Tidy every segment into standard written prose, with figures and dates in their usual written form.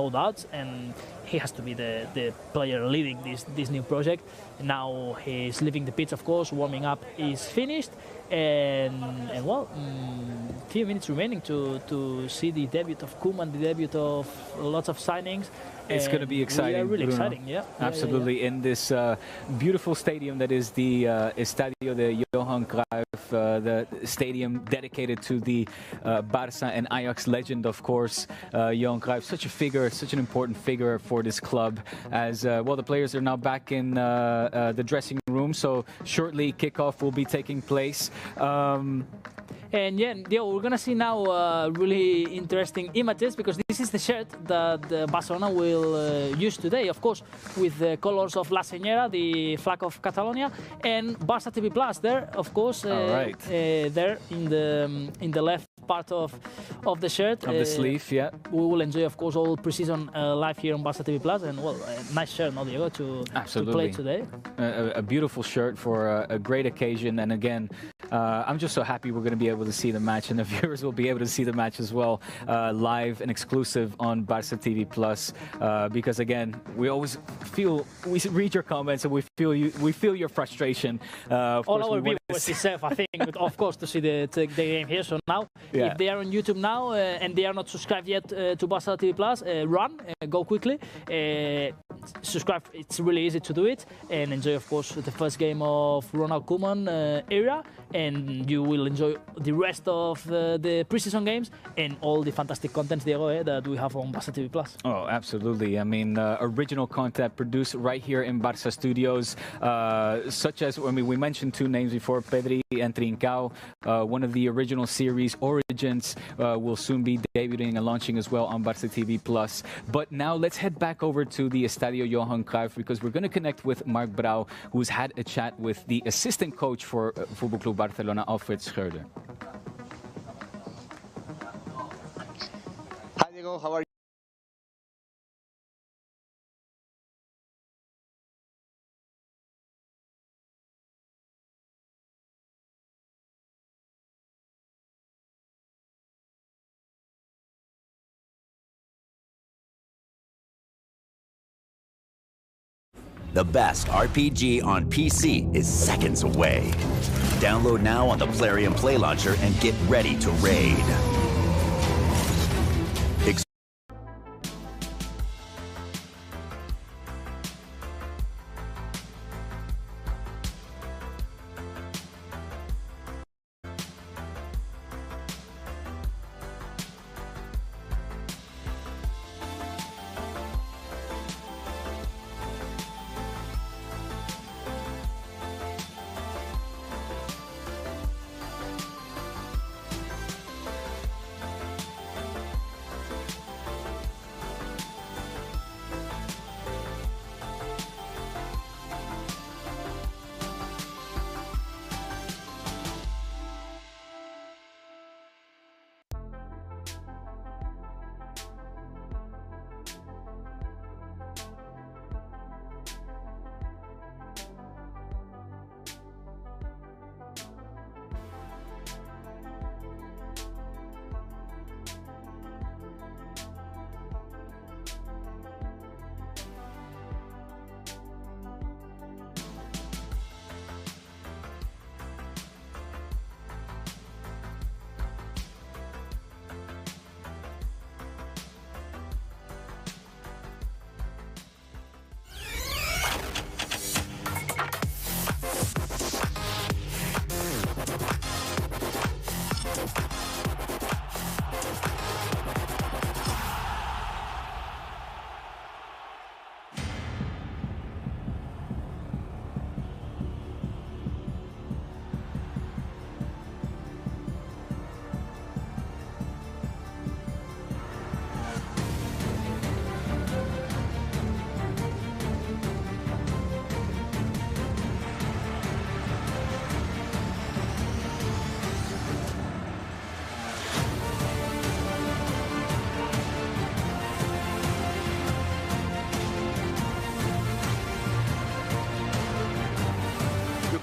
no doubts, and he has to be the player leading this new project. Now he's leaving the pitch, of course. Warming up is finished, and well, few minutes remaining to see the debut of Koeman, the debut of lots of signings. It's going to be exciting. Yeah, really Bruno. exciting. Yeah, absolutely. In this beautiful stadium that is the Estadio de Johan Cruijff, the stadium dedicated to the Barça and Ajax legend, of course. Johan Cruijff, such a figure, such an important figure for this club. As well, the players are now back in the dressing room, so shortly kickoff will be taking place. And yeah, we're gonna see now really interesting images, because this is the shirt that Barcelona will use today, of course, with the colors of La Señera, the flag of Catalonia, and Barça TV Plus there, of course, there in the left part of the shirt. Of the sleeve, yeah. We will enjoy, of course, all pre-season live here on Barça TV Plus, and well, a nice shirt, no, Diego, to play today. A beautiful shirt for a great occasion, and again, I'm just so happy we're going to be able to see the match, and the viewers will be able to see the match as well, live and exclusive on Barça TV Plus. Because again, we always we read your comments and we feel your frustration. All our viewers deserve, I think, of course, to see the game here. So now, if they are on YouTube now and they are not subscribed yet to Barça TV Plus, go quickly, subscribe. It's really easy to do it, and enjoy, of course, the first game of Ronald Koeman era, and you will enjoy the rest of the preseason games and all the fantastic content, Diego, that we have on Barça TV Plus. Oh, absolutely. I mean, original content produced right here in Barça Studios, such as, I mean, we mentioned two names before, Pedri and Trincao. One of the original series, Origins, will soon be debuting and launching as well on Barça TV Plus. But now let's head back over to the Estadio Johan Cruijff, because we're going to connect with Marc Brau, who's had a chat with the assistant coach for Football Club Barcelona, Alfred Schreuder. Hi, Diego. How are you? The best RPG on PC is seconds away. Download now on the Plarium Play Launcher and get ready to raid.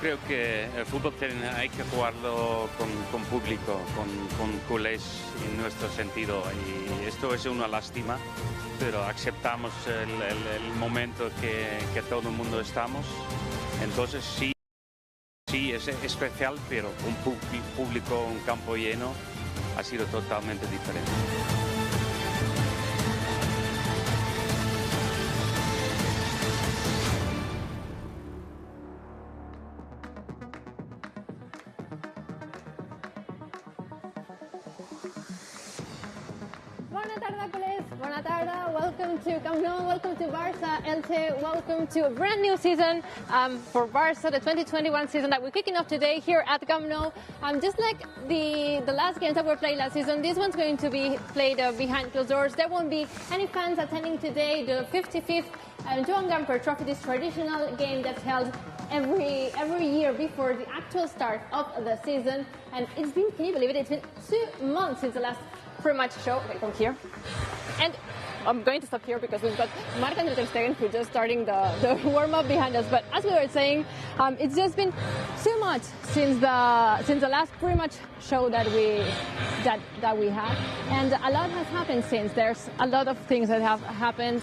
creo que el fútbol hay que jugarlo con público, con culés en nuestro sentido. Y esto es una lástima, pero aceptamos el momento que todo el mundo estamos. Entonces sí es especial, pero un público, un campo lleno, ha sido totalmente diferente. Buona tarda, welcome to Camp Nou, welcome to Barça, Elche, welcome to a brand new season for Barça, the 2021 season that we're kicking off today here at Camp Nou. Just like the last games that were played last season, this one's going to be played behind closed doors. There won't be any fans attending today, the 55th Joan Gamper Trophy, this traditional game that's held every year before the actual start of the season. And it's been, can you believe it, it's been 2 months since the last pre-match show. Okay, come here. And I'm going to stop here because we've got Marc-André ter Stegen who's just starting the warm-up behind us. But as we were saying, it's just been 2 months since the last pre-match show that we had, and a lot has happened since. There's a lot of things that have happened,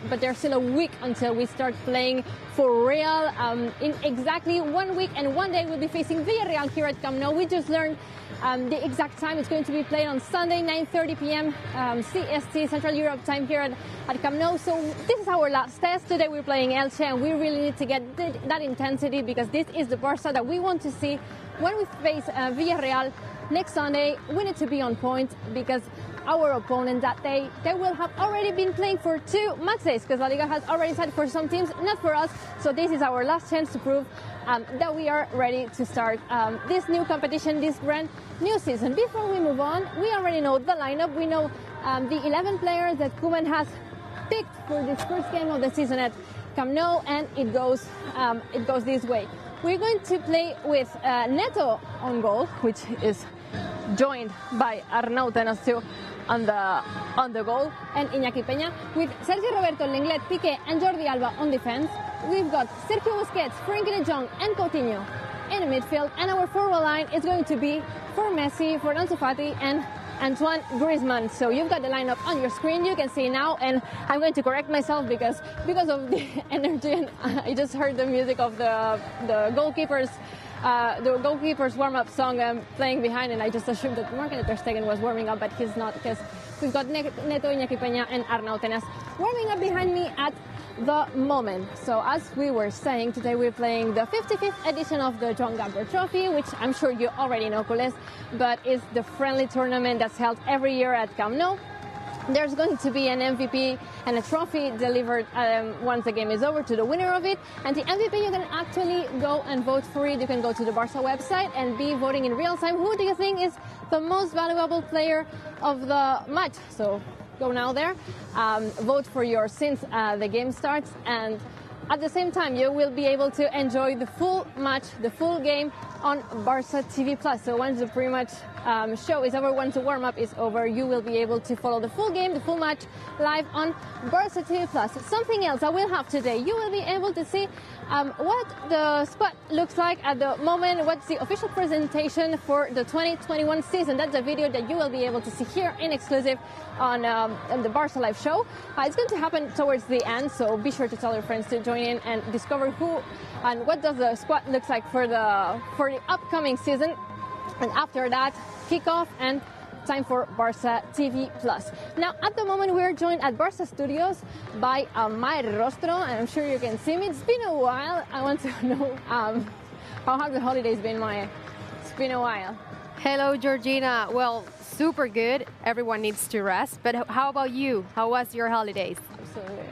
but there's still a week until we start playing for real. In exactly 1 week and 1 day, we'll be facing Villarreal here at Camp Nou. We just learned the exact time. It's going to be played on Sunday, 9:30 p.m. CST, Central Europe time here at Camp Nou. So this is our last test. Today we're playing Elche, and we really need to get that intensity because this is the Barça that we want to see when we face Villarreal next Sunday. We need to be on point because our opponent that day, they will have already been playing for 2 matches because La Liga has already said for some teams, not for us. So this is our last chance to prove that we are ready to start this new competition, this brand new season. Before we move on, we already know the lineup. We know the 11 players that Koeman has picked for this first game of the season at Camp Nou, and it goes this way. We're going to play with Neto on goal, which is joined by Arnau Tenas on the goal, and Iñaki Peña, with Sergio Roberto, Lenglet, Piqué and Jordi Alba on defense. We've got Sergio Busquets, Frenkie de Jong and Coutinho in the midfield, and our forward line is going to be for Messi, for Ansu Fati and Antoine Griezmann. So you've got the lineup on your screen, you can see now, and I'm going to correct myself because of the energy, and I just heard the music of the goalkeepers warm-up song playing behind, and I just assumed that Marc-André ter Stegen was warming up, but he's not, because we've got Neto, Iñaki Peña and Arnau Tenas warming up behind me at the moment. So as we were saying, today we're playing the 55th edition of the Joan Gamper Trophy, which I'm sure you already know, culés, but it's the friendly tournament that's held every year at Camp Nou. There's going to be an MVP and a trophy delivered once the game is over to the winner of it. And the MVP, you can actually go and vote for it. You can go to the Barça website and be voting in real time. Who do you think is the most valuable player of the match? So go now there, vote for yours since the game starts. And at the same time, you will be able to enjoy the full match, the full game on Barça TV+. So once the pre-match show is over, once the warm-up is over, you will be able to follow the full game, the full match, live on Barça TV+. Something else I will have today, you will be able to see what the squad looks like at the moment, what's the official presentation for the 2021 season. That's a video that you will be able to see here in exclusive on the Barça Live show. It's going to happen towards the end, so be sure to tell your friends to join in and discover who and what does the squad looks like for the upcoming season. And after that, kickoff and time for Barça TV+. Now, at the moment, we're joined at Barça Studios by my rostro, and I'm sure you can see me. It's been a while. I want to know how have the holidays been, Maya? It's been a while. Hello, Georgina. Well, super good. Everyone needs to rest. But how about you? How was your holidays? Absolutely.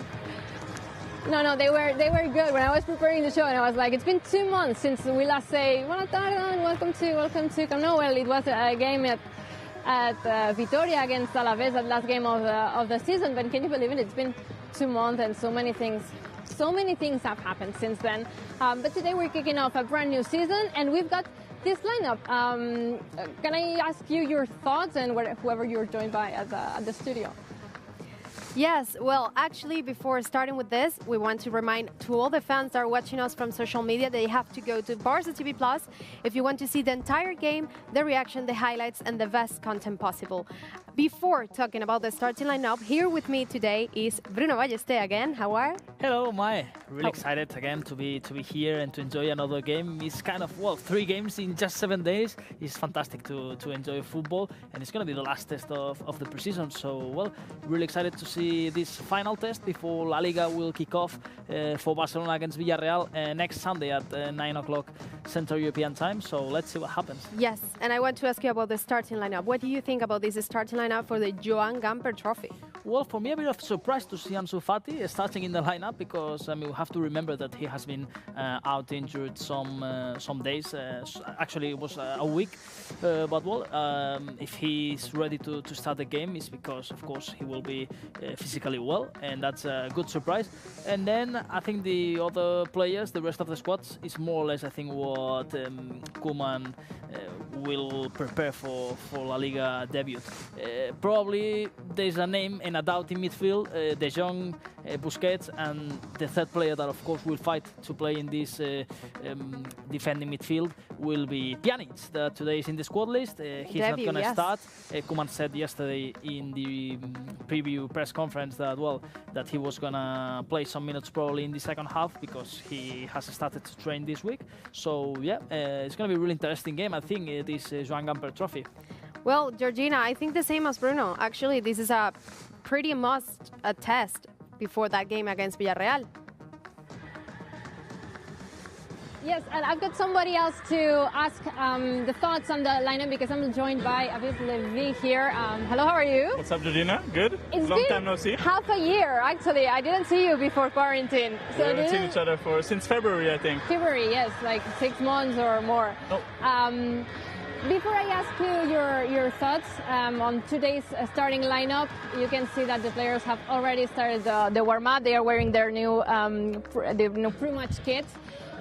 No, they were good. When I was preparing the show, and I was like, it's been 2 months since we last say, Buona tarda and welcome to Camp Nou. Well, it was a game at Vitoria against Alaves, the last game of the season. But can you believe it? It's been 2 months, and so many things have happened since then. But today we're kicking off a brand new season, and we've got this lineup. Can I ask you your thoughts and whoever you're joined by at the studio? Yes, well, actually, before starting with this, we want to remind to all the fans that are watching us from social media, they have to go to Barça TV Plus if you want to see the entire game, the reaction, the highlights, and the best content possible. Before talking about the starting lineup, here with me today is Bruno Ballester again. How are you? Hello, Mai. Really excited again to be here and to enjoy another game. It's kind of, well, 3 games in just 7 days. It's fantastic to enjoy football, and it's going to be the last test of the preseason. So, well, really excited to see this final test before La Liga will kick off for Barcelona against Villarreal next Sunday at 9 o'clock Central European time. So let's see what happens. Yes, and I want to ask you about the starting lineup. What do you think about this starting lineup for the Joan Gamper Trophy? Well, for me, a bit of surprise to see Ansu Fati starting in the lineup because we have to remember that he has been out injured some days. Actually, it was a week. But well, if he's ready to start the game, it's because, of course, he will be physically well, and that's a good surprise. And then I think the other players, the rest of the squads, is more or less, I think, what Koeman will prepare for La Liga debut. Probably there's a name and a doubt in midfield, De Jong, Busquets, and the third player that, of course, will fight to play in this defending midfield will be Pjanic, that today is in the squad list. He's not going to start. Koeman said yesterday in the preview press conference that, well, that he was going to play some minutes probably in the second half because he has started to train this week. So, yeah, it's going to be a really interesting game, I think, this Joan Gamper Trophy. Well, Georgina, I think the same as Bruno. Actually, this is a pretty must test before that game against Villarreal. Yes, and I've got somebody else to ask the thoughts on the lineup because I'm joined by Aviv Levi here. Hello, how are you? What's up, Georgina? Good. It's Long been time no see. Half a year, actually. I didn't see you before quarantine. We haven't seen each other since February, I think. February, yes, like 6 months or more. Oh. Before I ask you your thoughts on today's starting lineup, you can see that the players have already started the warm-up. They are wearing their new pre-match kit.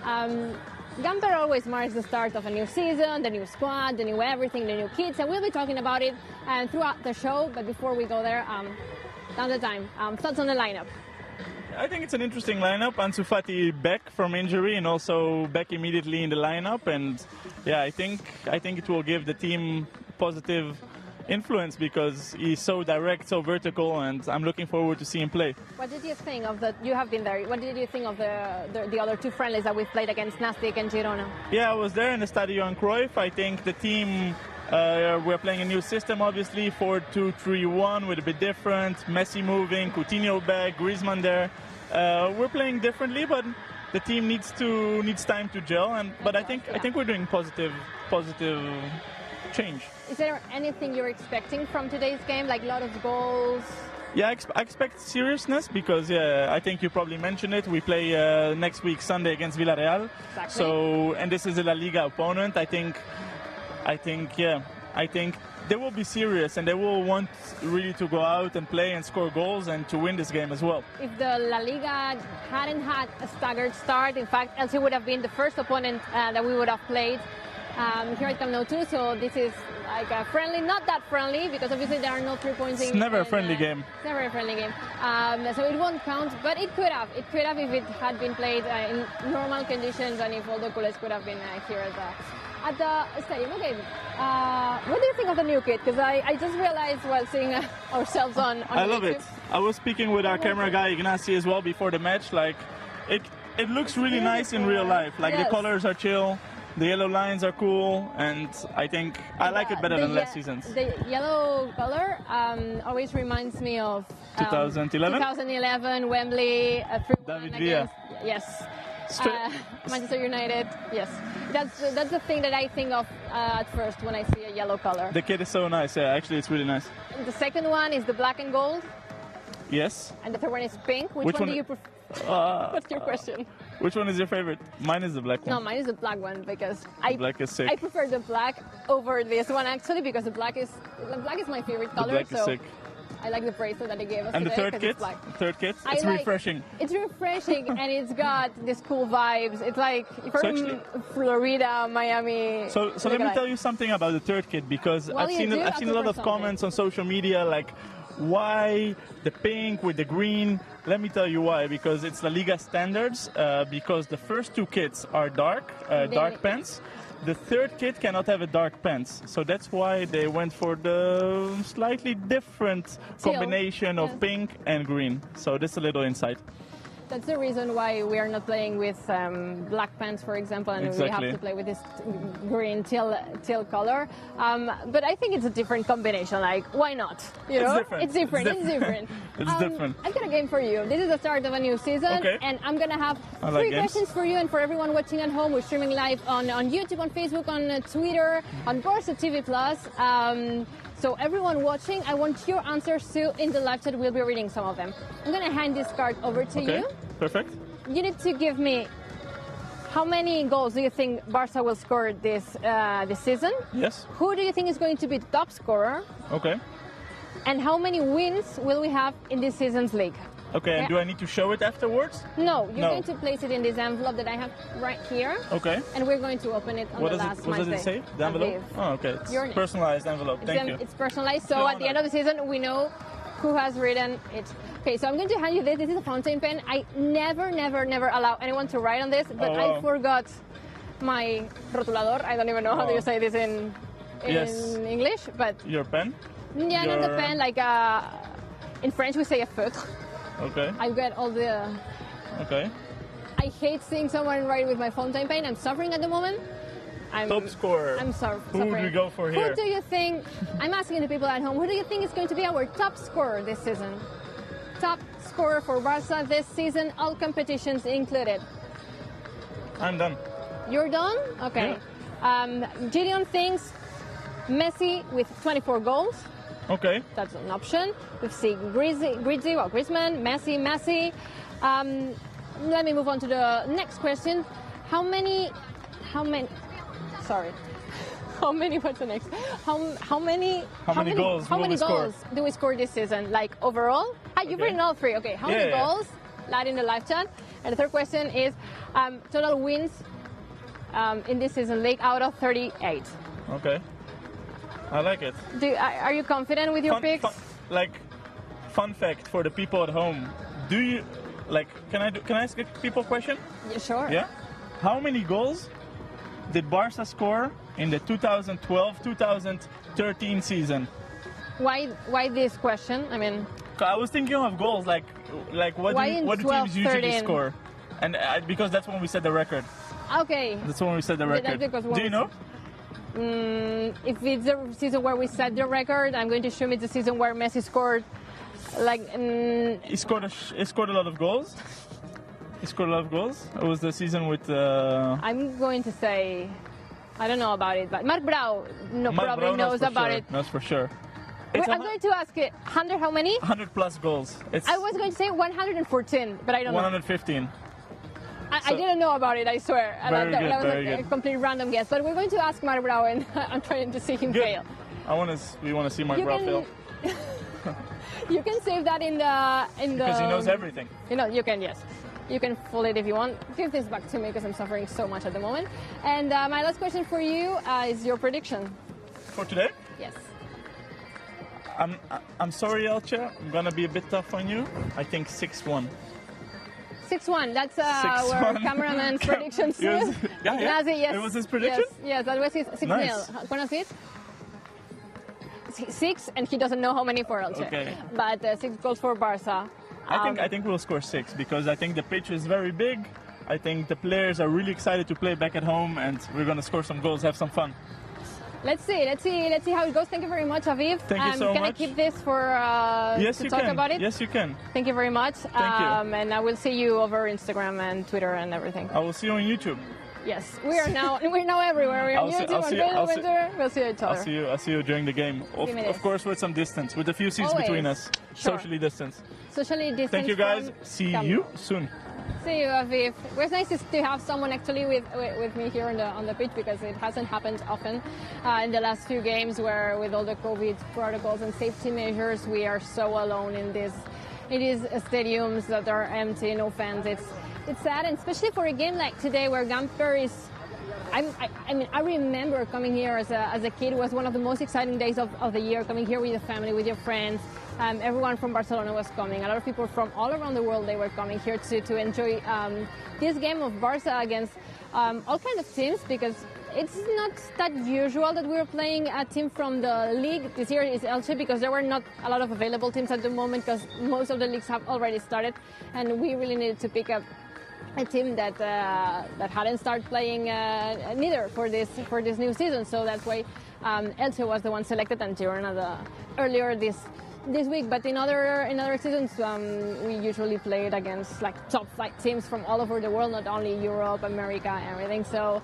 Gamper always marks the start of a new season, the new squad, the new everything, the new kits, and we'll be talking about it throughout the show. But before we go there, down the time, thoughts on the lineup? I think it's an interesting lineup. Ansu Fati back from injury and also back immediately in the lineup, and yeah, I think it will give the team positive influence because he's so direct, so vertical, and I'm looking forward to see him play. What did you think of you have been there, what did you think of the other 2 friendlies that we've played against Nastic and Girona? Yeah, I was there in the Stadion Cruyff. I think the team, we're playing a new system, obviously, 4-2-3-1 with a bit different, Messi moving, Coutinho back, Griezmann there. We're playing differently, but the team needs time to gel, but I think we're doing positive change. Is there anything you're expecting from today's game, like a lot of goals? Yeah, I expect seriousness because, yeah, I think you probably mentioned it. We play next week, Sunday, against Villarreal. Exactly. So, and this is a La Liga opponent. I think they will be serious and they will want really to go out and play and score goals and to win this game as well. If the La Liga hadn't had a staggered start, in fact, Elche would have been the first opponent that we would have played here at Camp Nou too. So this is like a friendly, not that friendly because obviously there are no 3 points. It's never a friendly game. It's never a friendly game. So it won't count, but it could have. It could have if it had been played in normal conditions and if all the culés could have been here at the stadium. Okay, what do you think of the new kit? Because I just realized while seeing ourselves on I love YouTube. it. I was speaking with our camera guy Ignacy as well before the match. Like, it looks really nice in real life. Like yes. The colors are chill, the yellow lines are cool, and I think I like it better than last season's. The yellow color always reminds me of 2011. 2011 Wembley. David Villa. Yes. Manchester United, yes. That's the thing that I think of at first when I see a yellow color. The kit is so nice, yeah, actually it's really nice. And the second one is the black and gold. Yes. And the third one is pink. Which one do you prefer? What's your question? Which one is your favorite? Mine is the black one. No, mine is the black one because black is sick. I prefer the black over this one actually because the black is my favorite color. The black is sick. I like the bracelet that they gave us and today. And the third kit, it's refreshing. It's refreshing and it's got these cool vibes. It's like from Florida, Miami. So let me tell you something about the third kit because I've seen a lot of comments on social media like, Why the pink with the green? Let me tell you why. Because it's La Liga standards. Because the first two kits are dark pants. The third kit cannot have a dark pants. So that's why they went for the slightly different combination of pink and green. So that's a little insight. That's the reason why we are not playing with black pants, for example, and we have to play with this green teal color. But I think it's a different combination. Like, why not? You know, it's different. It's different. I've got a game for you. This is the start of a new season, and I'm gonna have three questions for you and for everyone watching at home. We're streaming live on YouTube, on Facebook, on Twitter, on Barca TV Plus. So everyone watching, I want your answers too in the live chat. We'll be reading some of them. I'm going to hand this card over to you. Perfect. You need to give me how many goals do you think Barca will score this season? Yes. Who do you think is going to be the top scorer? Okay. And how many wins will we have in this season's league? Okay, and do I need to show it afterwards? No, you're going to place it in this envelope that I have right here. Okay. And we're going to open it on the last Wednesday. What does it say? The envelope? Oh, okay. It's personalized envelope. Thank you. It's personalized, so at the end of the season, we know who has written it. Okay, so I'm going to hand you this. This is a fountain pen. I never allow anyone to write on this, but I forgot my rotulador. I don't even know how do you say this in English, but... Your pen? Yeah, not the pen, like in French we say a feutre. Okay. I've got all the... Okay. I hate seeing someone write with my fountain pen. I'm suffering at the moment. Top scorer. I'm suffering. Who do we go for here? Who do you think... I'm asking the people at home, who do you think is going to be our top scorer this season? Top scorer for Barca this season, all competitions included. I'm done. You're done? Okay. Yeah. Gideon thinks Messi with 24 goals. Okay. That's an option. We've seen Griezmann, Messi. Let me move on to the next question. How many, what's the next? How many goals do we score this season? Like overall? You've written all three. Okay. How many goals? That in the live chat. And the third question is total wins in this season league out of 38. Okay. I like it. Are you confident with your picks? Fun fact for the people at home. Do you can I ask a people question? Yeah, sure. Yeah. How many goals did Barca score in the 2012-2013 season? Why this question? I mean, I was thinking of goals what do teams usually score? And because that's when we set the record. Okay. That's when we set the record. Do you know? If it's the season where we set the record, I'm going to assume it's the season where Messi scored. He scored a lot of goals. He scored a lot of goals. It was the season with. I'm going to say, I don't know about it, but Marc Brau probably knows about it. Knows for sure. I'm going to ask it. 100 how many? 100 plus goals. I was going to say 114, but I don't know. 115. I didn't know about it, I swear. Very good, that was a complete random guess. But we're going to ask Marc Brau, and I'm trying to see him fail. We want to see Marc Brau fail. You can save that in the because he knows everything. You can, yes. You can fool it if you want. Give this back to me because I'm suffering so much at the moment. And my last question for you is your prediction. For today? Yes. I'm sorry, Elche. I'm gonna be a bit tough on you. I think 6-1. 6-1. That's our cameraman's prediction. Yeah. Nazi, yes. It was his prediction? Yes, that was his 6-0. Nice. ¿Cuántos es? 6, and he doesn't know how many for Elche. Okay. But 6 goals for Barca. I think we'll score 6 because I think the pitch is very big. I think the players are really excited to play back at home, and we're gonna score some goals, have some fun. Let's see how it goes. Thank you very much, Aviv. Thank you so much. Can I keep this for to talk about it? Yes, you can. Thank you very much. Thank you. And I will see you over Instagram and Twitter and everything. I will see you on YouTube. Yes, we're now everywhere. We're on YouTube, on Facebook, Twitter. We'll see each other. I'll see you during the game. Of course, with some distance, with a few seats between us. Sure. Socially distanced. Socially distanced. Thank you, guys. See you soon. See you, Aviv. It was nice to have someone actually with me here on the pitch because it hasn't happened often in the last few games where with all the COVID protocols and safety measures we are so alone in these stadiums that are empty, no fans. It's sad, and especially for a game like today where Gamper is. I remember coming here as a kid. It was one of the most exciting days of the year. Coming here with your family, with your friends, everyone from Barcelona was coming. A lot of people from all around the world, they were coming here to enjoy this game of Barca against all kinds of teams, because it's not that usual that we're playing a team from the league. This year is Elche, because there were not a lot of available teams at the moment, because most of the leagues have already started, and we really needed to pick up a team that hadn't started playing neither for this new season. So that's why Elche was the one selected, and Girona earlier this week. But in other seasons, we usually played against like top flight teams from all over the world, not only Europe, America, everything. So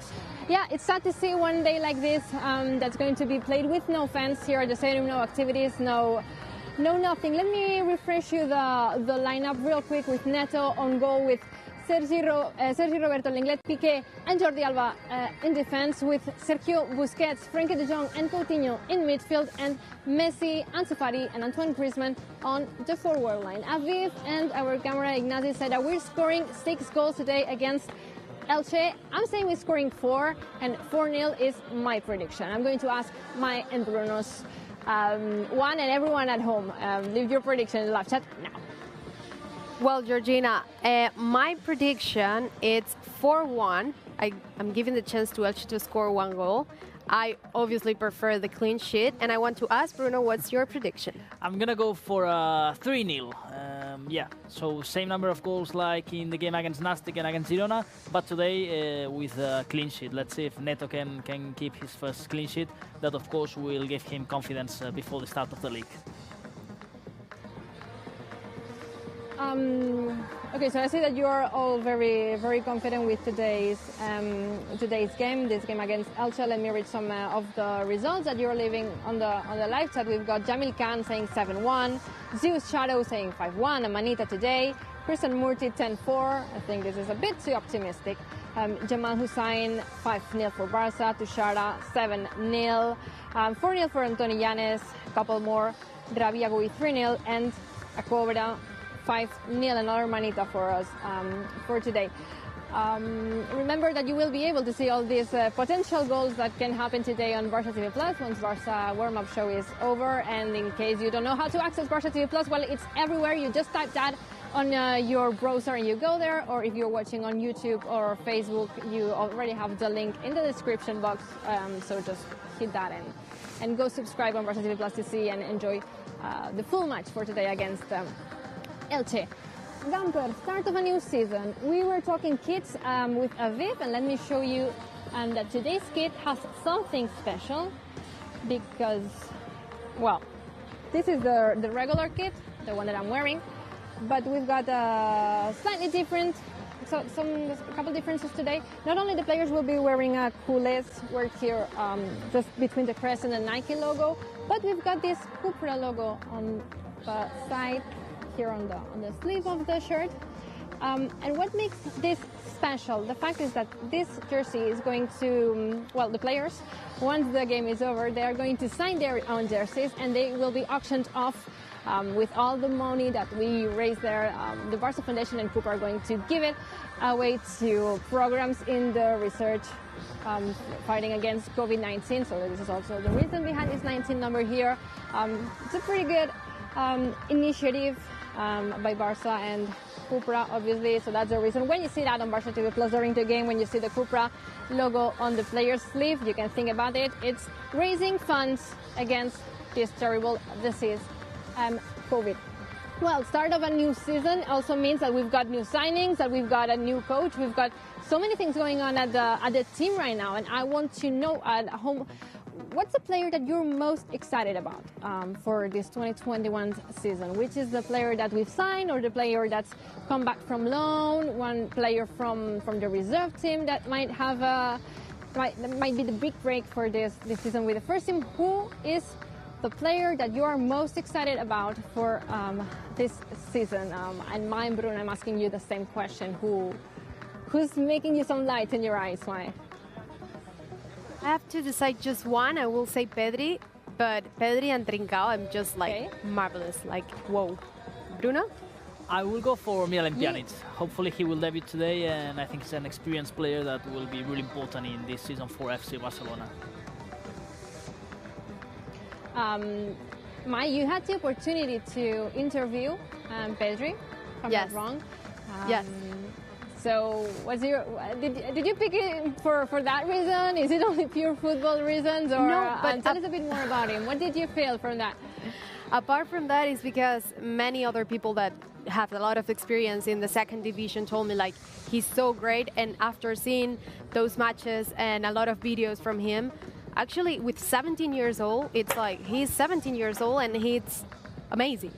yeah, it's sad to see one day like this that's going to be played with no fans here at the stadium, no activities, no nothing. Let me refresh you the lineup real quick, with Neto on goal, with Sergi Roberto, Lenglet, Piqué and Jordi Alba in defense, with Sergio Busquets, Frenkie de Jong and Coutinho in midfield, and Messi, Ansu Fati and Antoine Griezmann on the forward line. Aviv and our camera Ignazi said that we're scoring 6 goals today against Elche. I'm saying we're scoring 4, and 4-0 is my prediction. I'm going to ask my and Bruno's one, and everyone at home, leave your prediction in the live chat now. Well, Georgina, my prediction is 4-1. I'm giving the chance to Elche to score 1 goal. I obviously prefer the clean sheet, and I want to ask Bruno, what's your prediction? I'm gonna go for 3-0. Yeah, so same number of goals like in the game against Nastic and against Girona, but today with a clean sheet. Let's see if Neto can keep his first clean sheet. That, of course, will give him confidence before the start of the league. Okay, so I see that you are all very, very confident with today's game, this game against Elche. Let me read some of the results that you're leaving on the live chat. We've got Jamil Khan saying 7-1, Zeus Shadow saying 5-1, Amanita today, Christian Murti 10-4. I think this is a bit too optimistic. Jamal Hussain 5-0 for Barca, Tushara 7-0, 4-0 for Antonio Llanes, a couple more, Rabia Gui 3-0, and a Cobra 5-0, another manita for us for today. Remember that you will be able to see all these potential goals that can happen today on Barca TV Plus once Barca warm-up show is over. And in case you don't know how to access Barca TV Plus, well, it's everywhere. You just type that on your browser and you go there. Or if you're watching on YouTube or Facebook, you already have the link in the description box. So just hit that and go subscribe on Barca TV Plus to see and enjoy the full match for today against Elche. Gamper, start of a new season. We were talking kits with Aviv, and let me show you that today's kit has something special, because, well, this is the regular kit, the one that I'm wearing, but we've got slightly different, a couple differences today. Not only the players will be wearing a culés work here just between the crest and the Nike logo, but we've got this Cupra logo on the side here on the sleeve of the shirt. And what makes this special, the fact is that this jersey is going to, well, the players, once the game is over, they are going to sign their own jerseys, and they will be auctioned off with all the money that we raise there. The Barca Foundation and Cooper are going to give it away to programs in the research fighting against COVID-19. So this is also the reason behind this 19 number here. It's a pretty good initiative by Barca and Cupra, obviously, so that's the reason. When you see that on Barca TV Plus during the game, when you see the Cupra logo on the player's sleeve, you can think about it. It's raising funds against this terrible disease, COVID. Well, start of a new season also means that we've got new signings, that we've got a new coach, we've got so many things going on at the team right now, and I want to know at home, what's the player that you're most excited about for this 2021 season? Which is the player that we've signed, or the player that's come back from loan? One player from the reserve team that might have might be the big break for this season with the first team. Who is the player that you are most excited about for this season? And mine, Bruno, I'm asking you the same question. Who's making you some light in your eyes? Why? I have to decide just one. I will say Pedri, but Pedri and Trincao, I'm just like marvelous, like whoa. Bruno? I will go for Miralem Pjanic. Hopefully he will debut today, and I think he's an experienced player that will be really important in this season for FC Barcelona. Mai, you had the opportunity to interview Pedri, if I'm not wrong. Yes. So, did you pick it for that reason? Is it only pure football reasons? Or, no, but tell us a bit more about him. What did you feel from that? Apart from that, is because many other people that have a lot of experience in the second division told me like he's so great, and after seeing those matches and a lot of videos from him, actually with 17 years old, it's like he's 17 years old and he's amazing.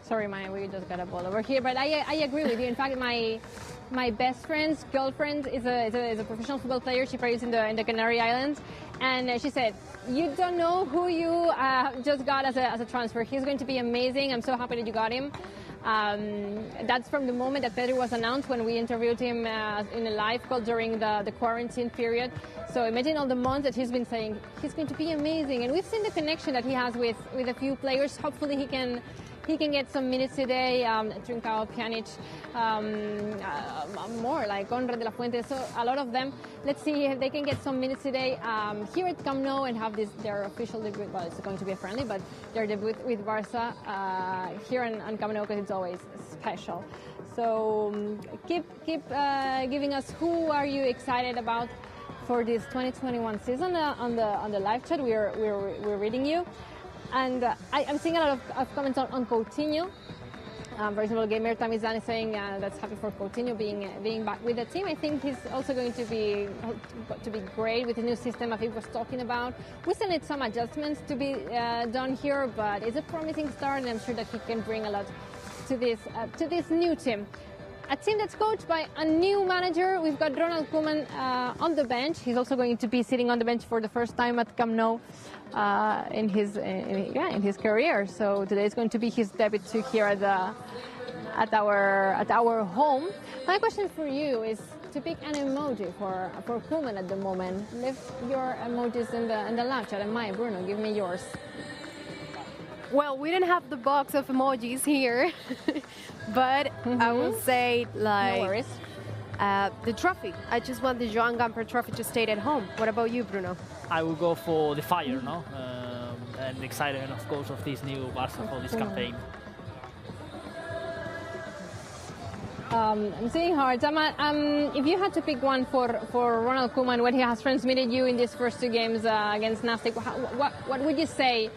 Sorry, Maya, we just got a ball over here, but I agree with you. In fact, my best friend's girlfriend is a professional football player. She plays in the Canary Islands, and she said, "You don't know who you just got as a transfer. He's going to be amazing. I'm so happy that you got him." That's from the moment that Pedri was announced when we interviewed him in a live call during the quarantine period. So imagine all the months that he's been saying he's going to be amazing, and we've seen the connection that he has with a few players. Hopefully he can get some minutes today. Trincao, Pjanic, more like Conrad de la Fuente. So a lot of them. Let's see if they can get some minutes today here at Camp Nou and have their official debut. Well, it's going to be a friendly, but their debut with Barca here on Camp Nou, because it's always special. So keep giving us who are you excited about for this 2021 season on the live chat. We're reading you. And I'm seeing a lot of comments on Coutinho. For example, Gamer Tamizan is saying that's happy for Coutinho being back with the team. I think he's also going to be great with the new system I think was talking about. We still need some adjustments to be done here, but it's a promising start, and I'm sure that he can bring a lot to this new team. A team that's coached by a new manager. We've got Ronald Koeman on the bench. He's also going to be sitting on the bench for the first time at Camp Nou in his career. So today is going to be his debut here at our home. My question for you is to pick an emoji for Koeman at the moment. Leave your emojis in the live chat. And Maya, Bruno, give me yours. Well, we didn't have the box of emojis here, but I will say like no worries. The trophy. I just want the Joan Gamper trophy to stay at home. What about you, Bruno? I will go for the fire, no? And the excitement, of course, of this new Barca for this campaign. I'm seeing hard. If you had to pick one for Ronald Koeman, what he has transmitted you in these first two games against Nastic, what would you say?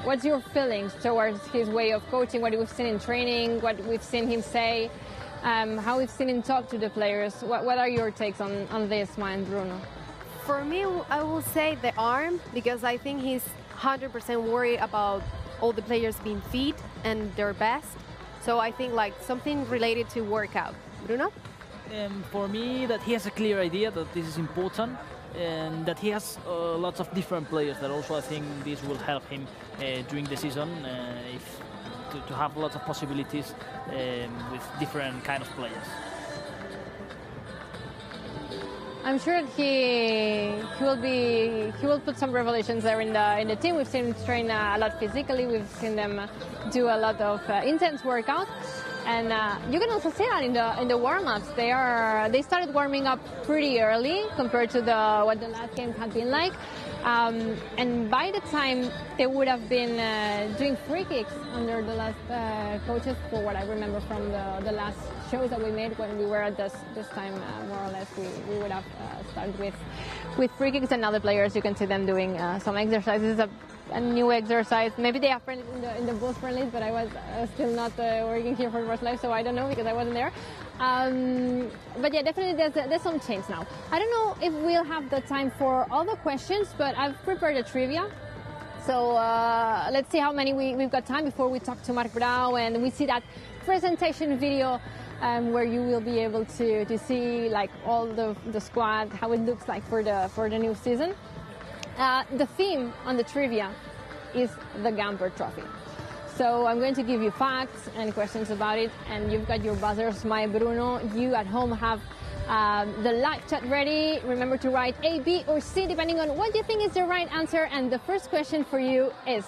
What's your feelings towards his way of coaching, what we've seen in training, what we've seen him say, how we've seen him talk to the players? What are your takes on this, Maya and Bruno? For me, I will say the arm, because I think he's 100% worried about all the players being fit and their best. So I think like something related to workout. Bruno? For me, that he has a clear idea that this is important, and that he has lots of different players that also I think this will help him during the season to have lots of possibilities with different kind of players. I'm sure he will put some revelations there in the team. We've seen him train a lot physically. We've seen them do a lot of intense workout. And you can also see that in the warm-ups. They started warming up pretty early compared to what the last games had been like. And by the time they would have been doing free kicks under the last coaches, for what I remember from the last shows that we made when we were at this time, more or less, we would have started with free kicks, and now the players, you can see them doing some exercises. A new exercise. Maybe they have friendlies in the both friendlies, but I was still not working here for First Life, so I don't know because I wasn't there. But yeah, definitely there's some change now. I don't know if we'll have the time for all the questions, but I've prepared a trivia. So let's see how many we've got time before we talk to Marc Brau and we see that presentation video where you will be able to see like all the squad, how it looks like for the new season. The theme on the trivia is the Gamper Trophy. So I'm going to give you facts and questions about it, and you've got your buzzers. My Bruno, you at home have the live chat ready. Remember to write A, B, or C, depending on what you think is the right answer. And the first question for you is,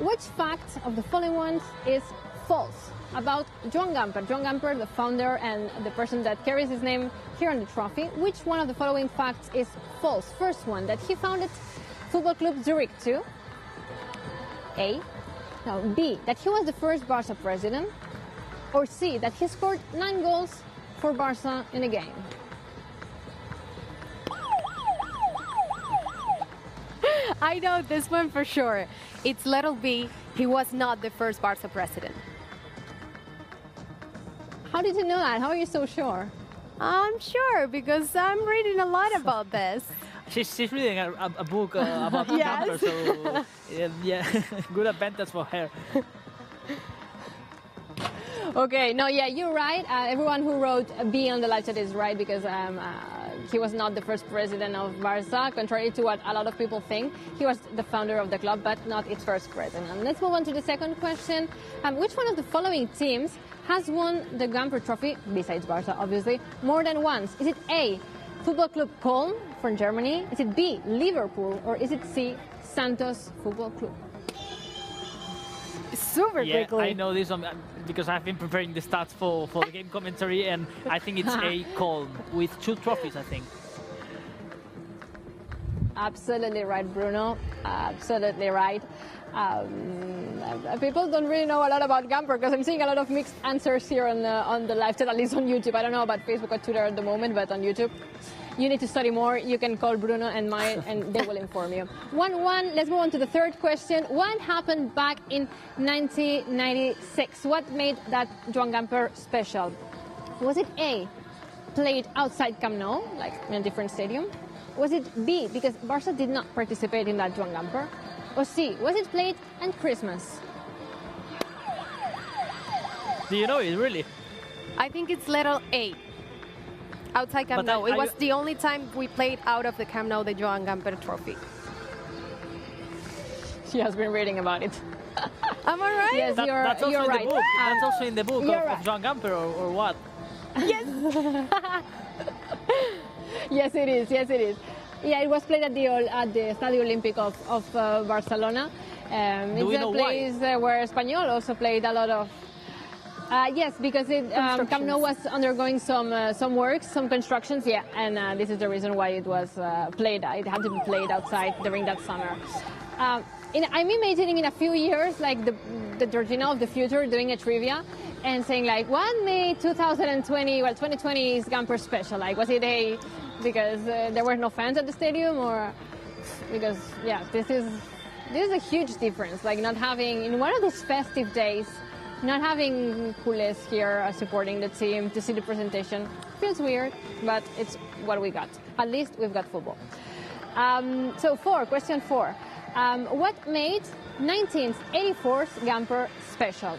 which fact of the following ones is false about Joan Gamper. Joan Gamper, the founder and the person that carries his name here on the trophy. Which one of the following facts is false? First one, that he founded Football Club Zurich too. B, that he was the first Barca president. Or C, that he scored 9 goals for Barca in a game. I know this one for sure. It's little B. He was not the first Barca president. How did you know that? How are you so sure? I'm sure because I'm reading a lot about this. She's reading a book about Yes. Gamper, so yeah, good advantage for her. Okay, no, yeah, you're right. Everyone who wrote B on the live chat is right because he was not the first president of Barca, contrary to what a lot of people think. He was the founder of the club, but not its first president. And let's move on to the second question. Which one of the following teams has won the Gamper Trophy, besides Barca, obviously, more than once? Is it A, Football Club Köln from Germany? Is it B, Liverpool? Or is it C, Santos Football Club? Super Yeah, quickly. I know this one because I've been preparing the stats for the game commentary, and I think it's A, Köln, with 2 trophies, I think. Absolutely right, Bruno. Absolutely right. People don't really know a lot about Gamper because I'm seeing a lot of mixed answers here on the live chat, at least on YouTube. I don't know about Facebook or Twitter at the moment, but on YouTube, you need to study more. You can call Bruno and Mai, and they will inform you. 1-1. Let's move on to the third question. What happened back in 1996? What made that Joan Gamper special? Was it A, played outside Camp Nou, like in a different stadium? Was it B, because Barca did not participate in that Joan Gamper? Or C, was it played on Christmas? Do you know it, really? I think it's little A. Outside Camp Nou. It was the only time we played out of the Camp Nou, the Joan Gamper Trophy. She has been reading about it. Am I right? Yes, That's also you're in right. the book. That's also in the book you're of right. Joan Gamper, or what? Yes. Yes, it is. Yes, it is. Yeah, it was played at the Estadio Olímpic of Barcelona. Do we It's know a place where Espanyol also played a lot of. Yes, because Camp Nou was undergoing some works, some constructions. Yeah, and this is the reason why it was played. It had to be played outside during that summer. I'm imagining in a few years, like the Georgina of the future doing a trivia and saying like, what made 2020? Well, 2020 is Gamper special. Like, was it because there were no fans at the stadium, or because this is a huge difference. Like not having in one of these festive days, not having culés here supporting the team to see the presentation feels weird, but it's what we got. At least we've got football. So question 4. What made 1984's Gamper special?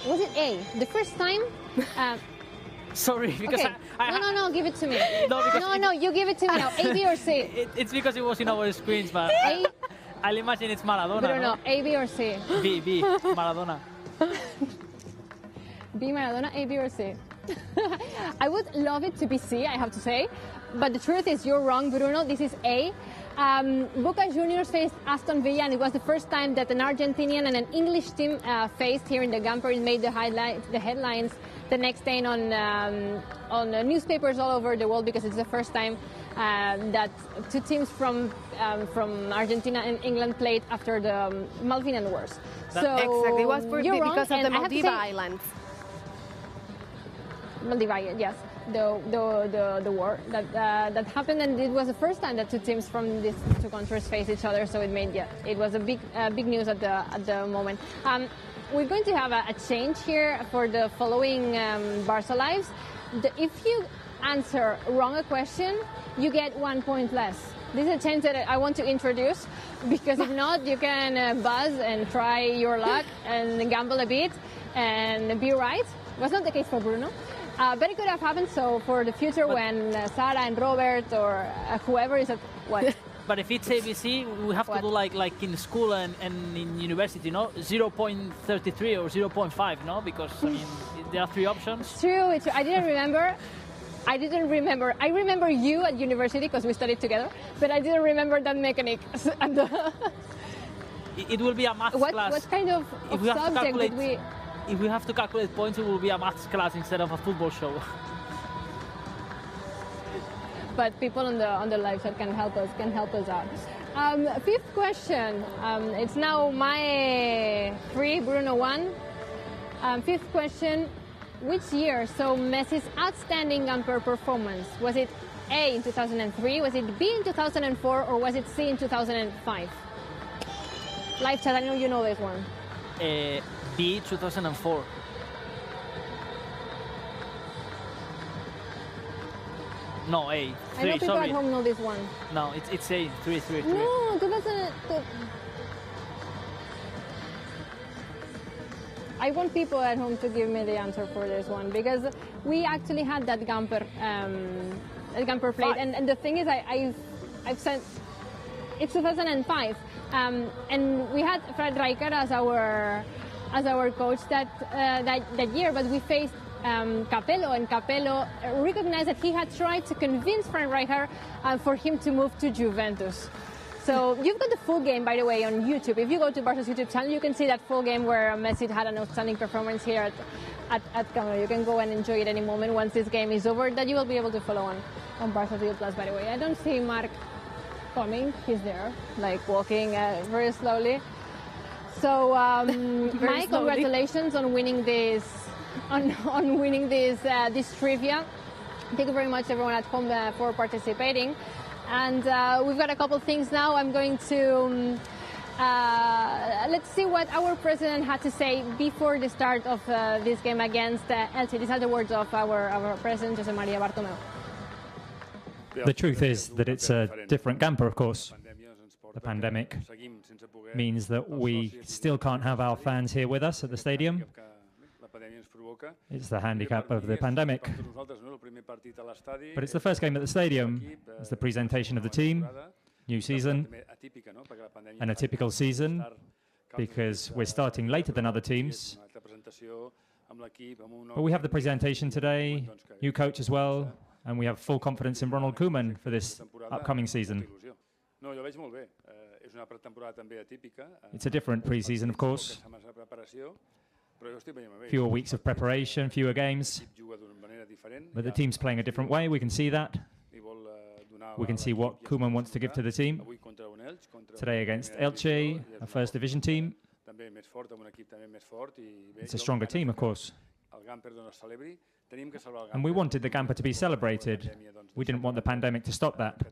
Was it A, the first time? Sorry, because okay. No, give it to me. No, you give it to me now. A, B, or C? It's because it was in our screens, but I'll imagine it's Maradona. Bruno, A, B, or C? B, Maradona. B, Maradona, A, B, or C? I would love it to be C, I have to say. But the truth is you're wrong, Bruno. This is A. Boca Juniors faced Aston Villa, and it was the first time that an Argentinian and an English team faced here in the Gamper. It made the headlines the next day on newspapers all over the world because it's the first time that 2 teams from Argentina and England played after the Malvinan Wars. Exactly, it was because of the Maldives Islands. Maldives, yes. The war that happened, and it was the first time that 2 teams from these 2 countries faced each other. So it was a big news at the moment. We're going to have a change here for the following Barca lives. If you answer wrong a question, you get 1 point less. This is a change that I want to introduce because if not, you can buzz and try your luck and gamble a bit and be right. Was not the case for Bruno. But it could have happened, so for the future when Sarah and Robert or whoever is at what? But if it's ABC, we have to do like in school and in university, 0.33 or 0.5, no? Because I mean, there are 3 options. It's true. I didn't remember. I remember you at university because we studied together, but I didn't remember that mechanic. It will be a math class. What kind of subject did we? if we have to calculate points, it will be a maths class instead of a football show. But people on the live chat can help us out. Fifth question. It's now my 3, Bruno 1. Fifth question. Which year saw Messi's outstanding Gamper performance? Was it A in 2003, was it B in 2004, or was it C in 2005? Live chat, I know you know this one. B, 2004. No, A. 3, I know people sorry. at home know this one. No, it's A. 3. No, 2000. I want people at home to give me the answer for this one because we actually had that Gamper played, and the thing is, I've said it's 2005, and we had Fred Rijkaard as our coach that year, but we faced Capello, and Capello recognized that he had tried to convince Fred Rijkaard for him to move to Juventus. So you've got the full game, by the way, on YouTube. If you go to Barca's YouTube channel, you can see that full game where Messi had an outstanding performance here at Camp Nou. You can go and enjoy it any moment once this game is over, that you will be able to follow on Barca TV Plus, by the way. I don't see Mark coming. He's there, like walking very slowly. So my congratulations on winning this, on winning this trivia. Thank you very much, everyone at home, for participating. And we've got a couple things now. I'm going to let's see what our president had to say before the start of this game against Elche. These are the words of our president, José María Bartomeu. The truth is that it's a different Gamper, of course. The pandemic means that we still can't have our fans here with us at the stadium. It's the handicap of the pandemic. But it's the first game at the stadium. It's the presentation of the team, new season, an atypical season, because we're starting later than other teams. But we have the presentation today, new coach as well, and we have full confidence in Ronald Koeman for this upcoming season. It's a different pre-season, of course. Fewer weeks of preparation, fewer games. But the team's playing a different way, we can see that. We can see what Koeman wants to give to the team. Today against Elche, a first division team. It's a stronger team, of course. And we wanted the Gamper to be celebrated. We didn't want the pandemic to stop that.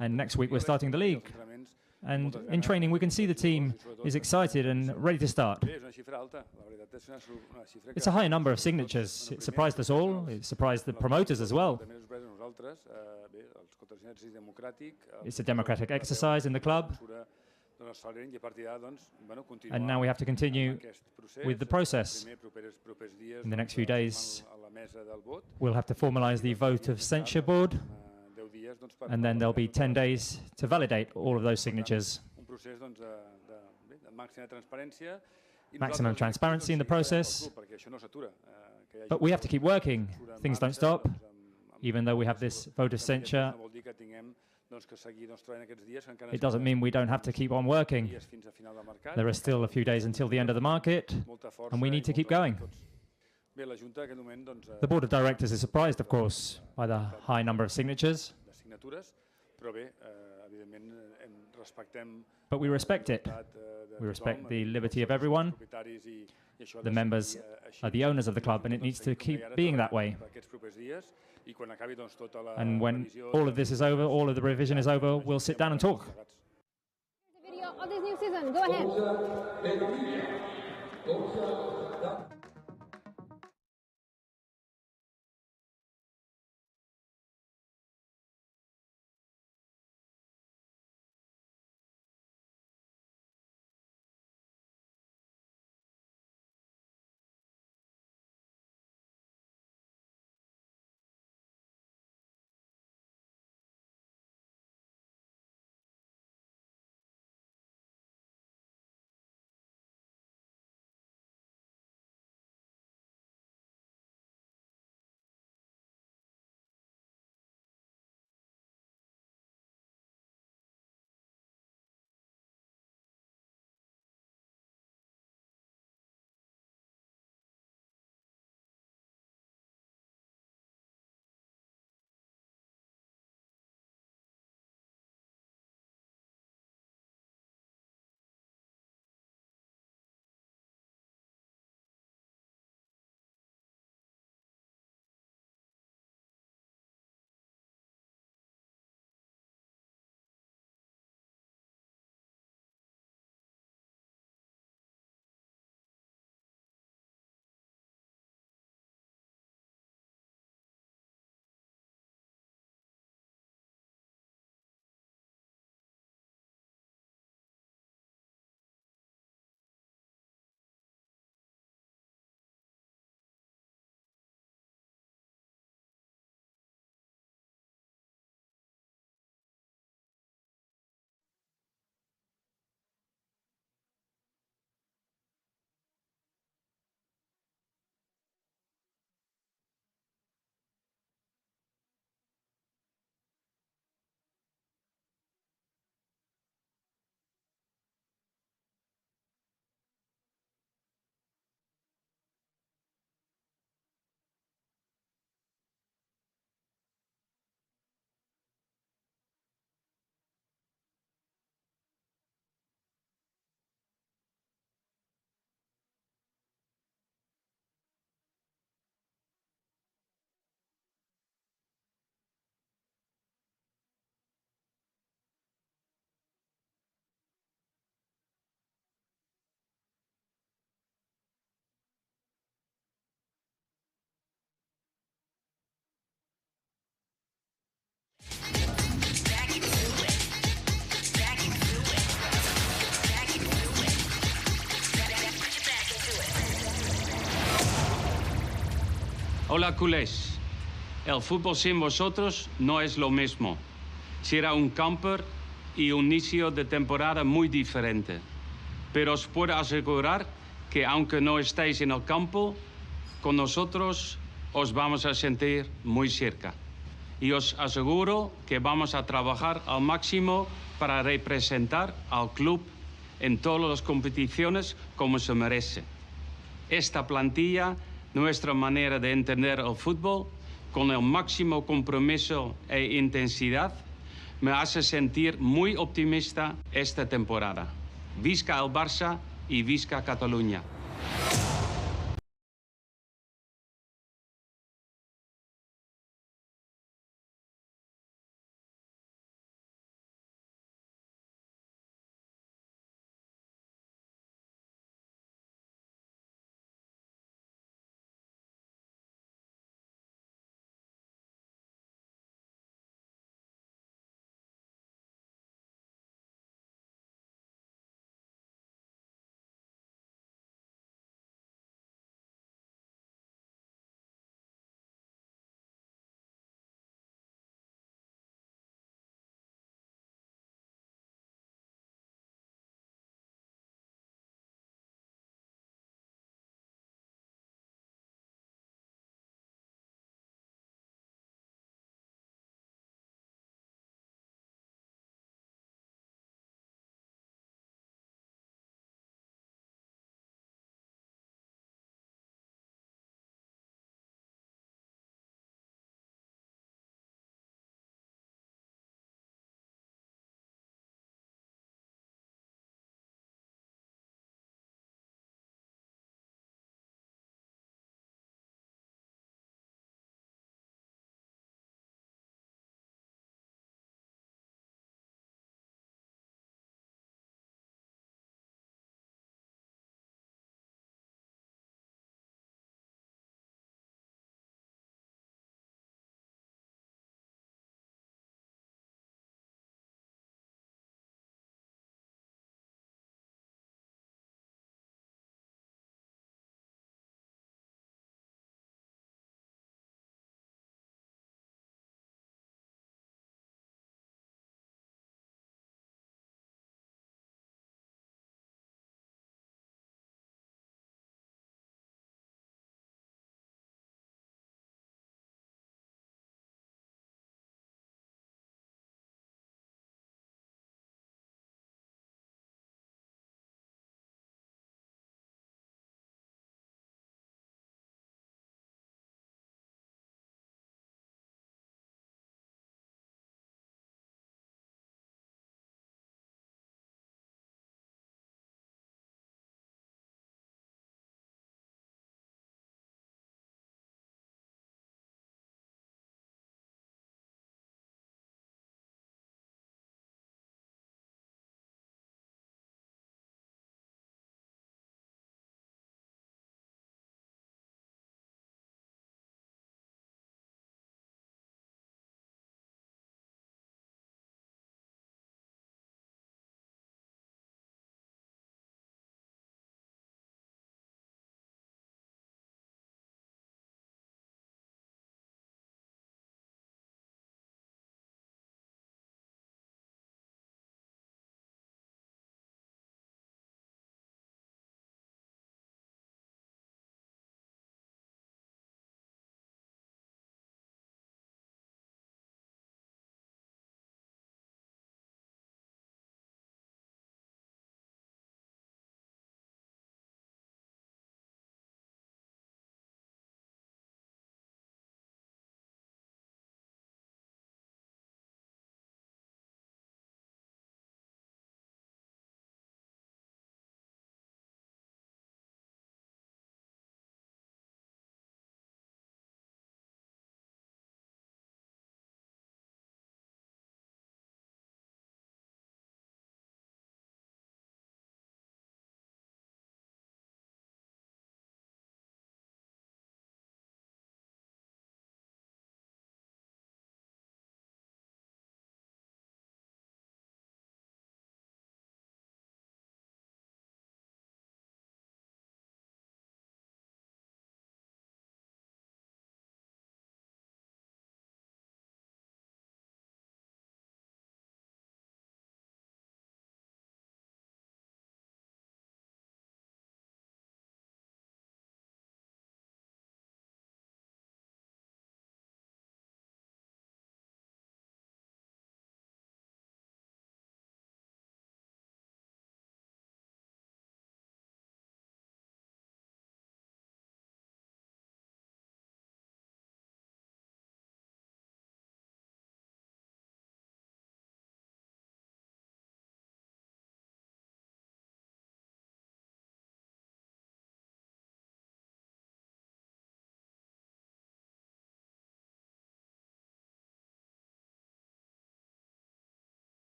And next week we're starting the league. And in training we can see the team is excited and ready to start. It's a high number of signatures. It surprised us all. It surprised the promoters as well. It's a democratic exercise in the club. And now we have to continue with the process. In the next few days, we'll have to formalize the vote of censure board, and then there'll be 10 days to validate all of those signatures. Maximum transparency in the process, but we have to keep working. Things don't stop, even though we have this vote of censure. It doesn't mean we don't have to keep on working. There are still a few days until the end of the market, and we need to keep going. The board of directors is surprised, of course, by the high number of signatures. But we respect it. We respect the liberty of everyone. The members are the owners of the club, and it needs to keep being that way. And when all of this is over, all of the revision is over, we'll sit down and talk. The video of this new season. Go ahead. Hola culés, el fútbol sin vosotros no es lo mismo. Será un camper y un inicio de temporada muy diferente. Pero os puedo asegurar que aunque no estéis en el campo, con nosotros os vamos a sentir muy cerca. Y os aseguro que vamos a trabajar al máximo para representar al club en todas las competiciones como se merece. Esta plantilla, nuestra manera de entender el fútbol, con el máximo compromiso e intensidad, me hace sentir muy optimista esta temporada. Visca el Barça y visca Cataluña.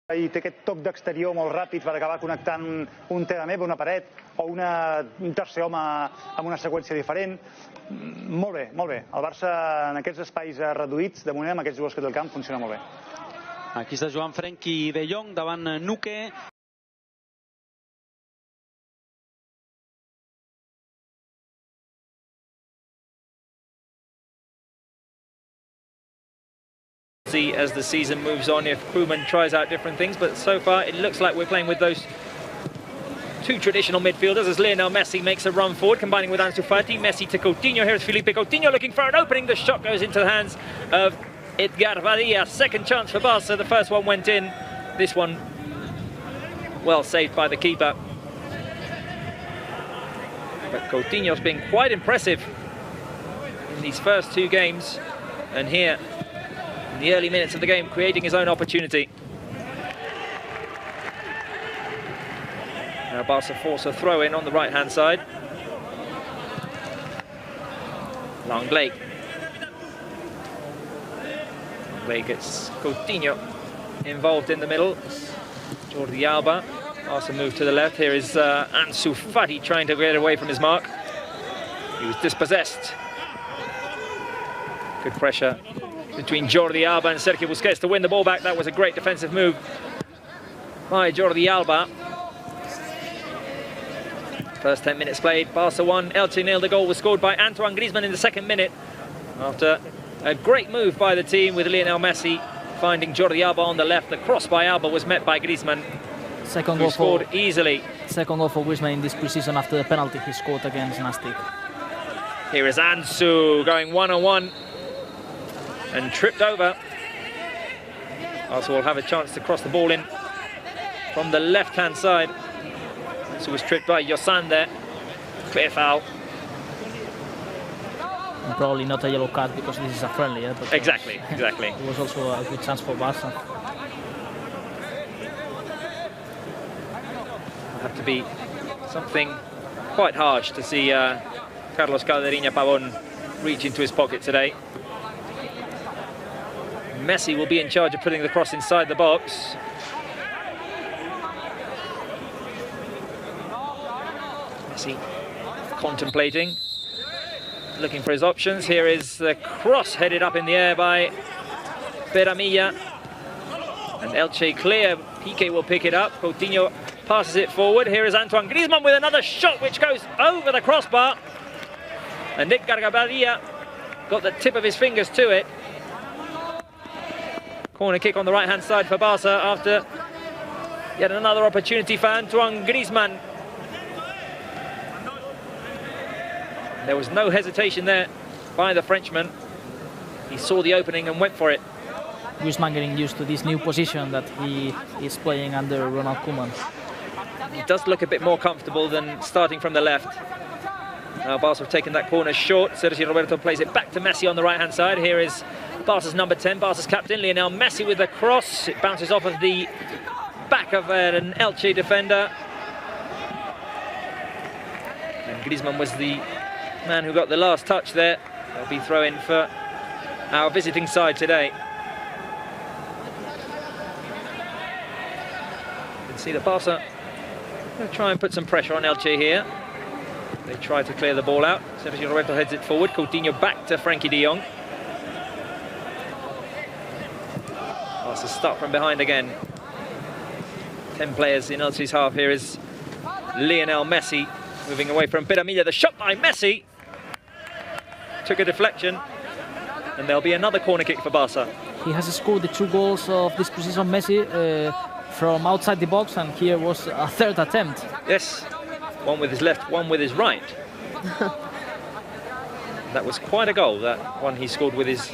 I té aquest toc d'exterior molt ràpid per acabar connectant un tir amb una paret o un tercer home amb una seqüència diferent. Molt bé, molt bé. El Barça en aquests espais reduïts, de moment amb aquests jugadors que té el camp, funciona molt bé. Aquí està jugant Frenkie de Jong davant Nuque. See as the season moves on if Koeman tries out different things, but so far it looks like we're playing with those two traditional midfielders as Lionel Messi makes a run forward, combining with Ansu Fati. Messi to Coutinho. Here's Felipe Coutinho looking for an opening. The shot goes into the hands of Edgar Badilla. Second chance for Barca. The first one went in. This one well saved by the keeper. But Coutinho's been quite impressive in these first two games, and here in the early minutes of the game, creating his own opportunity. Now Barca force a throw in on the right-hand side. Langley. Langley gets Coutinho involved in the middle. Jordi Alba. Barca move to the left. Here is Ansu Fati trying to get away from his mark. He was dispossessed. Good pressure between Jordi Alba and Sergio Busquets to win the ball back. That was a great defensive move by Jordi Alba. First 10 minutes played, Barca 1, Elche 0. The goal was scored by Antoine Griezmann in the second minute after a great move by the team with Lionel Messi finding Jordi Alba on the left. The cross by Alba was met by Griezmann, who scored easily. Second goal for Griezmann in this pre-season after the penalty he scored against Nastic. Here is Ansu going one-on-one and tripped over. Also will have a chance to cross the ball in from the left-hand side. So was tripped by Yosan there. Clear foul. And probably not a yellow card because this is a friendly. Yeah? But exactly. It was also a good chance for Barca. It'll have to be something quite harsh to see Carlos Calderina Pavón reach into his pocket today. Messi will be in charge of putting the cross inside the box. Messi contemplating, looking for his options. Here is the cross headed up in the air by Peramilla. And Elche clear. Piqué will pick it up. Coutinho passes it forward. Here is Antoine Griezmann with another shot which goes over the crossbar. And Edgar Badilla got the tip of his fingers to it. Corner kick on the right-hand side for Barca after yet another opportunity for Antoine Griezmann. There was no hesitation there by the Frenchman. He saw the opening and went for it. Griezmann getting used to this new position that he is playing under Ronald Koeman. He does look a bit more comfortable than starting from the left. Now Barca have taken that corner short. Sergio Roberto plays it back to Messi on the right-hand side. Here is Barca's number 10, Barca's captain, Lionel Messi with the cross. It bounces off of the back of an Elche defender. And Griezmann was the man who got the last touch there. There'll be throw-in for our visiting side today. You can see that Barca going to try and put some pressure on Elche here. They try to clear the ball out. Sergio Roberto heads it forward. Coutinho back to Frenkie de Jong. Barca start from behind again. 10 players in Elche's half. Here is Lionel Messi moving away from Peramilla. The shot by Messi took a deflection, and there'll be another corner kick for Barca. He has scored the 2 goals of this pre-season, Messi, from outside the box, and here was a third attempt. Yes, one with his left, one with his right. That was quite a goal, that one he scored with his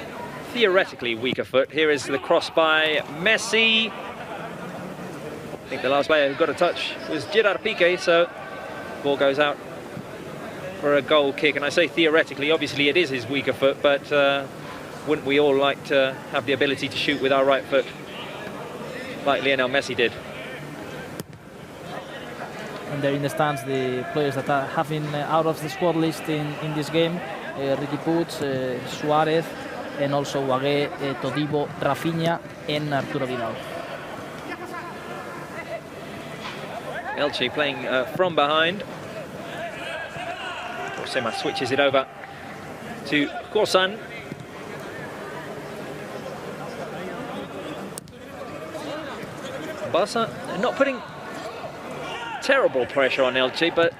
theoretically weaker foot. Here is the cross by Messi. I think the last player who got a touch was Gerard Piqué, so ball goes out for a goal kick. And I say theoretically, obviously it is his weaker foot, but wouldn't we all like to have the ability to shoot with our right foot like Lionel Messi did? And there in the stands, the players that are having out of the squad list in this game, Riqui Puig, Suarez, and also Wagué, Todibo, Rafinha, and Arturo Vidal. Elche playing from behind. Josema switches it over to Corsan. Barca not putting terrible pressure on Elche, but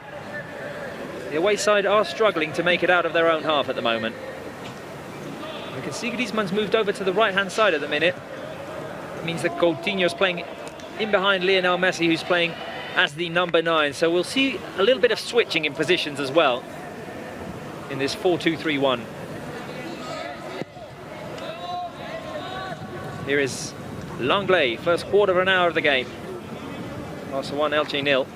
the away side are struggling to make it out of their own half at the moment. We can see Griezmann's moved over to the right-hand side at the minute. That means that Coutinho's playing in behind Lionel Messi, who's playing as the number 9. So we'll see a little bit of switching in positions as well in this 4-2-3-1. Here is Langley, first quarter of an hour of the game. Barca 1, Elche 0.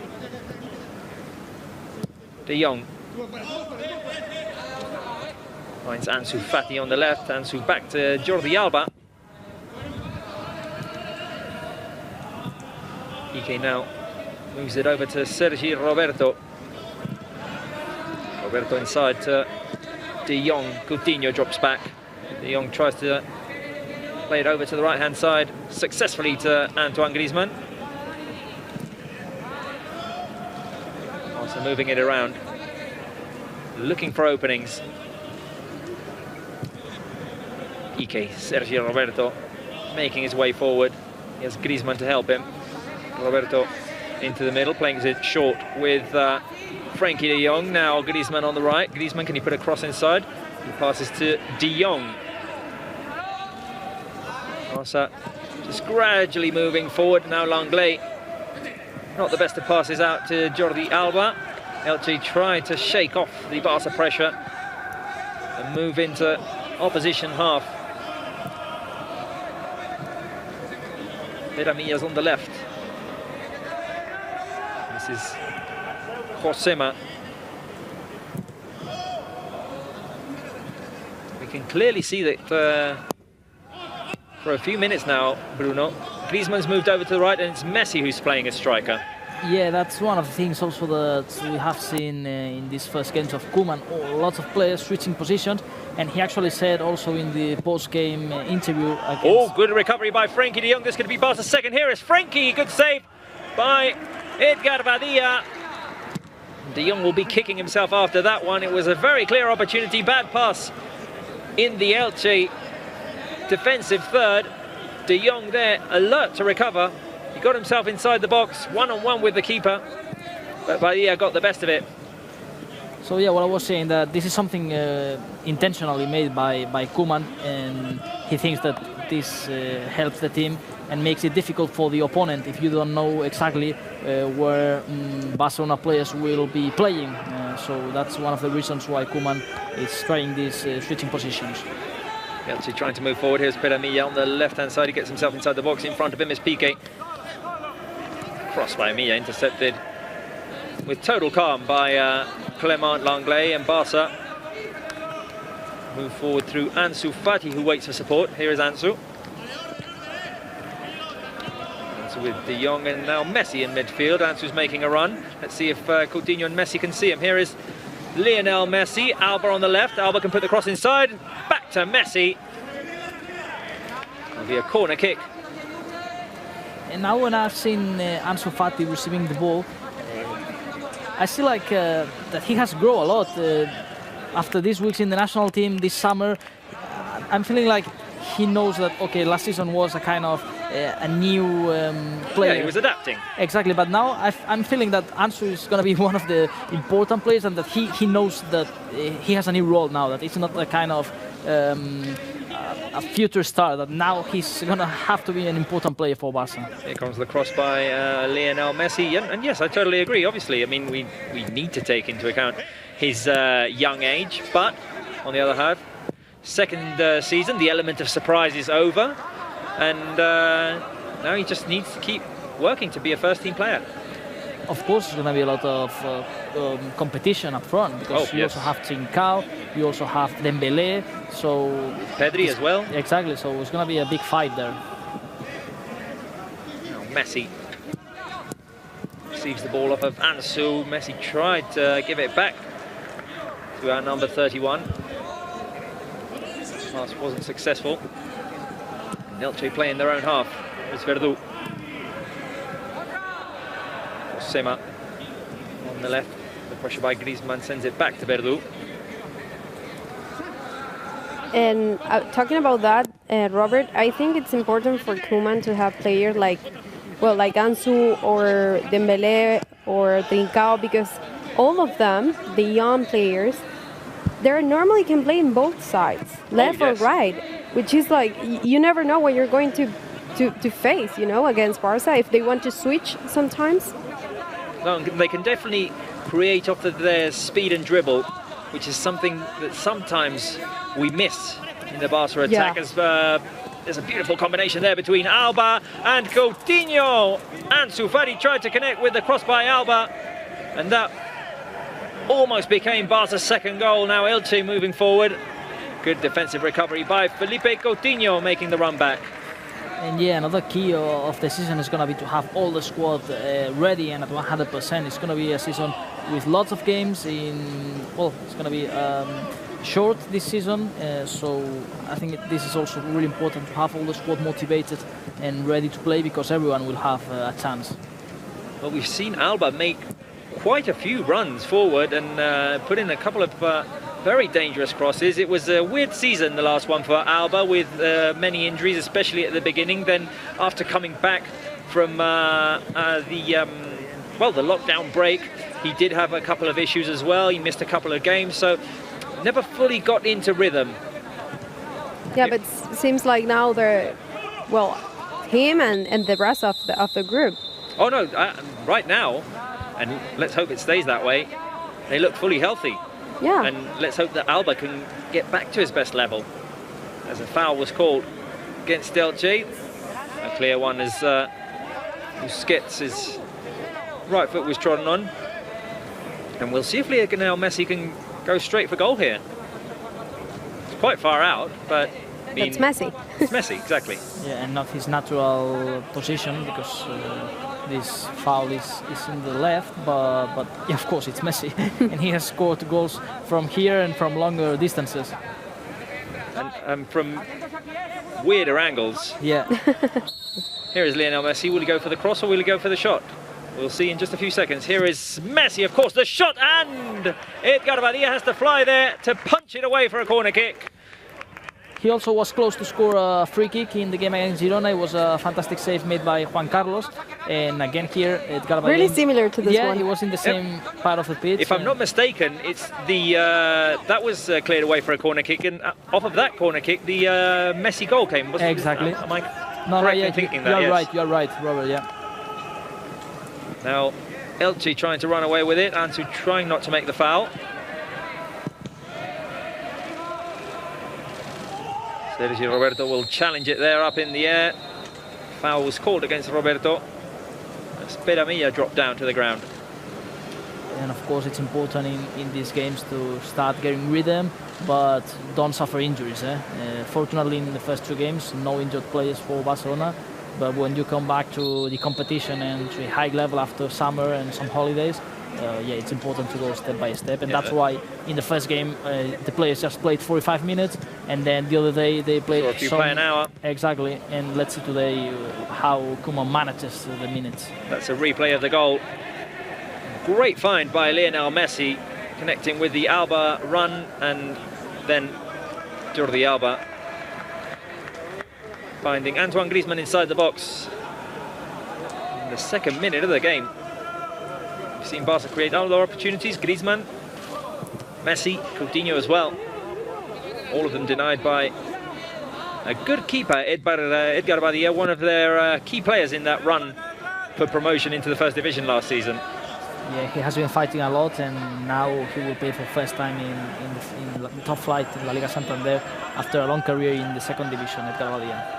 De Jong finds Ansu Fati on the left. Ansu back to Jordi Alba. Ike now moves it over to Sergi Roberto. Roberto inside to De Jong. Coutinho drops back. De Jong tries to play it over to the right-hand side successfully to Antoine Griezmann. Also moving it around, looking for openings. Ike, Sergio Roberto, making his way forward. He has Griezmann to help him. Roberto into the middle, playing it short with Frenkie de Jong. Now Griezmann on the right. Griezmann, can he put a cross inside? He passes to De Jong. Barca just gradually moving forward. Now Langley, not the best of passes out to Jordi Alba. Elche tried to shake off the Barca pressure and move into opposition half. Peramilla's on the left. This is Josema. We can clearly see that for a few minutes now, Bruno, Griezmann's moved over to the right and it's Messi who's playing as striker. Yeah, that's one of the things also that we have seen in these first games of Koeman. Lots of players switching positions, and he actually said also in the post-game interview against... Oh, good recovery by Frenkie de Jong. This is going to be Barca's second. Here is Frenkie. Good save by Edgar Badilla. De Jong will be kicking himself after that one. It was a very clear opportunity. Bad pass in the Elche defensive third. De Jong there, alert to recover. He got himself inside the box, one-on-one with the keeper, but Badilla got the best of it. So yeah, what I was saying, that this is something intentionally made by Koeman, and he thinks that this helps the team and makes it difficult for the opponent if you don't know exactly where Barcelona players will be playing. So that's one of the reasons why Koeman is trying these switching positions. Elche trying to move forward. Here's Peramilla on the left-hand side. He gets himself inside the box. In front of him is Piqué. Cross by Milla, intercepted with total calm by Clement Langley, and Barca move forward through Ansu Fati, who waits for support. Here is Ansu. Ansu with De Jong and now Messi in midfield. Ansu's making a run. Let's see if Coutinho and Messi can see him. Here is Lionel Messi. Alba on the left. Alba can put the cross inside. Back to Messi. It'll be a corner kick. And now when I've seen Ansu Fati receiving the ball, I see like that he has grown a lot after these weeks in the national team this summer. I'm feeling like he knows that, okay, last season was a kind of a new player. Yeah, he was adapting. Exactly, but now I'm feeling that Ansu is going to be one of the important players, and that he knows that he has a new role now, that it's not a kind of a future star, that now he's going to have to be an important player for Barca. Here comes the cross by Lionel Messi, and yes, I totally agree. Obviously, I mean, we need to take into account his young age, but on the other hand, second season, the element of surprise is over, and now he just needs to keep working to be a first-team player. Of course, there's going to be a lot of competition up front, because you also have Trincao, you also have Dembélé, so... Pedri as well. Exactly, so it's going to be a big fight there. Now Messi receives the ball off of Ansu. Messi tried to give it back to our number 31. Pass wasn't successful. Elche play in their own half. It's Verdu. Sema on the left. The pressure by Griezmann sends it back to Verdú. And talking about that, Robert, I think it's important for Koeman to have players like Ansu or Dembélé or Trincao, because all of them, the young players, they normally can play in both sides, left or right, which is like, you never know what you're going to face, you know, against Barca if they want to switch sometimes. No, they can definitely create off of their speed and dribble, which is something that sometimes we miss in the Barca attack. There's a beautiful combination there between Alba and Coutinho. Ansu Fati tried to connect with the cross by Alba, and that almost became Barca's second goal. Now Elche moving forward. Good defensive recovery by Felipe Coutinho, making the run back. And yeah, another key of the season is going to be to have all the squad ready and at 100%. It's going to be a season with lots of games it's going to be short this season, so I think this is also really important to have all the squad motivated and ready to play, because everyone will have a chance. Well, we've seen Alba make quite a few runs forward and put in a couple of very dangerous crosses. It was a weird season, the last one for Alba, with many injuries, especially at the beginning. Then after coming back from the lockdown break, he did have a couple of issues as well. He missed a couple of games, so never fully got into rhythm. Yeah, but it seems like now they're, him and the rest of the group. Oh no, right now, and let's hope it stays that way, they look fully healthy. Yeah. And let's hope that Alba can get back to his best level. As a foul was called against Elche. A clear one as Busquets' right foot was trodden on. And we'll see if Lionel Messi can go straight for goal here. It's quite far out, but it's Messi. It's Messi, exactly. Yeah, and not his natural position, because this foul is in the left, but yeah, of course it's Messi. And he has scored goals from here and from longer distances. And from weirder angles. Yeah. Here is Lionel Messi. Will he go for the cross or will he go for the shot? We'll see in just a few seconds. Here is Messi, of course, the shot, and Edgar Badía has to fly there to punch it away for a corner kick. He also was close to score a free kick in the game against Girona. It was a fantastic save made by Juan Carlos. And again here, Edgar Badía. Really similar to this one. Yeah, he was in the same part of the pitch. If I'm not mistaken, it's the that was cleared away for a corner kick, and off of that corner kick, the Messi goal came. Exactly. Am I correct in thinking that? You're right, Robert, yeah. Now, Elche trying to run away with it, Ansu trying not to make the foul. Sergio Roberto will challenge it there up in the air. Foul was called against Roberto. Speramilla dropped down to the ground. And of course it's important in these games to start getting rhythm, but don't suffer injuries. Fortunately in the first two games, no injured players for Barcelona. But when you come back to the competition and to a high level after summer and some holidays, it's important to go step by step. And that's why in the first game, the players just played 45 minutes. And then the other day, they played so if you play an hour. Exactly. And let's see today how Koeman manages the minutes. That's a replay of the goal. Great find by Lionel Messi, connecting with the Alba run, and then Jordi Alba finding Antoine Griezmann inside the box in the second minute of the game. We've seen Barca create other opportunities. Griezmann, Messi, Coutinho as well. All of them denied by a good keeper, Edgar Badía, one of their key players in that run for promotion into the first division last season. Yeah, he has been fighting a lot, and now he will play for the first time in the top flight in La Liga Santander after a long career in the second division, Edgar Badía.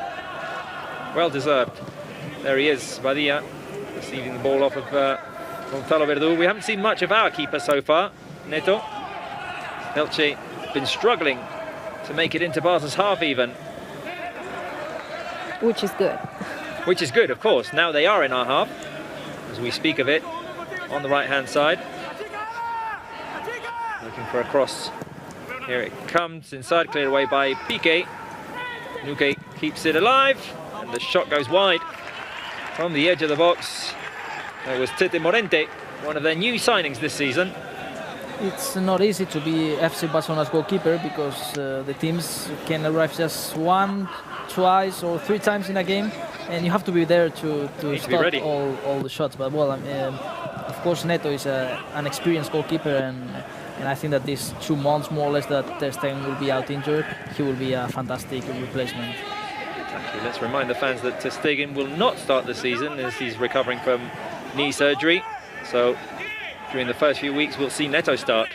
Well deserved. There he is, Badía, receiving the ball off of Gonzalo Verdú. We haven't seen much of our keeper so far, Neto. Elche been struggling to make it into Barca's half even. Which is good. Which is good, of course. Now they are in our half, as we speak of it, on the right-hand side. Looking for a cross. Here it comes, inside, cleared away by Piqué. Nuque keeps it alive, and the shot goes wide from the edge of the box. It was Tete Morente, one of their new signings this season. It's not easy to be FC Barcelona's goalkeeper because the teams can arrive just 1, 2 or 3 times in a game, and you have to be there to stop all the shots. But well, of course, Neto is an experienced goalkeeper, and I think that these 2 months, more or less, that Ter Stegen will be out injured, he will be a fantastic replacement. Exactly. Let's remind the fans that Ter Stegen will not start the season as he's recovering from knee surgery. So during the first few weeks, we'll see Neto start.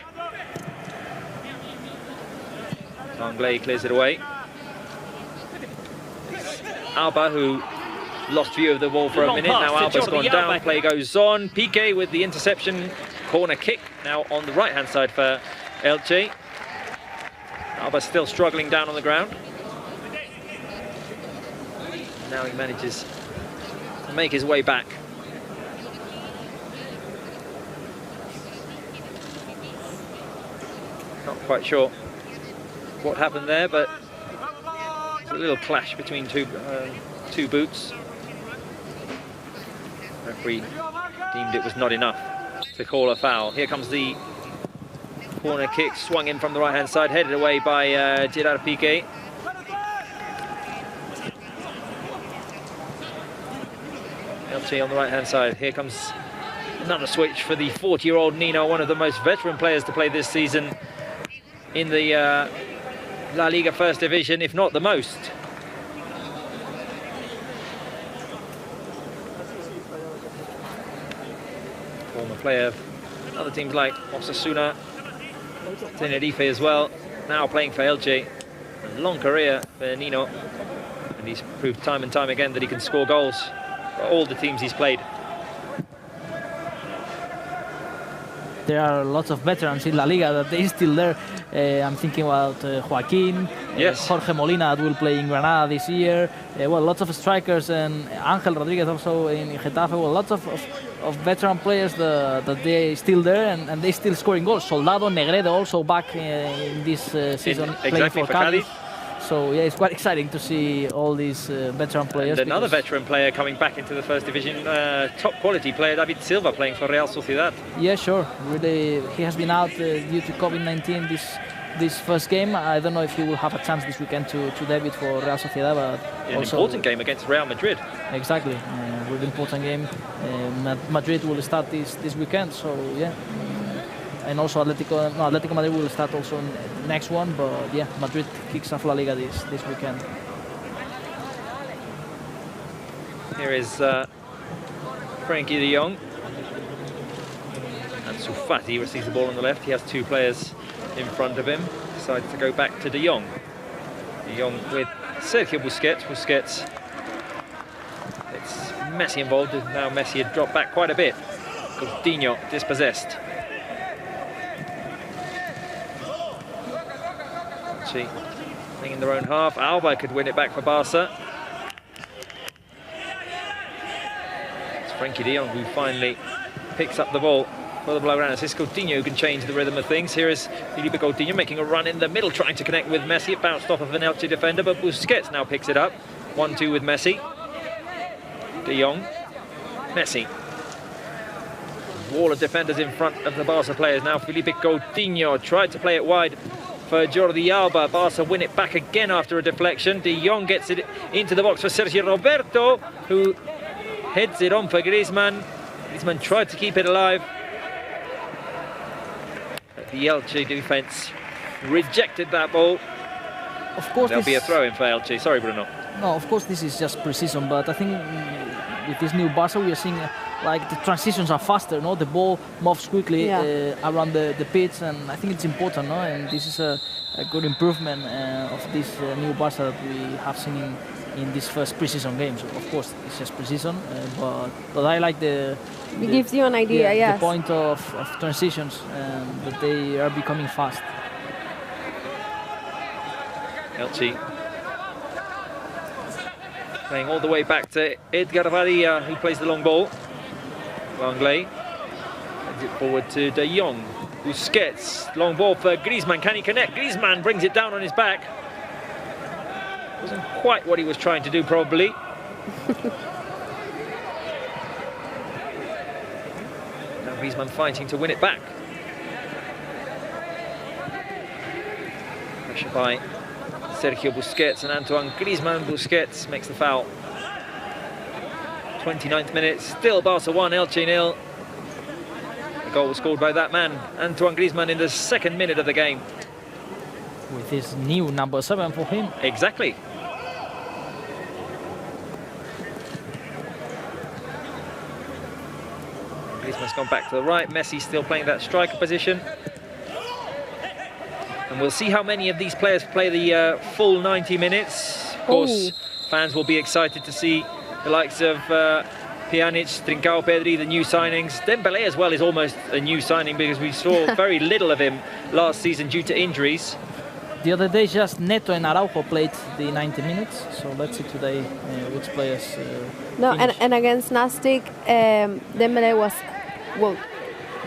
Anglais clears it away. Alba, who lost view of the ball for a minute. Now Alba's gone down, play goes on. Piqué with the interception, corner kick. Now on the right-hand side for Elche. Alba still struggling down on the ground. Now he manages to make his way back. Not quite sure what happened there, but it's a little clash between two boots. Referee deemed it was not enough to call a foul. Here comes the corner kick, swung in from the right-hand side, headed away by Gerard Piqué. Elche on the right-hand side. Here comes another switch for the 40-year-old Nino, one of the most veteran players to play this season in the La Liga First Division, if not the most. Former player of other teams like Osasuna, Tenerife as well, now playing for Elche. A long career for Nino, and he's proved time and time again that he can score goals for all the teams he's played. There are lots of veterans in La Liga that they're still there. I'm thinking about Joaquin, yes. Jorge Molina that will play in Granada this year. Well, lots of strikers, and Ángel Rodríguez also in Getafe. Well, lots of veteran players that they're still there and they're still scoring goals. Soldado, Negredo also back in this season playing for Cádiz. So yeah, it's quite exciting to see all these veteran players. And another veteran player coming back into the First Division, top quality player David Silva playing for Real Sociedad. Yeah, sure. Really, he has been out due to COVID-19 this first game. I don't know if he will have a chance this weekend to debut for Real Sociedad. But an important game against Real Madrid. Exactly, really important game. Madrid will start this weekend, so yeah. And also Atletico Madrid will start also next one, but yeah, Madrid kicks off La Liga this weekend. Here is Frenkie de Jong. And Sufati receives the ball on the left. He has 2 players in front of him. Decides to go back to de Jong. De Jong with Sergio Busquets. Busquets. It's Messi involved. Now Messi had dropped back quite a bit. Coutinho dispossessed. Playing in their own half. Alba could win it back for Barca. It's Frenkie de Jong who finally picks up the ball for the Blaugranas. It's Coutinho who can change the rhythm of things. Here is Felipe Coutinho making a run in the middle, trying to connect with Messi. It bounced off of an Elche defender, but Busquets now picks it up. 1-2 with Messi. De Jong. Messi. Wall of defenders in front of the Barca players. Now Felipe Coutinho tried to play it wide for Jordi Alba. Barca win it back again after a deflection. De Jong gets it into the box for Sergio Roberto, who heads it on for Griezmann. Griezmann tried to keep it alive. But the Elche defence rejected that ball. Of course, there'll be a throw-in for Elche. Sorry, Bruno. No, of course this is just pre-season, but I think with this new Barca we are seeing like the transitions are faster, no? The ball moves quickly around the pitch, and I think it's important, no? And this is a good improvement of this new Barca that we have seen in this first pre-season games. Of course, it's just pre-season, but I like it gives you an idea, yes. The point of transitions, that they are becoming fast. Elche playing all the way back to Edgar Varilla, who plays the long ball. Anglais sends it forward to de Jong. Busquets, long ball for Griezmann. Can he connect? Griezmann brings it down on his back. Wasn't quite what he was trying to do, probably. Griezmann fighting to win it back. Pressure by Sergio Busquets and Antoine Griezmann. Busquets makes the foul. 29th minute, still Barca 1, Elche 0. The goal was scored by that man, Antoine Griezmann, in the 2nd minute of the game. With his new number 7 for him. Exactly. Griezmann's gone back to the right. Messi still playing that striker position. And we'll see how many of these players play the full 90 minutes. Of course, fans will be excited to see the likes of Pjanic, Trincao, Pedri, the new signings. Dembélé as well is almost a new signing because we saw very little of him last season due to injuries. The other day, just Neto and Araujo played the 90 minutes. So let's see today which players and against Nastic, Dembélé was, well,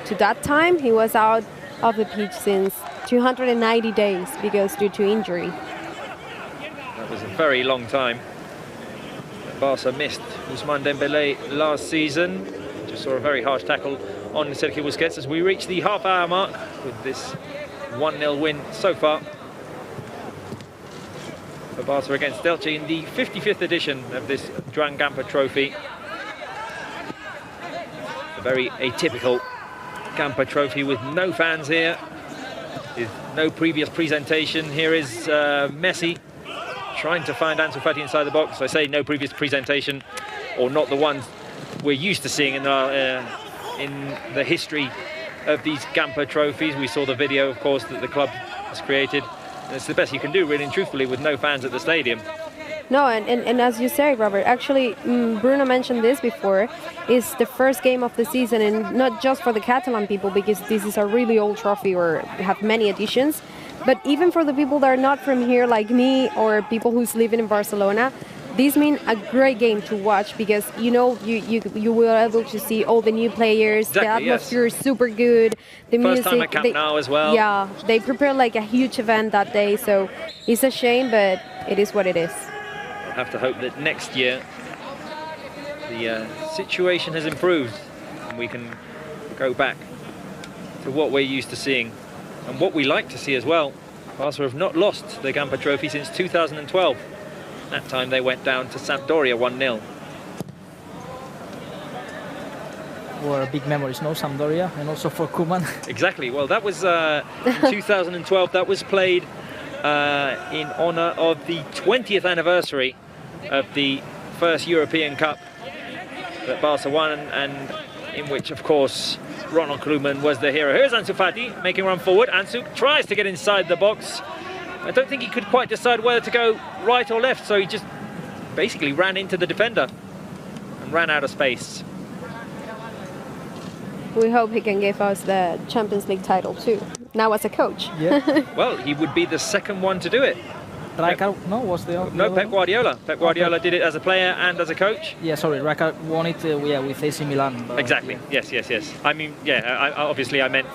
to that time, he was out of the pitch since 290 days because due to injury. That was a very long time. Barca missed Ousmane Dembélé last season. Just saw a very harsh tackle on Sergio Busquets as we reach the half-hour mark with this 1-0 win so far for Barca against Elche in the 55th edition of this Joan Gamper Trophy. A very atypical Gamper Trophy with no fans here, with no previous presentation. Here is Messi trying to find Ansu Fati inside the box. I say no previous presentation, or not the ones we're used to seeing in the history of these Gamper trophies. We saw the video, of course, that the club has created. And it's the best you can do, really and truthfully, with no fans at the stadium. No, and as you say, Robert, actually, Bruno mentioned this before, it's the first game of the season, and not just for the Catalan people, because this is a really old trophy or have many editions, but even for the people that are not from here, like me, or people who's living in Barcelona, this means a great game to watch because, you know, you will be able to see all the new players, exactly, the atmosphere is super good, the First music. time at Camp Nou as well. Yeah, they prepare like a huge event that day, so it's a shame, but it is what it is. I'll have to hope that next year the situation has improved and we can go back to what we're used to seeing and what we like to see as well. Barca have not lost the Gamper Trophy since 2012. That time they went down to Sampdoria 1-0. Were big memories, no, Sampdoria, and also for Koeman. Exactly. Well, that was in 2012. That was played in honour of the 20th anniversary of the first European Cup that Barca won, and in which, of course, Ronald Koeman was the hero. Here's Ansu Fati making a run forward. Ansu tries to get inside the box. I don't think he could quite decide whether to go right or left, so he just basically ran into the defender and ran out of space. We hope he can give us the Champions League title too, now as a coach. Yeah. Well, he would be the second one to do it. Rijkaard, no, was the other? No, Pep Guardiola. Pep Guardiola did it as a player and as a coach. Yeah, sorry, Rijkaard won it with AC Milan. Exactly, yeah. yes. I mean, yeah, obviously I meant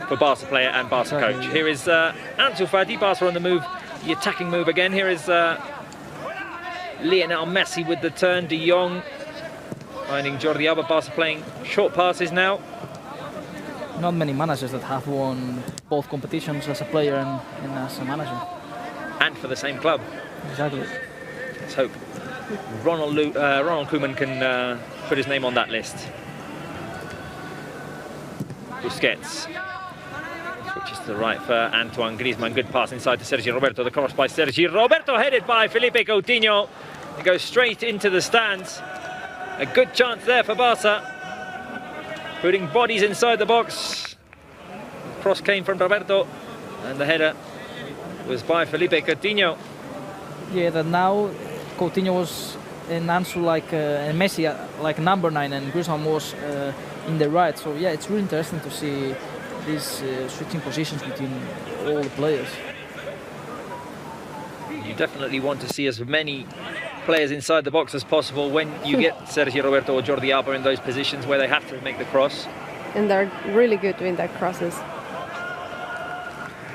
for Barca player and Barca coach. Here is Ansu Fati, Barca on the move, the attacking move again. Here is Lionel Messi with the turn, De Jong finding Jordi Alba. Barca playing short passes now. Not many managers that have won both competitions as a player and as a manager. And for the same club. Exactly. Let's hope Ronald Koeman can put his name on that list. Busquets switches to the right for Antoine Griezmann. Good pass inside to Sergi Roberto. The cross by Sergi Roberto, headed by Felipe Coutinho. It goes straight into the stands. A good chance there for Barca, putting bodies inside the box. The cross came from Roberto, and the header was by Felipe Coutinho. Yeah, that now Coutinho was in Ansu and Messi like number 9, and Griezmann was in the right. So yeah, it's really interesting to see these switching positions between all the players. You definitely want to see as many players inside the box as possible when you get Sergio Roberto or Jordi Alba in those positions where they have to make the cross. And they're really good doing that crosses.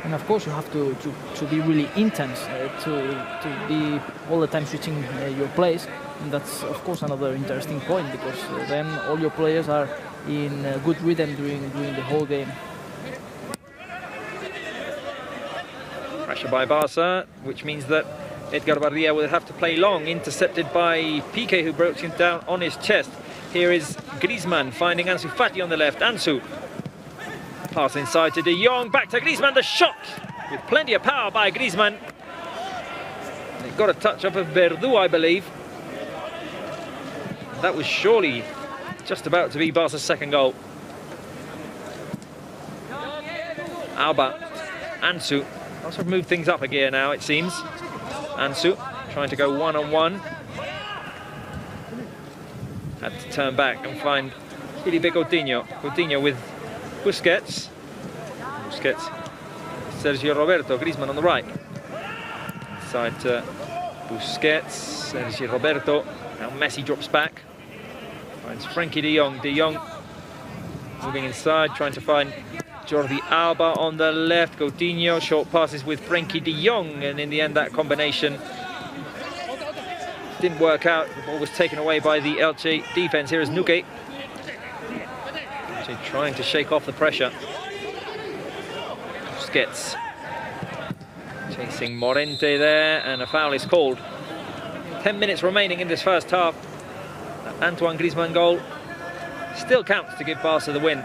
And of course you have to be really intense, to be all the time switching your plays. And that's, of course, another interesting point, because then all your players are in good rhythm during the whole game. Pressure by Barca, which means that Edgar Bardia will have to play long, intercepted by Piqué, who broke him down on his chest. Here is Griezmann finding Ansu Fati on the left. Ansu, pass inside to De Jong, back to Griezmann, the shot with plenty of power by Griezmann. It got a touch up of Verdú, I believe. That was surely just about to be Barca's second goal. Alba, Ansu, also moved things up a gear now, it seems. Ansu trying to go one-on-one. Had to turn back and find Felipe Coutinho. Coutinho with Busquets. Busquets, Sergio Roberto, Griezmann on the right. Inside to Busquets, Sergio Roberto. Now Messi drops back. Finds Frenkie de Jong. De Jong moving inside, trying to find Jordi Alba on the left. Coutinho, short passes with Frenkie de Jong, and in the end that combination didn't work out. The ball was taken away by the Elche defense. Here is Nuke. Elche trying to shake off the pressure. Busquets chasing Morente there, and a foul is called. 10 minutes remaining in this first half. That Antoine Griezmann goal still counts to give Barca the win.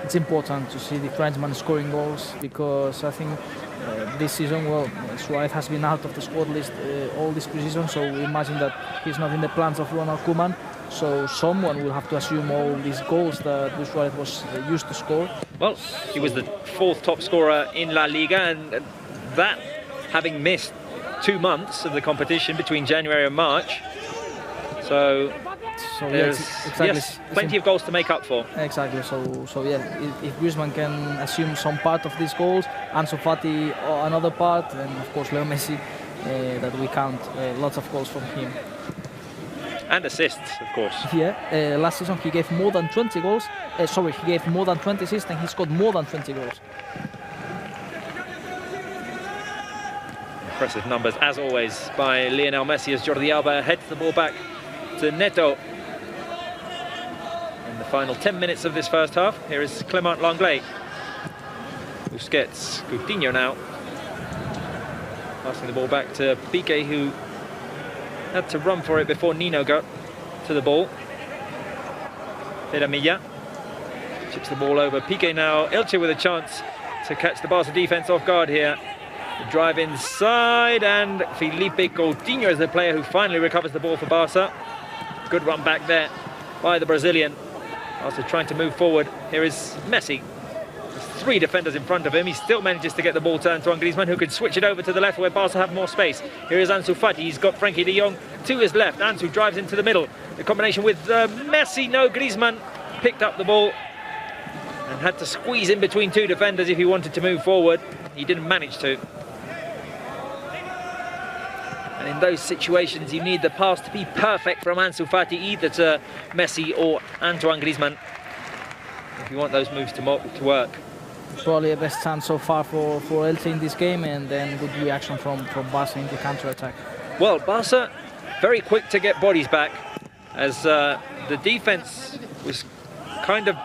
It's important to see the Frenchman scoring goals, because I think this season, well, Suarez has been out of the squad list all this pre-season, so we imagine that he's not in the plans of Ronald Koeman. So someone will have to assume all these goals that Luis Suarez was used to score. Well, he was the 4th top scorer in La Liga, and that having missed 2 months of the competition between January and March. So there's plenty of goals to make up for. Exactly. So yeah, if Griezmann can assume some part of these goals, Ansu Fati another part, and of course Leo Messi, that we count lots of goals from him. And assists, of course. Yeah, last season he gave more than 20 goals. He gave more than 20 assists, and he scored more than 20 goals. Impressive numbers, as always, by Lionel Messi, as Jordi Alba heads the ball back to Neto. In the final 10 minutes of this first half, here is Clement Lenglet. Busquets, Coutinho now. Passing the ball back to Piqué, who had to run for it before Nino got to the ball. Peramilla chips the ball over. Piqué now. Elche with a chance to catch the Barca defense off guard here. The drive inside, and Felipe Coutinho is the player who finally recovers the ball for Barca. Good run back there by the Brazilian. Barca trying to move forward. Here is Messi. There's 3 defenders in front of him. He still manages to get the ball to Antoine Griezmann, who can switch it over to the left where Barca have more space. Here is Ansu Fati. He's got Frenkie de Jong to his left. Ansu drives into the middle. The combination with Messi. No, Griezmann picked up the ball and had to squeeze in between 2 defenders if he wanted to move forward. He didn't manage to. And in those situations, you need the pass to be perfect from Ansu Fati, either to Messi or Antoine Griezmann, if you want those moves to work. Probably the best chance so far for Elche in this game, and then good reaction from Barca in the counter-attack. Well, Barca very quick to get bodies back, as the defense was kind of,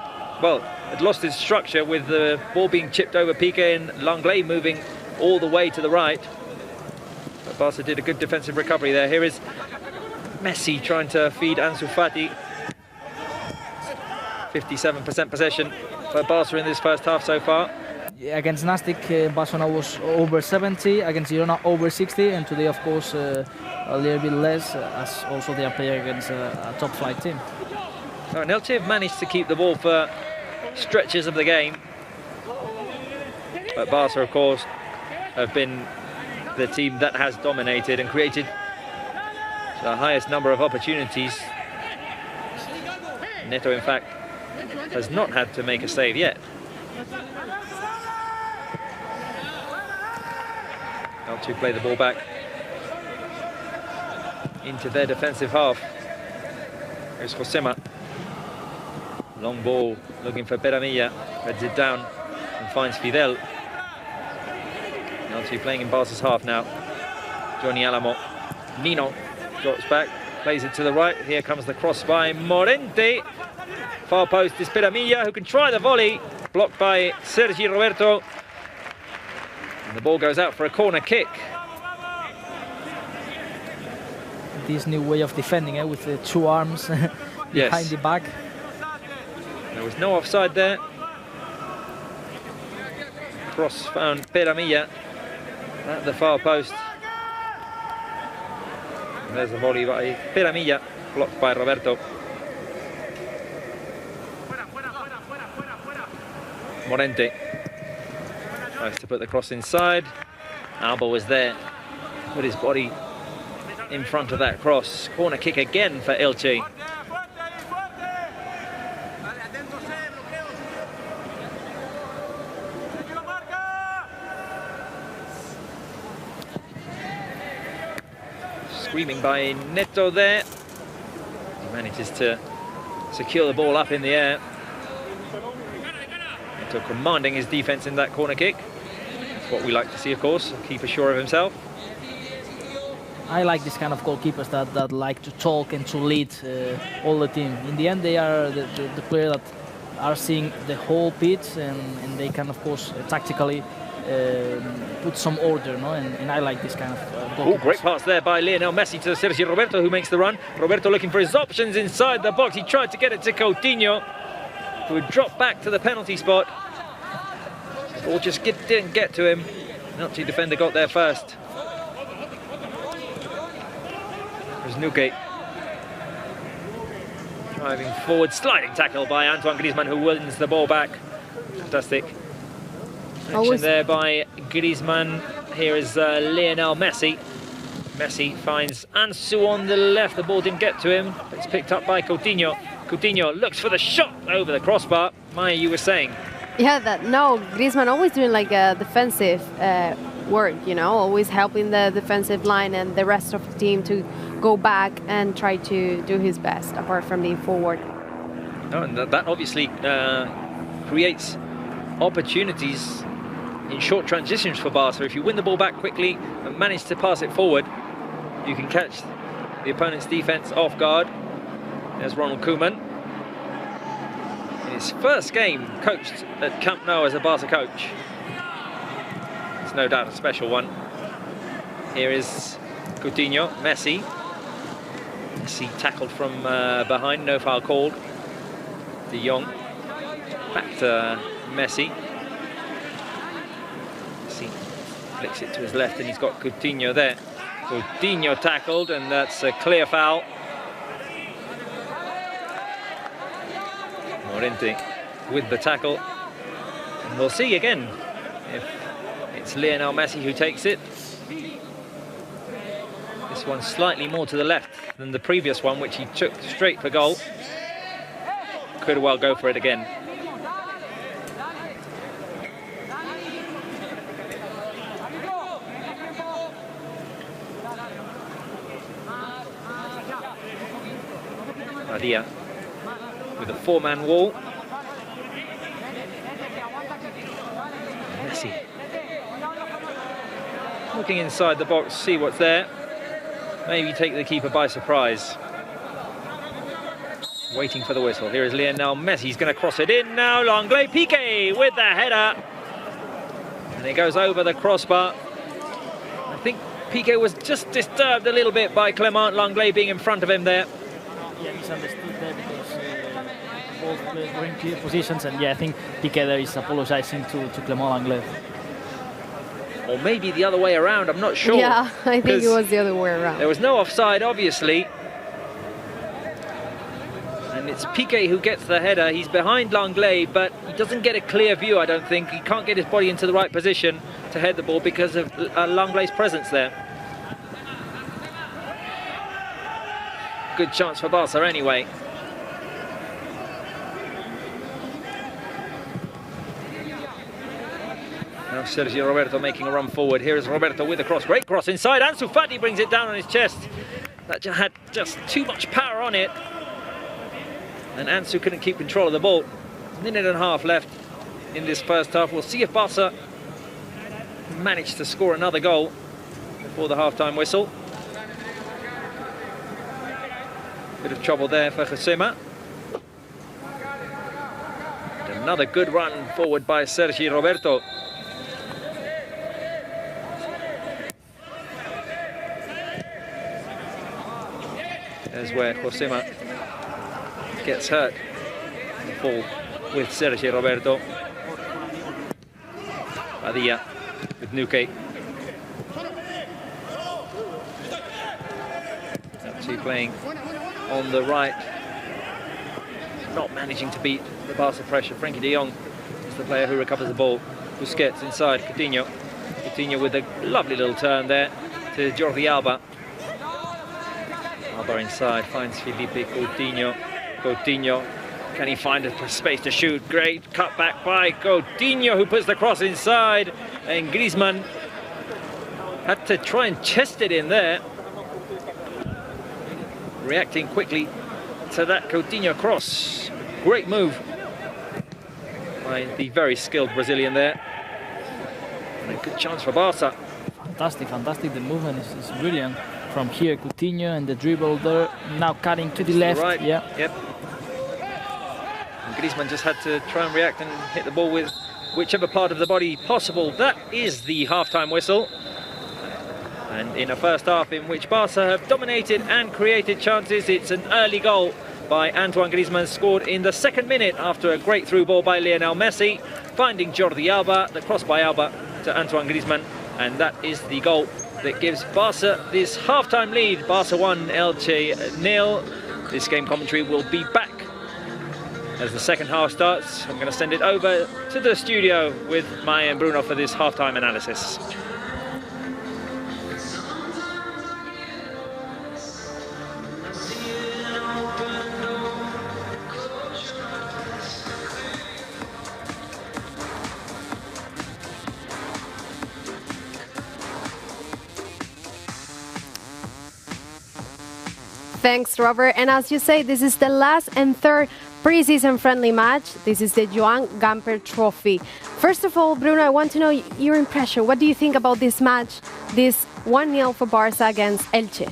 well, had lost its structure with the ball being chipped over Piqué and Lenglet moving all the way to the right. But Barca did a good defensive recovery there. Here is Messi trying to feed Ansu Fati. 57% possession for Barca in this first half so far. Yeah, against Nastic, Barcelona was over 70, against Girona over 60, and today, of course, a little bit less, as also they are playing against a top-flight team. So Elche have managed to keep the ball for stretches of the game, but Barca, of course, have been the team that has dominated and created the highest number of opportunities. Neto, in fact, has not had to make a save yet. Elche play the ball back into their defensive half. Here's Josema. Long ball, looking for Peramilla. Heads it down and finds Fidel. Elche playing in Barca's half now. Johnny Alamo. Nino Drops back, plays it to the right. Here comes the cross by Morente. Far post is Piramilla, who can try the volley. Blocked by Sergi Roberto. And the ball goes out for a corner kick. This new way of defending with the two arms behind the back. There was no offside there. Cross found Piramilla at the far post. And there's the volley by Piramilla, blocked by Roberto. Morente tries to put the cross inside. Alba was there, put his body in front of that cross. Corner kick again for Elche. Screaming by Neto there. He manages to secure the ball up in the air. Neto commanding his defence in that corner kick. That's what we like to see, of course. A keeper sure of himself. I like this kind of goalkeepers that like to talk and to lead all the team. In the end, they are the players that are seeing the whole pitch, and they can, of course, tactically put some order, no? And I like this kind of goalkeepers. Oh, great pass there by Lionel Messi to Sergio Roberto, who makes the run. Roberto looking for his options inside the box. He tried to get it to Coutinho, who would drop back to the penalty spot. Or just didn't get to him. Elche defender got there first. There's Nuke. Driving forward, sliding tackle by Antoine Griezmann, who wins the ball back. Fantastic. Action there by Griezmann. Here is Lionel Messi. Messi finds Ansu on the left. The ball didn't get to him, but it's picked up by Coutinho. Coutinho looks for the shot over the crossbar. Maya, you were saying? Yeah, Griezmann always doing like a defensive work, you know, always helping the defensive line and the rest of the team to go back and try to do his best, apart from being forward. Oh, and that obviously creates opportunities in short transitions for Barca. If you win the ball back quickly and manage to pass it forward, you can catch the opponent's defence off guard. There's Ronald Koeman. In his first game coached at Camp Nou as a Barca coach. It's no doubt a special one. Here is Coutinho, Messi. Messi tackled from behind, no foul called. De Jong back to Messi. Messi flicks it to his left and he's got Coutinho there. Coutinho tackled and that's a clear foul. Morente with the tackle. And we'll see again if it's Lionel Messi who takes it. This one slightly more to the left than the previous one, which he took straight for goal. Could well go for it again. Badia with a four-man wall. Messi looking inside the box, see what's there. Maybe take the keeper by surprise. Waiting for the whistle. Here is Lionel Messi. He's going to cross it in now. Langlais Piqué with the header. And it goes over the crossbar. I think Piqué was just disturbed a little bit by Clement Langlais being in front of him there. Yeah, misunderstood there because both players were in clear positions. And yeah, I think Piqué there is apologizing to Clement Langlais. Or maybe the other way around, I'm not sure. Yeah, I think it was the other way around. There was no offside, obviously. And it's Piqué who gets the header. He's behind Langlais, but he doesn't get a clear view, I don't think. He can't get his body into the right position to head the ball because of Langlais' presence there. Good chance for Barca anyway. Now Sergio Roberto making a run forward. Here is Roberto with the cross. Great cross inside. Ansu Fati brings it down on his chest. That had just too much power on it. And Ansu couldn't keep control of the ball. Minute and a half left in this first half. We'll see if Barca manage to score another goal before the half-time whistle. Bit of trouble there for Josema. Another good run forward by Sergi Roberto. There's where Josema gets hurt. The fall with Sergi Roberto. Padilla with Nuque. Actually playing on the right. Not managing to beat the Barca pressure. Frenkie de Jong is the player who recovers the ball. Busquets inside, Coutinho. Coutinho with a lovely little turn there to Jordi Alba. Alba inside, finds Felipe Coutinho. Coutinho, can he find a space to shoot? Great cut back by Coutinho, who puts the cross inside. And Griezmann had to try and chest it in there. Reacting quickly to that Coutinho cross. Great move by the very skilled Brazilian there. And a good chance for Barca. Fantastic, fantastic. The movement is brilliant. From here, Coutinho and the dribble there. Now cutting to the left. Right. Yeah. Yep. And Griezmann just had to try and react and hit the ball with whichever part of the body possible. That is the half-time whistle. And in a first half in which Barca have dominated and created chances, it's an early goal by Antoine Griezmann, scored in the 2nd minute after a great through ball by Lionel Messi, finding Jordi Alba, the cross by Alba to Antoine Griezmann, and that is the goal that gives Barca this half-time lead. Barca 1, Elche 0. This game commentary will be back as the second half starts. I'm going to send it over to the studio with Maya and Bruno for this half-time analysis. Thanks, Robert. And as you say, this is the last and third pre-season friendly match. This is the Joan Gamper Trophy. First of all, Bruno, I want to know your impression. What do you think about this match, this 1-0 for Barca against Elche?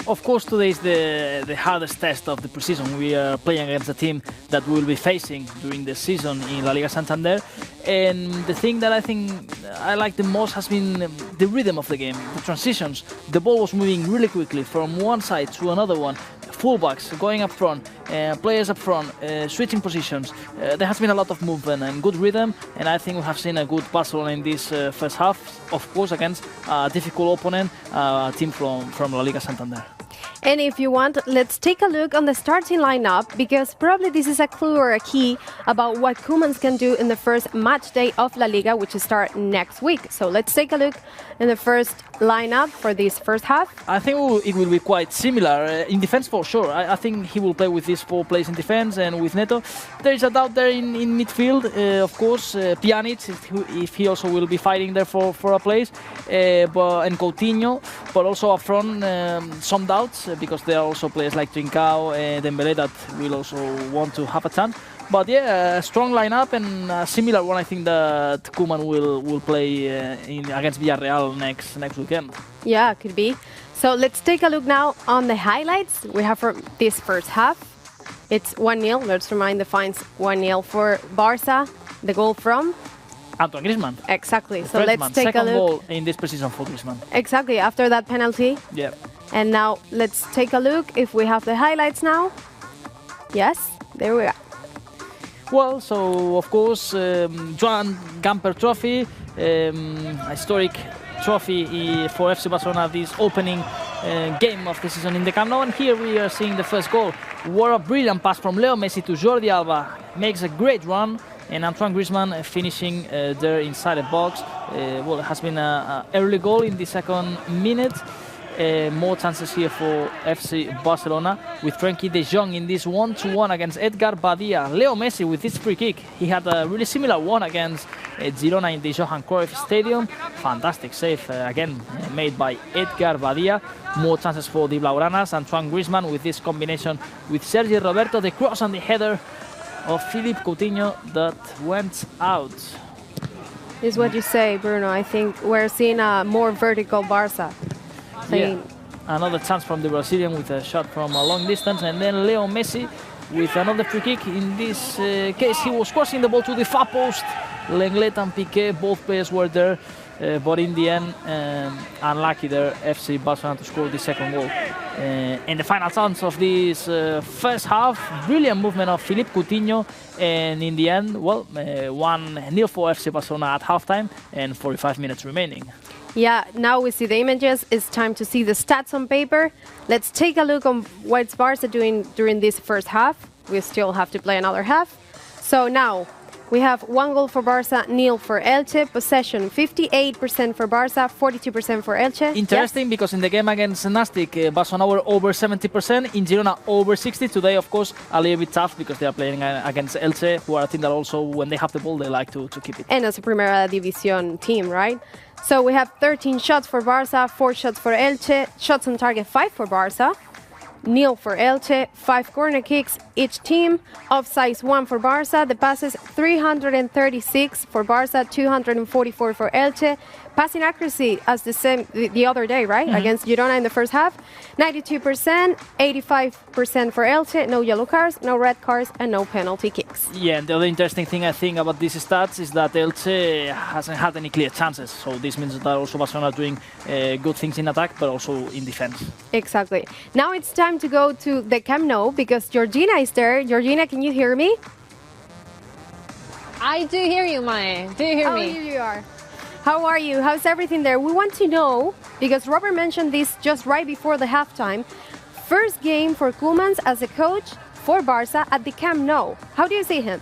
Of course, today is the hardest test of the preseason. We are playing against a team that we will be facing during the season in La Liga Santander. And the thing that I think I like the most has been the rhythm of the game, the transitions. The ball was moving really quickly from one side to another one. Fullbacks going up front, players up front, switching positions. There has been a lot of movement and good rhythm, and I think we have seen a good Barcelona in this first half, of course, against a difficult opponent, a team from La Liga Santander. And if you want, let's take a look on the starting lineup, because probably this is a clue or a key about what Koeman can do in the first match day of La Liga, which will start next week. So let's take a look in the first lineup for this first half. I think it will be quite similar. In defense, for sure. I think he will play with these 4 players in defense and with Neto. There is a doubt there in midfield, of course. Pjanic, if he also will be fighting there for a place, and Coutinho, but also up front, some doubts, because there are also players like Trincao and Dembélé that will also want to have a chance. But yeah, a strong lineup and a similar one. I think that Koeman will play against Villarreal next weekend. Yeah, could be. So let's take a look now on the highlights we have for this first half. It's 1-0. Let's remind the fans, 1-0 for Barca. The goal from Antoine Griezmann. Exactly. The so let's man. take Second a look. goal in this preseason for Griezmann. Exactly. After that penalty. Yeah. And now let's take a look if we have the highlights now. Yes, there we are. Well, so of course, Joan Gamper Trophy, historic trophy for FC Barcelona, this opening game of the season in the Camp Nou. And here we are seeing the first goal. What a brilliant pass from Leo Messi to Jordi Alba. Makes a great run. And Antoine Griezmann finishing there inside the box. Well, it has been an early goal in the 2nd minute. More chances here for FC Barcelona with Frenkie de Jong in this 1-1 against Edgar Badia. Leo Messi with this free kick. He had a really similar one against Girona in the Johan Cruyff Stadium. Fantastic save again made by Edgar Badia. More chances for the Blaugranas. Antoine Griezmann with this combination with Sergi Roberto. The cross and the header of Philippe Coutinho that went out. Is what you say, Bruno. I think we're seeing a more vertical Barca. Yeah. another chance from the Brazilian with a shot from a long distance, and then Leo Messi with another free kick. In this case, he was crossing the ball to the far post. Lenglet and Piqué, both players were there, but in the end, unlucky there, FC Barcelona to score the second goal. In the final chance of this first half, brilliant movement of Philippe Coutinho, and in the end, well, 1-0 for FC Barcelona at halftime and 45 minutes remaining. Yeah, now we see the images. It's time to see the stats on paper. Let's take a look on what Barca doing during this first half. We still have to play another half. So now we have 1 goal for Barca, 0 for Elche. Possession 58% for Barca, 42% for Elche. Interesting, because in the game against Nastic, Barcelona were over 70%, in Girona over 60%. Today, of course, a little bit tough because they are playing against Elche, who are a team that also, when they have the ball, they like to keep it. And as a Primera División team, right? So we have 13 shots for Barca, 4 shots for Elche, shots on target 5 for Barca, 0 for Elche, 5 corner kicks each team, offsides 1 for Barca, the passes 336 for Barca, 244 for Elche, passing accuracy as the same the other day, right? Against Girona in the first half, 92%, 85% for Elche, no yellow cards, no red cards, and no penalty kicks. Yeah, and the other interesting thing I think about these stats is that Elche hasn't had any clear chances. So this means that also Barcelona are doing good things in attack, but also in defense. Exactly. Now it's time to go to the Camp Nou because Georgina is there. Georgina, can you hear me? I do hear you, Mae. Do you hear me? Here you are. How are you? How's everything there? We want to know, because Robert mentioned this just right before the halftime, first game for Koeman as a coach for Barca at the Camp Nou. How do you see him?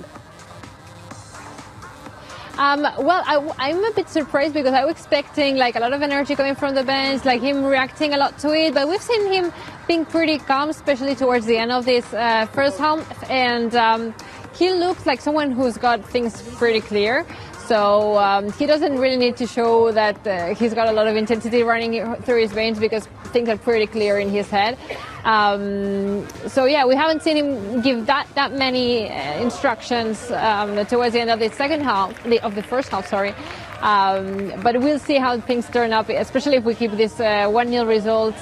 Well, I'm a bit surprised because I was expecting like a lot of energy coming from the bench, like him reacting a lot to it, but we've seen him being pretty calm, especially towards the end of this first half, and he looks like someone who's got things pretty clear. So he doesn't really need to show that he's got a lot of intensity running through his veins because things are pretty clear in his head. So yeah, we haven't seen him give that many instructions towards the end of the second half, of the first half, sorry. But we'll see how things turn up, especially if we keep this 1-0 result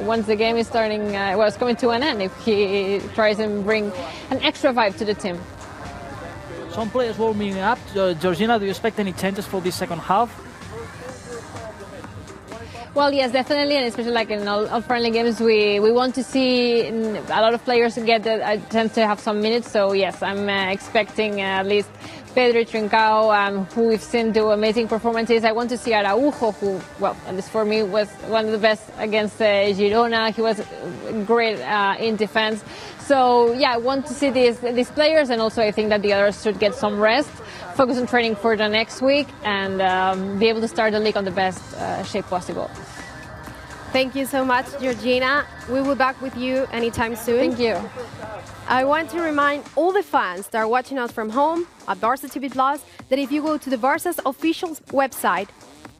once the game is starting, well, it's coming to an end, if he tries and bring an extra vibe to the team. Some players warming up. Georgina, do you expect any changes for this second half? Well, yes, definitely, and especially like in all friendly games, we want to see a lot of players get a chance to have some minutes. So yes, I'm expecting at least Pedro, Trincao, who we've seen do amazing performances. I want to see Araujo, who, well, at least for me, was one of the best against Girona. He was great in defense. So yeah, I want to see these players, and also I think that the others should get some rest, focus on training for the next week, and be able to start the league on the best shape possible. Thank you so much, Georgina. We will be back with you anytime soon. Thank you. I want to remind all the fans that are watching us from home at Barca TV Plus that if you go to the Barca's official website,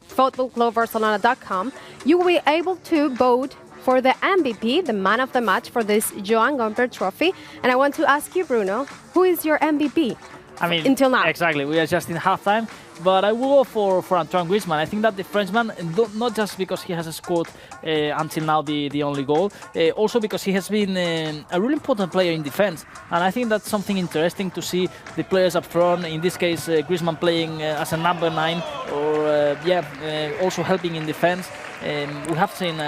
footballclubbarcelona.com, you will be able to vote for the MVP, the man of the match for this Joan Gamper trophy. And I want to ask you, Bruno, who is your MVP? I mean, until now. Exactly, we are just in halftime, but I will go for Antoine Griezmann. I think that the Frenchman, not just because he has scored until now the only goal, also because he has been a really important player in defense. And I think that's something interesting to see the players up front, in this case Griezmann playing as a number 9, or also helping in defense. We have seen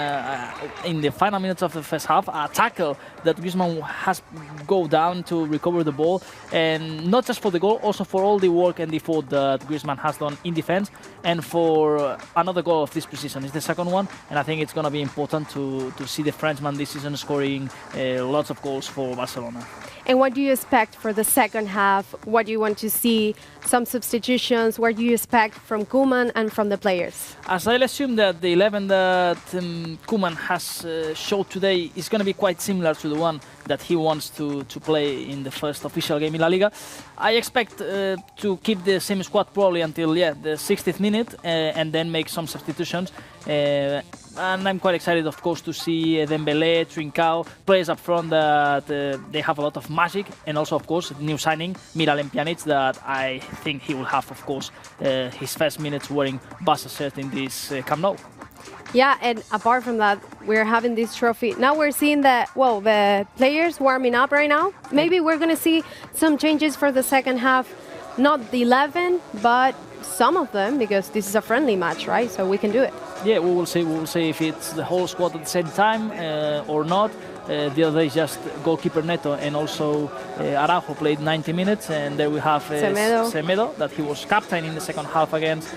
in the final minutes of the first half a tackle that Griezmann has go down to recover the ball, and not just for the goal, also for all the work and the effort that Griezmann has done in defense, and for another goal of this precision. It's the second one, and I think it's going to be important to see the Frenchman this season scoring lots of goals for Barcelona. And what do you expect for the second half? What do you want to see? Some substitutions? What do you expect from Koeman and from the players? As I'll assume that the 11 that Koeman has showed today is going to be quite similar to the one that he wants to play in the first official game in La Liga, I expect to keep the same squad probably until the 60th minute and then make some substitutions. And I'm quite excited, of course, to see Dembélé, Trincao, players up front that they have a lot of magic, and also, of course, new signing Miralem Pjanic, that I think he will have, of course, his first minutes wearing Barca shirt in this Camp Nou. Yeah, and apart from that, we're having this trophy. Now we're seeing that, well, the players warming up right now. Maybe we're going to see some changes for the second half. Not the 11, but some of them, because this is a friendly match, right? So we can do it. Yeah, we will see. We will see if it's the whole squad at the same time or not. The other day, just goalkeeper Neto and also Araujo played 90 minutes, and there we have Semedo, that he was captain in the second half against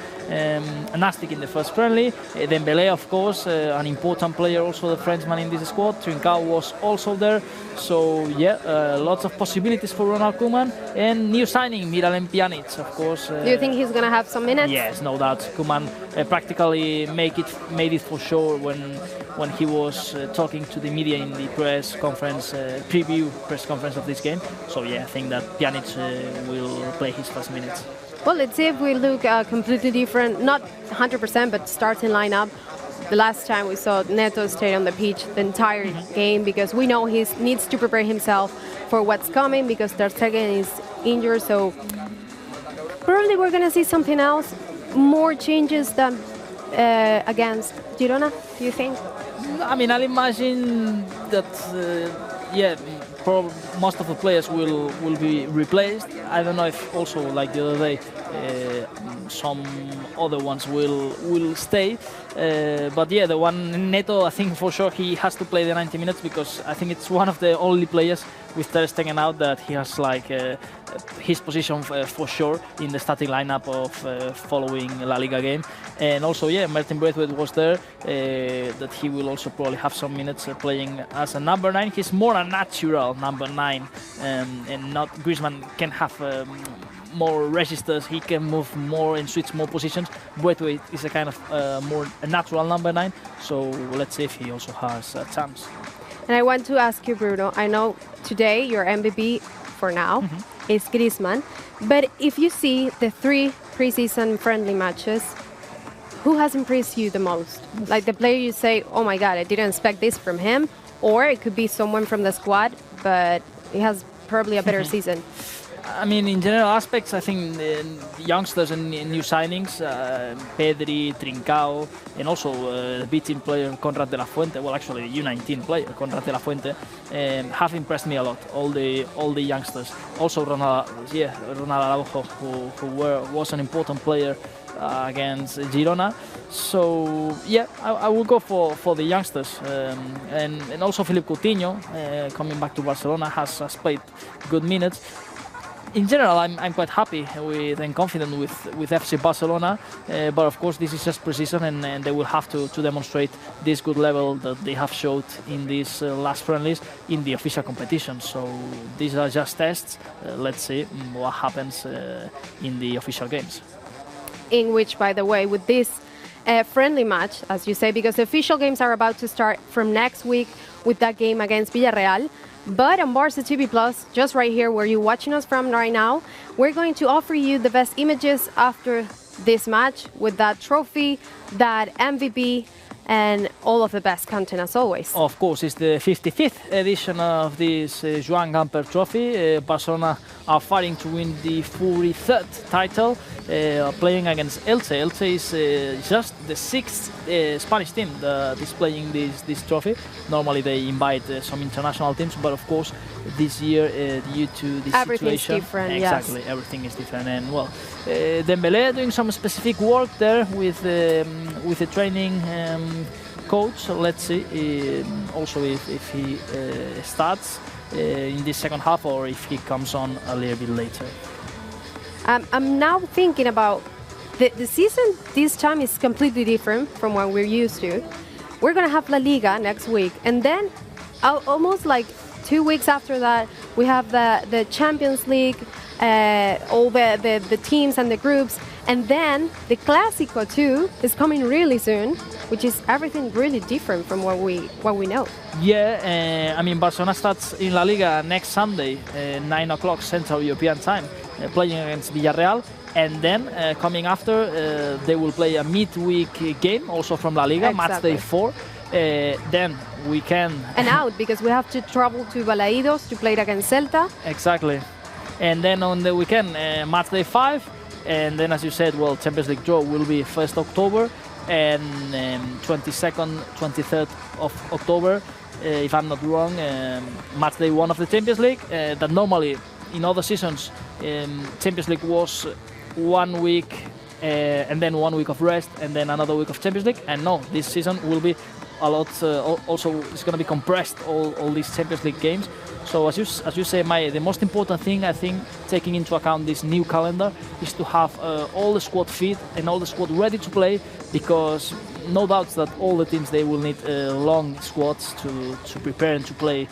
Nastic in the first friendly. Dembélé, of course, an important player, also the Frenchman in this squad. Trincao was also there. So yeah, lots of possibilities for Ronald Koeman, and new signing Miralem Pjanic, of course. Do you think he's going to have some minutes? Yes, no doubt. Koeman practically made it for sure when he was talking to the media in the press conference, preview press conference of this game. So yeah, I think that Pjanic will play his first minutes. Well, let's see if we look completely different, not 100%, but starting lineup. The last time we saw Neto stay on the pitch the entire game, because we know he needs to prepare himself for what's coming, because Ter Stegen is injured. So probably we're going to see something else, more changes than against Girona, do you think? I mean, I'll imagine that, yeah, most of the players will be replaced. I don't know if also, like the other day, some other ones will stay. But yeah, the one Neto, I think for sure he has to play the 90 minutes, because I think it's one of the only players with Ter Stegen out that he has like his position for sure in the starting lineup of following La Liga game. And also, yeah, Martin Braithwaite was there, that he will also probably have some minutes playing as a number 9. He's more a natural number 9, and not Griezmann can have more registers. He can move more and switch more positions. Braithwaite is a kind of more a natural number 9. So let's see if he also has a chance. And I want to ask you, Bruno, I know today your MVP for now is Griezmann, but if you see the 3 preseason friendly matches, who has impressed you the most? Like the player you say, oh my God, I didn't expect this from him, or it could be someone from the squad, but he has probably a better season. I mean, in general aspects, I think the youngsters and new signings, Pedri, Trincao, and also the B-team player Conrad de la Fuente, well, actually the U19 player Conrad de la Fuente, have impressed me a lot. All the youngsters. Also Ronald Araujo, who was an important player against Girona. So yeah, I will go for the youngsters, and also Philippe Coutinho, coming back to Barcelona, has played good minutes. In general, I'm quite happy with and confident with FC Barcelona, but of course this is just pre-season, and they will have to demonstrate this good level that they have showed in these last friendlies in the official competition. So these are just tests. Let's see what happens in the official games. In which, by the way, with this friendly match, as you say, because the official games are about to start from next week with that game against Villarreal. But on Barca TV Plus, just right here where you're watching us from right now, we're going to offer you the best images after this match with that trophy, that MVP, and all of the best content as always. Of course, it's the 55th edition of this Joan Gamper Trophy. Barcelona are fighting to win the 43rd title, playing against Elche. Elche is just the 6th Spanish team that is playing this trophy. Normally they invite some international teams, but of course this year, due to the everything's situation, different. exactly, yes. Everything is different. And well, Dembélé doing some specific work there with the training coach. So let's see also if he starts in this second half, or if he comes on a little bit later. I'm now thinking about the season. This time is completely different from what we're used to. We're going to have La Liga next week, and then almost like 2 weeks after that, we have the Champions League, all the teams and the groups, and then the Clásico too is coming really soon, which is everything really different from what we know. Yeah, I mean, Barcelona starts in La Liga next Sunday, 9 o'clock Central European time, playing against Villarreal. And then coming after, they will play a midweek game also from La Liga, match day 4. Then we can... And out, because we have to travel to Balaidos to play it against Celta. Exactly. And then on the weekend, match day 5. And then, as you said, well, Champions League draw will be 1st October. and 22nd, 23rd of October, if I'm not wrong, match day 1 of the Champions League. That normally in other seasons, Champions League was 1 week and then 1 week of rest and then another week of Champions League. And no, this season will be a lot. Also, it's going to be compressed, all these Champions League games. So as you say, the most important thing, I think, taking into account this new calendar, is to have all the squad fit and all the squad ready to play, because no doubts that all the teams, they will need long squads to prepare and to play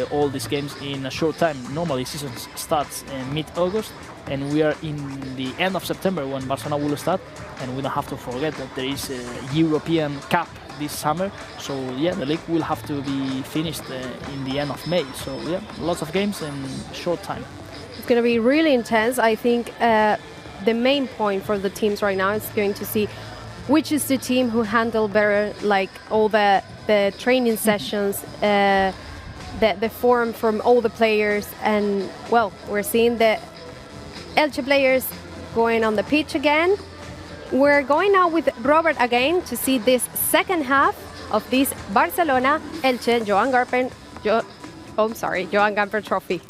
all these games in a short time. Normally, season starts in mid-August, and we are in the end of September when Barcelona will start, and we don't have to forget that there is a European Cup this summer. So yeah, the league will have to be finished in the end of May. So yeah, lots of games in short time. It's going to be really intense. I think the main point for the teams right now is going to see which is the team who handle better, like all the training sessions, the form from all the players. And well, we're seeing the Elche players going on the pitch again. We're going now with Robert again to see this second half of this Barcelona Elche Joan Gamper Trophy.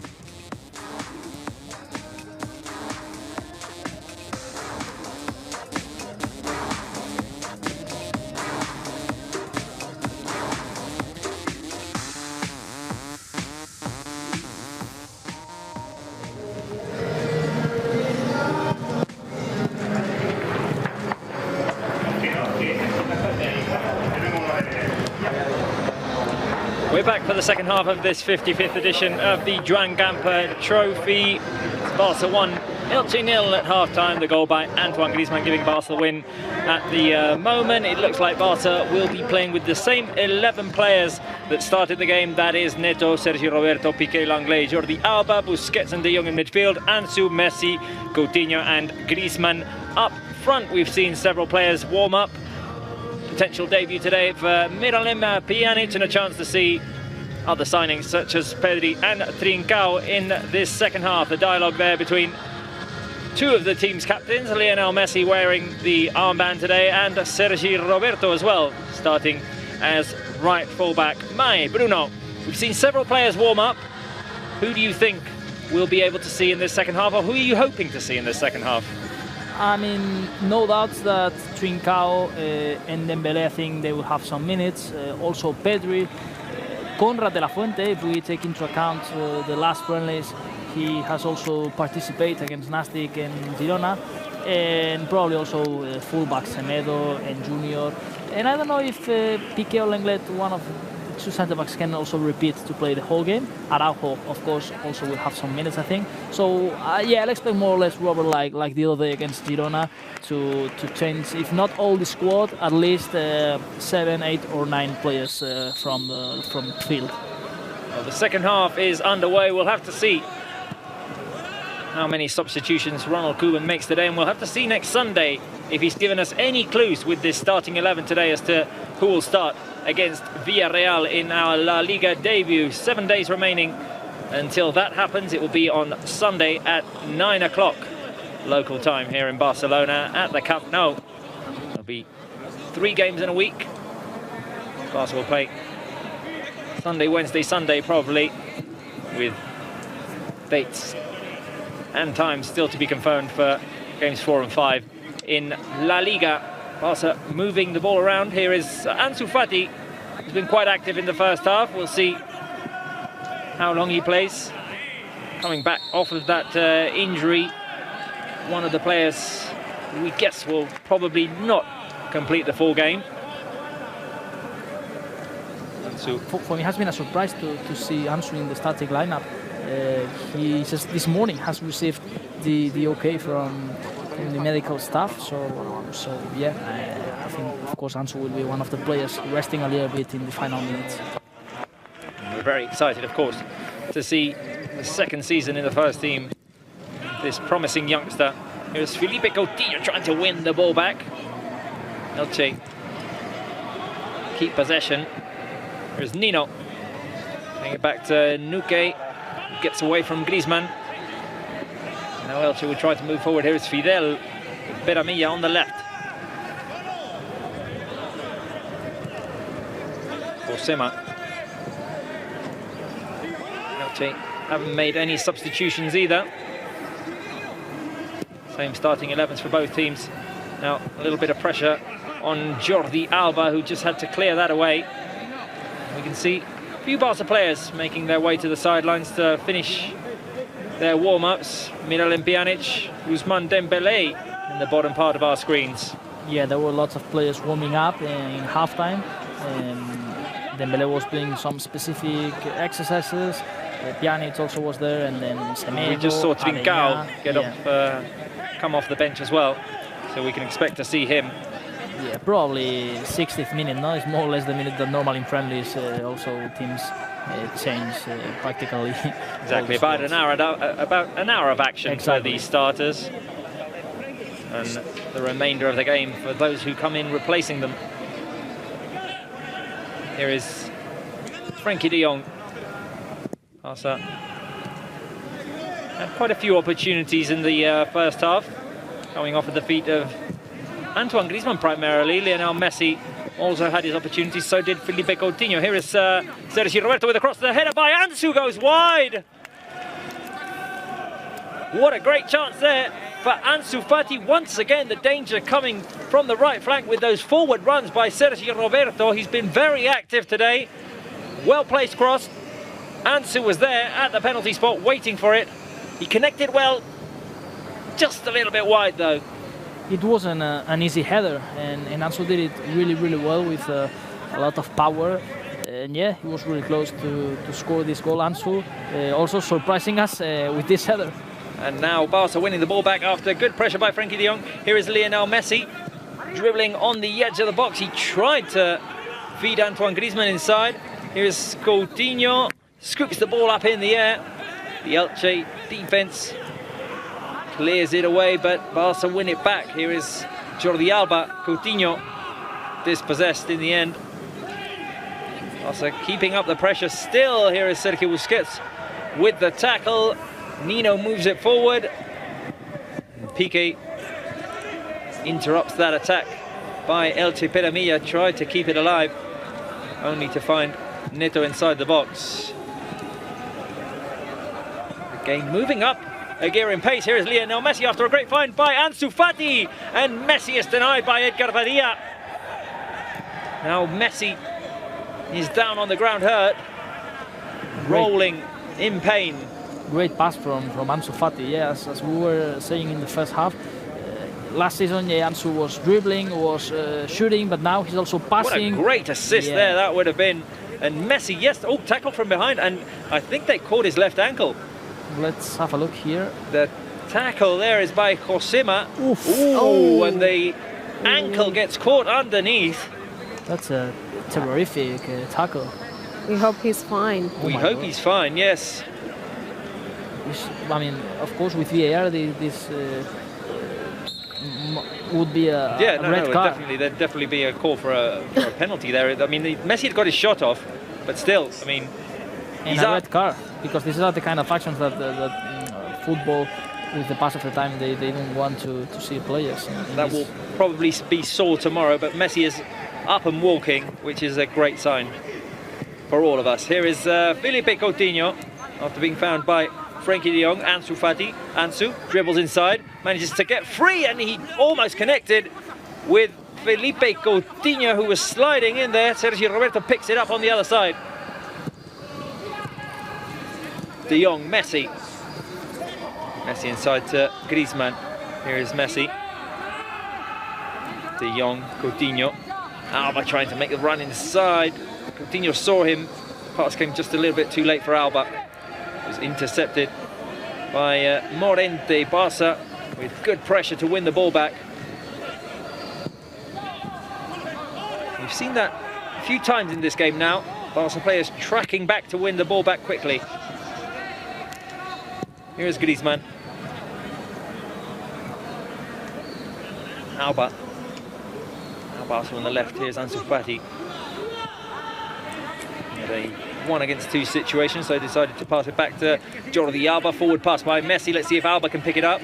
We're back for the second half of this 55th edition of the Joan Gamper Trophy. It's Barca 1, Elche 0 at half-time. The goal by Antoine Griezmann giving Barca the win at the moment. It looks like Barca will be playing with the same 11 players that started the game. That is Neto, Sergi Roberto, Piqué, Langley, Jordi Alba, Busquets and De Jong in midfield, Ansu, Messi, Coutinho and Griezmann up front. We've seen several players warm up. Potential debut today for Miralem Pjanic, and a chance to see other signings such as Pedri and Trincao in this second half. The dialogue there between two of the team's captains, Lionel Messi wearing the armband today, and Sergi Roberto as well, starting as right fullback. Bruno, we've seen several players warm up. Who do you think we'll be able to see in this second half, or who are you hoping to see in this second half? I mean, no doubts that Trincao and Dembélé, I think they will have some minutes. Also Pedri, Konrad de la Fuente, if we take into account the last friendlies, he has also participated against Nastic and Girona. And probably also fullbacks Semedo and Junior. And I don't know if Piqué or Lenglet, one of the two centre-backs, can also repeat to play the whole game. Araujo, of course, also will have some minutes, I think. So yeah, I'll expect more or less Robert like the other day against Girona to change, if not all the squad, at least 7, 8 or 9 players from the field. Well, the second half is underway. We'll have to see how many substitutions Ronald Koeman makes today, and we'll have to see next Sunday if he's given us any clues with this starting 11 today as to who will start against Villarreal in our La Liga debut. 7 days remaining until that happens. It will be on Sunday at 9 o'clock local time here in Barcelona at the Camp Nou. There'll be 3 games in a week. Barca will play Sunday, Wednesday, Sunday probably, with dates and times still to be confirmed for games 4 and 5 in La Liga. Barca moving the ball around. Here is Ansu Fati, who's been quite active in the first half. We'll see how long he plays. Coming back off of that injury, one of the players who we guess will probably not complete the full game. For me, it has been a surprise to see Ansu in the starting lineup. He just this morning has received the okay from the medical staff, so yeah, I think of course Ansu will be one of the players resting a little bit in the final minutes. We're very excited, of course, to see the second season in the first team, this promising youngster. Here's Felipe Coutinho trying to win the ball back. Elche keep possession. Here's Nino, bring it back to Nuque. Gets away from Griezmann. Now Elche will try to move forward. Here is Fidel with Beramilla on the left. Cosima. Elche haven't made any substitutions either. Same starting 11s for both teams. Now a little bit of pressure on Jordi Alba, who just had to clear that away. We can see a few Barca players making their way to the sidelines to finish their warm-ups. Miralem Pjanic, Ousmane Dembélé in the bottom part of our screens. Yeah, there were lots of players warming up in halftime. Dembélé was doing some specific exercises. Pjanic also was there, and then Semedo. We just saw Trincao come off the bench as well, so we can expect to see him. Yeah, probably 60th minute. No, it's more or less the minute that normal in friendlies. Also, teams change practically. Exactly, about an hour of action for the starters, and the remainder of the game for those who come in replacing them. Here is Frenkie de Jong. Barca had quite a few opportunities in the first half, coming off at the feet of Antoine Griezmann primarily. Lionel Messi also had his opportunities, so did Felipe Coutinho. Here is Sergi Roberto with a cross. The header by Ansu goes wide. What a great chance there for Ansu Fati. Once again, the danger coming from the right flank with those forward runs by Sergi Roberto. He's been very active today. Well-placed cross. Ansu was there at the penalty spot waiting for it. He connected well, just a little bit wide though. It wasn't an easy header, and Ansu did it really, really well with a lot of power. And yeah, he was really close to score this goal. Ansu also surprising us with this header. And now Barca winning the ball back after good pressure by Frenkie de Jong. Here is Lionel Messi dribbling on the edge of the box. He tried to feed Antoine Griezmann inside. Here's Coutinho, scoops the ball up in the air. The Elche defense clears it away, but Barca win it back. Here is Jordi Alba. Coutinho dispossessed in the end. Barca keeping up the pressure still. Here is Sergio Busquets with the tackle. Nino moves it forward. Piqué interrupts that attack by Elche. Peramilla tried to keep it alive, only to find Neto inside the box. The game moving up a gear in pace. Here is Lionel Messi after a great find by Ansu Fati, and Messi is denied by Edgar Badilla. Now Messi is down on the ground hurt, rolling in pain. Great pass from Ansu Fati, yes, as we were saying in the first half. Last season, yeah, Ansu was dribbling, was shooting, but now he's also passing. What a great assist there that would have been. And Messi, yes, tackle from behind, and I think they caught his left ankle. Let's have a look here. The tackle there is by Cosima. Ooh, and the ankle gets caught underneath. That's a terrific tackle. We hope he's fine. We hope he's fine, yes. I mean, of course, with VAR, this would be a red card. There'd definitely be a call for a penalty there. I mean, Messi had got his shot off, but still, I mean, he's a red card, because these are the kind of actions that football, with the pass of the time, they don't want to see players. That will probably be sore tomorrow, but Messi is up and walking, which is a great sign for all of us. Here is Felipe Coutinho, after being found by Frenkie de Jong. Ansu Fati. Ansu dribbles inside, manages to get free, and he almost connected with Felipe Coutinho, who was sliding in there. Sergio Roberto picks it up on the other side. De Jong, Messi. Messi inside to Griezmann. Here is Messi. De Jong, Coutinho. Alba trying to make the run inside. Coutinho saw him. The pass came just a little bit too late for Alba. It was intercepted by Morente. Barca with good pressure to win the ball back. We've seen that a few times in this game now. Barca players tracking back to win the ball back quickly. Here is Griezmann. Alba. Barca on the left. Here's Ansu Fati. They 1-against-2 situation, so decided to pass it back to Jordi Alba. Forward pass by Messi. Let's see if Alba can pick it up.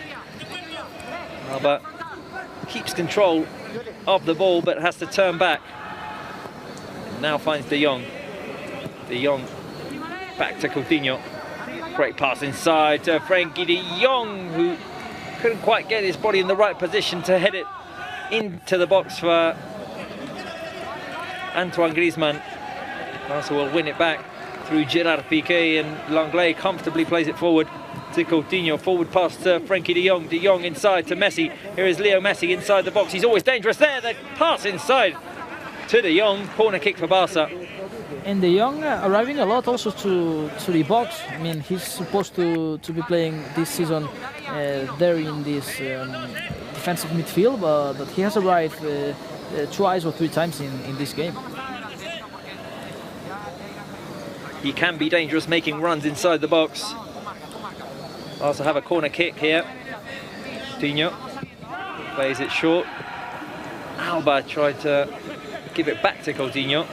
Alba keeps control of the ball, but has to turn back. And now finds De Jong. De Jong back to Coutinho. Great pass inside to Frenkie de Jong, who couldn't quite get his body in the right position to head it into the box for Antoine Griezmann. Barca will win it back through Gerard Piqué, and Langley comfortably plays it forward to Coutinho. Forward pass to Frenkie de Jong. De Jong inside to Messi. Here is Leo Messi inside the box. He's always dangerous there. The pass inside to De Jong. Corner kick for Barca. And De Jong arriving a lot also to the box. I mean, he's supposed to be playing this season there in this defensive midfield, but he has arrived twice or three times in this game. He can be dangerous making runs inside the box. Also have a corner kick here. Coutinho plays it short. Alba tried to give it back to Coutinho.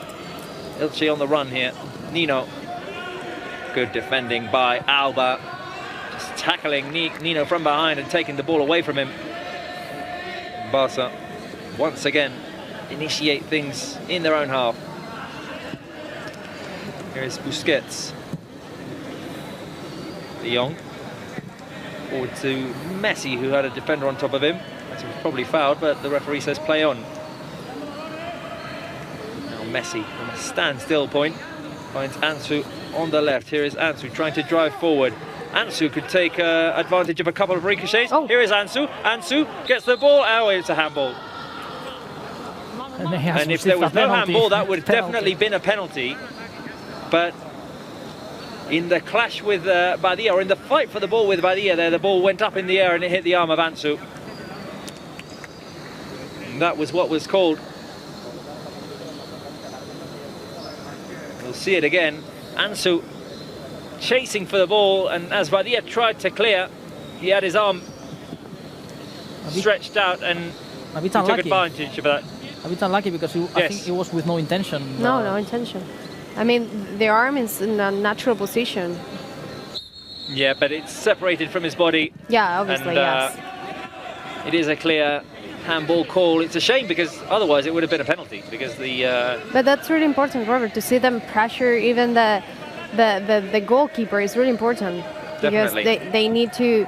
Elche on the run here. Nino. Good defending by Alba. Just tackling Nino from behind and taking the ball away from him. Barca once again initiate things in their own half. Here is Busquets. De Jong. Forward to Messi, who had a defender on top of him. Messi was probably fouled, but the referee says play on. Now Messi on a standstill point finds Ansu on the left. Here is Ansu trying to drive forward. Ansu could take advantage of a couple of ricochets. Oh. Here is Ansu. Ansu gets the ball. Oh, it's a handball. And if there was no handball, that would have definitely been a penalty. But in the clash with Badia, or in the fight for the ball with Badia there, the ball went up in the air and it hit the arm of Ansu. And that was what was called. We'll see it again. Ansu chasing for the ball, and as Badia tried to clear, he had his arm stretched out and he took advantage of that. A bit unlucky because I think it was with no intention. No intention. I mean, the arm is in a natural position. Yeah, but it's separated from his body. Yeah, obviously, and, yes. It is a clear handball call. It's a shame because otherwise it would have been a penalty because the... But that's really important, Robert, to see them pressure even the goalkeeper is really important. Definitely. Because they need to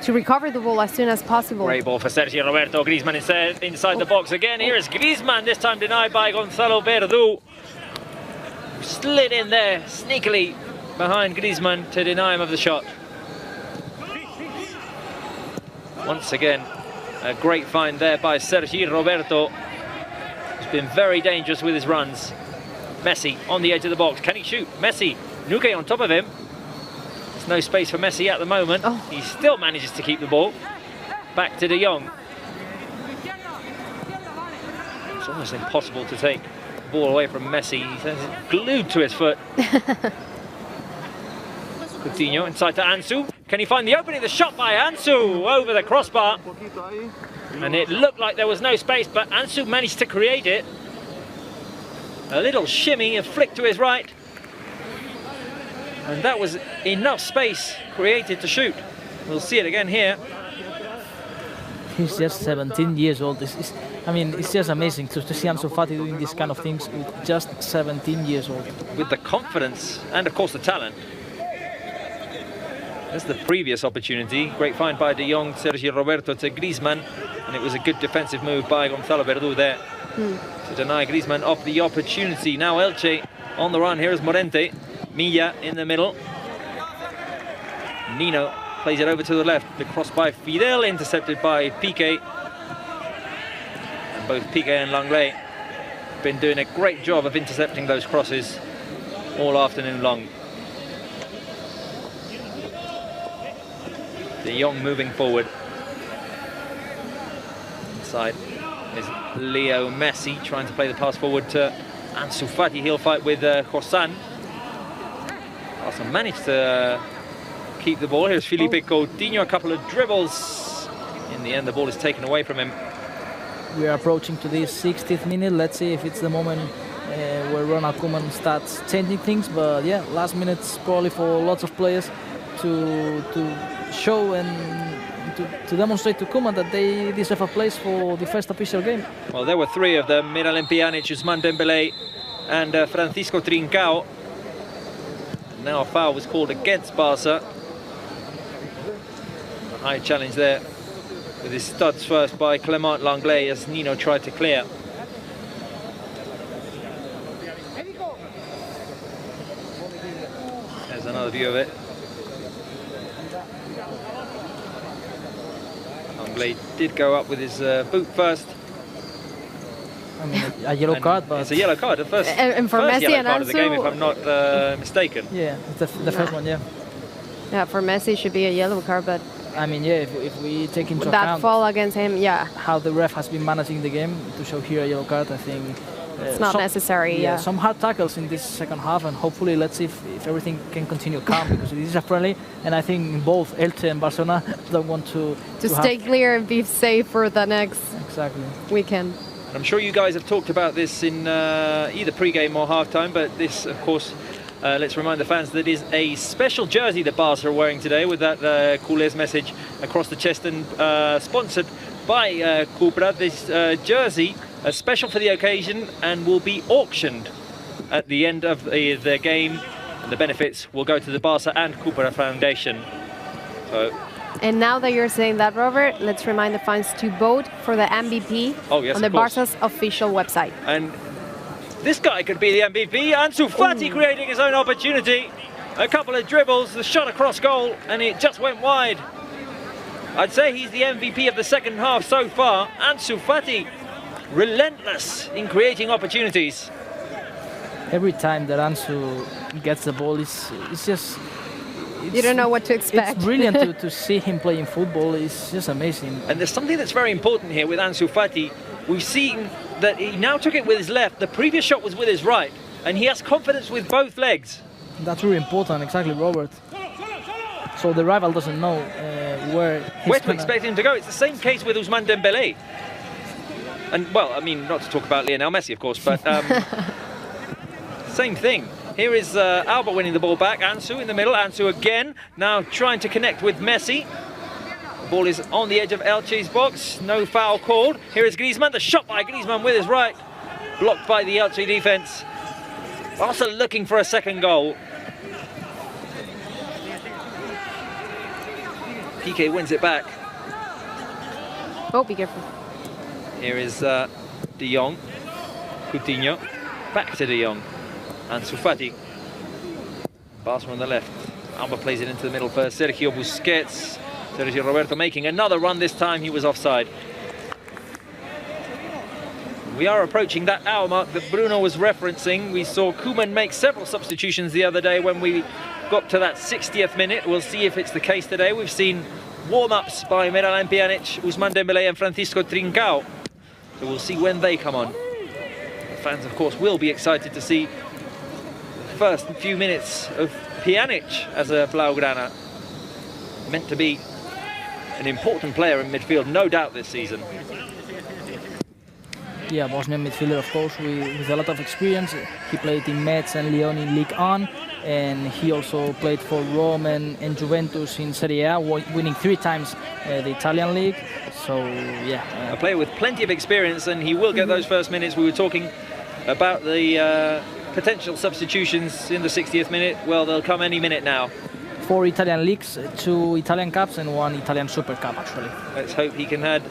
recover the ball as soon as possible. Great ball for Sergio Roberto. Griezmann inside the box again. Here is Griezmann, this time denied by Gonzalo Verdú. Slid in there sneakily behind Griezmann to deny him of the shot. Once again, a great find there by Sergio Roberto. He's been very dangerous with his runs. Messi on the edge of the box. Can he shoot? Messi. Nuke on top of him. There's no space for Messi at the moment. Oh. He still manages to keep the ball. Back to De Jong. It's almost impossible to take the ball away from Messi. He's glued to his foot. Coutinho inside to Ansu. Can he find the opening? The shot by Ansu over the crossbar. And it looked like there was no space, but Ansu managed to create it. A little shimmy, a flick to his right. And that was enough space created to shoot. We'll see it again here. He's just 17 years old. I mean, it's just amazing to see Ansu Fati doing these kind of things with just 17 years old. With the confidence and, of course, the talent. That's the previous opportunity. Great find by De Jong, Sergio Roberto to Griezmann. And it was a good defensive move by Gonzalo Verdú there to deny Griezmann of the opportunity. Now Elche on the run. Here is Morente. Milla in the middle. Nino plays it over to the left. The cross by Fidel, intercepted by Piqué. And both Piqué and Langley have been doing a great job of intercepting those crosses all afternoon long. De Jong moving forward. Inside is Leo Messi trying to play the pass forward to Ansu Fati. He'll fight with Josan. Arsenal managed to keep the ball. Here's Felipe Coutinho, a couple of dribbles. In the end, the ball is taken away from him. We are approaching to the 60th minute. Let's see if it's the moment where Ronald Koeman starts changing things. But yeah, last minute's probably for lots of players to show and to demonstrate to Koeman that they deserve a place for the first official game. Well, there were three of them: Miralem Pjanic, Ousmane Dembélé, and Francisco Trincao. now a foul was called against Barca. A high challenge there with his studs first by Clement Langlais as Nino tried to clear. There's another view of it. Langlais did go up with his boot first. I mean, a yellow card, but it's a yellow card. The first, and for first Messi yellow and card of the game, if Ansu, I'm not mistaken. Yeah, it's the first one, yeah. Yeah, for Messi it should be a yellow card, but I mean, yeah, if we take into that account fall against him, yeah, how the ref has been managing the game, to show here a yellow card, I think it's not necessary. Yeah, some hard tackles in this second half, and hopefully let's see if everything can continue calm, because this is a friendly, and I think both Elche and Barcelona don't want to stay clear and be safe for the next weekend. I'm sure you guys have talked about this in either pre-game or half-time, but this, of course, let's remind the fans that it is a special jersey that Barca are wearing today with that Culés message across the chest, and sponsored by Kora. This jersey is special for the occasion and will be auctioned at the end of the game. And the benefits will go to the Barca and Kora Foundation. So. And now that you're saying that, Robert, let's remind the fans to vote for the MVP on the Barca's official website. And this guy could be the MVP. Ansu Fati creating his own opportunity. A couple of dribbles, the shot across goal, and it just went wide. I'd say he's the MVP of the second half so far. Ansu Fati, relentless in creating opportunities. Every time that Ansu gets the ball, it's just... You don't know what to expect. It's brilliant to see him playing football. It's just amazing. And there's something that's very important here with Ansu Fati. We've seen that he now took it with his left. The previous shot was with his right. And he has confidence with both legs. That's really important, exactly, Robert. So the rival doesn't know where to expect him to go. It's the same case with Ousmane Dembélé. And, well, I mean, not to talk about Lionel Messi, of course, but same thing. Here is Alba winning the ball back. Ansu in the middle. Ansu again. Now trying to connect with Messi. The ball is on the edge of Elche's box. No foul called. Here is Griezmann. The shot by Griezmann with his right. Blocked by the Elche defence. Also looking for a second goal. Piqué wins it back. Oh, be careful. Here is De Jong. Coutinho. Back to De Jong. Ansu Fati. Barca on the left. Alba plays it into the middle for Sergio Busquets. Sergio Roberto making another run. This time he was offside. We are approaching that hour mark that Bruno was referencing. We saw Koeman make several substitutions the other day when we got to that 60th minute. We'll see if it's the case today. We've seen warm-ups by Miralem Pjanic, Ousmane Dembélé and Francisco Trincao. So we'll see when they come on. The fans, of course, will be excited to see first few minutes of Pjanic as a Blaugrana. Meant to be an important player in midfield, no doubt, this season. Yeah, Bosnian midfielder, of course, with a lot of experience. He played in Metz and Lyon in Ligue 1, and he also played for Rome and Juventus in Serie A, winning 3 times the Italian league. So, yeah. A player with plenty of experience, and he will get those first minutes. We were talking about the potential substitutions in the 60th minute. Well, they'll come any minute now. 4 Italian leagues, 2 Italian Cups and 1 Italian Super Cup, actually. Let's hope he can add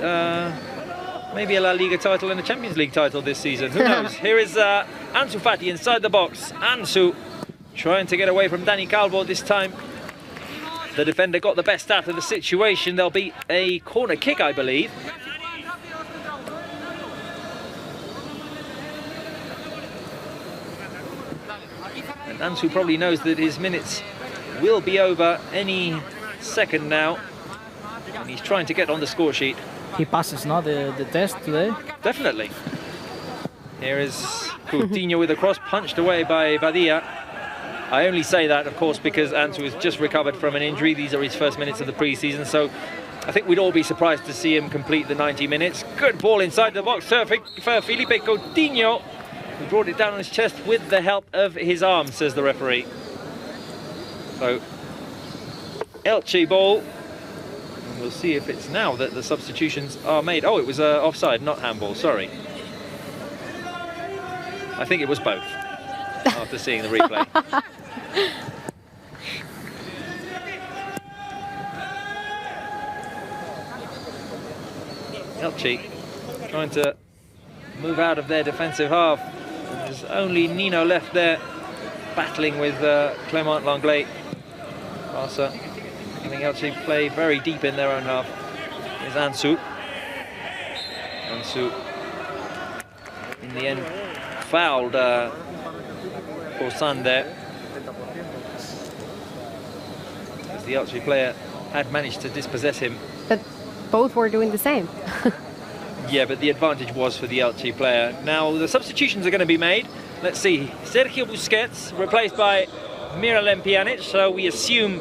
maybe a La Liga title and a Champions League title this season. Who knows? Here is Ansu Fati inside the box. Ansu trying to get away from Dani Calvo this time. The defender got the best out of the situation. There'll be a corner kick, I believe. And Ansu probably knows that his minutes will be over any second now. And he's trying to get on the score sheet. He passes now the test today. Definitely. Here is Coutinho with a cross, punched away by Badia. I only say that, of course, because Ansu has just recovered from an injury. These are his first minutes of the pre-season, so I think we'd all be surprised to see him complete the 90 minutes. Good ball inside the box for Felipe Coutinho, who brought it down on his chest with the help of his arm, says the referee. So, Elche ball. And we'll see if it's now that the substitutions are made. Oh, it was offside, not handball, sorry. I think it was both, after seeing the replay. Elche trying to move out of their defensive half. There's only Nino left there, battling with Clement Langlais. Barca, I think Elche play very deep in their own half. Is Ansu. Ansu, in the end, fouled Orsan there. As the Elche player had managed to dispossess him. But both were doing the same. Yeah, but the advantage was for the Elche player. Now, the substitutions are going to be made. Let's see. Sergio Busquets replaced by Miralem Pjanic. So we assume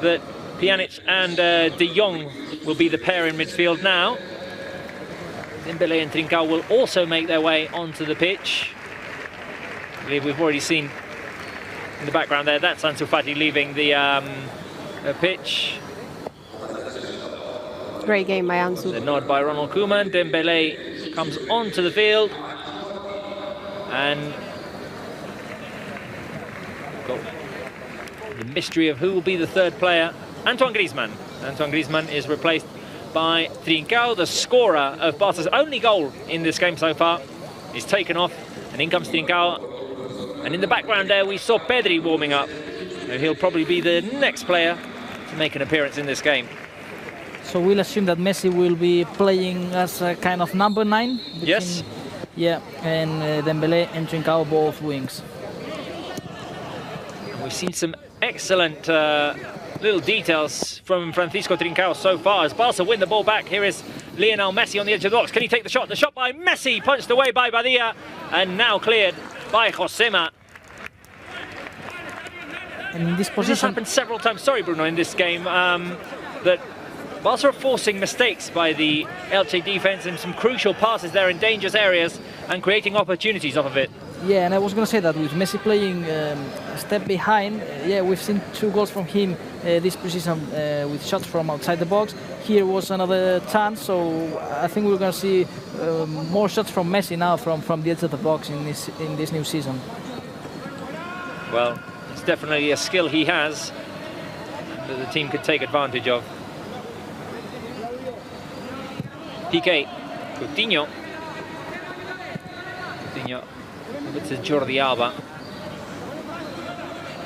that Pjanic and De Jong will be the pair in midfield now. Dembélé and Trincao will also make their way onto the pitch. I believe we've already seen in the background there, that's Ansu Fati leaving the pitch. Great game by Ansu. The nod by Ronald Koeman. Dembélé comes onto the field. And got the mystery of who will be the third player. Antoine Griezmann. Antoine Griezmann is replaced by Trincao, the scorer of Barca's only goal in this game so far. Is taken off, and in comes Trincao. And in the background there, we saw Pedri warming up. He'll probably be the next player to make an appearance in this game. So we'll assume that Messi will be playing as a kind of number 9. Yes. Yeah, and Dembélé and Trincao both wings. And we've seen some excellent little details from Francisco Trincao so far as Barca win the ball back. Here is Lionel Messi on the edge of the box. Can he take the shot? The shot by Messi, punched away by Badilla, and now cleared by Josema. And in this position, this has happened several times. Sorry, Bruno, in this game that Barca are forcing mistakes by the Elche defense and some crucial passes there in dangerous areas and creating opportunities off of it. Yeah, and I was going to say that with Messi playing a step behind, yeah, we've seen 2 goals from him this preseason with shots from outside the box. Here was another chance, so I think we're going to see more shots from Messi now from the edge of the box in this new season. Well, it's definitely a skill he has that the team could take advantage of. Piqué, Coutinho. Coutinho over to Jordi Alba.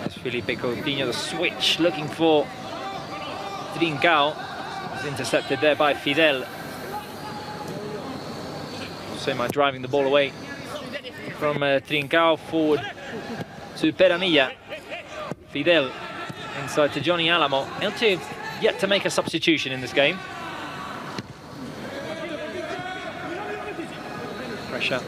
There's Felipe Coutinho, the switch, looking for Trincao. He's intercepted there by Fidel. Josema driving the ball away from Trincao forward to Peranilla. Fidel inside to Johnny Alamo. Elche yet to make a substitution in this game. Pressure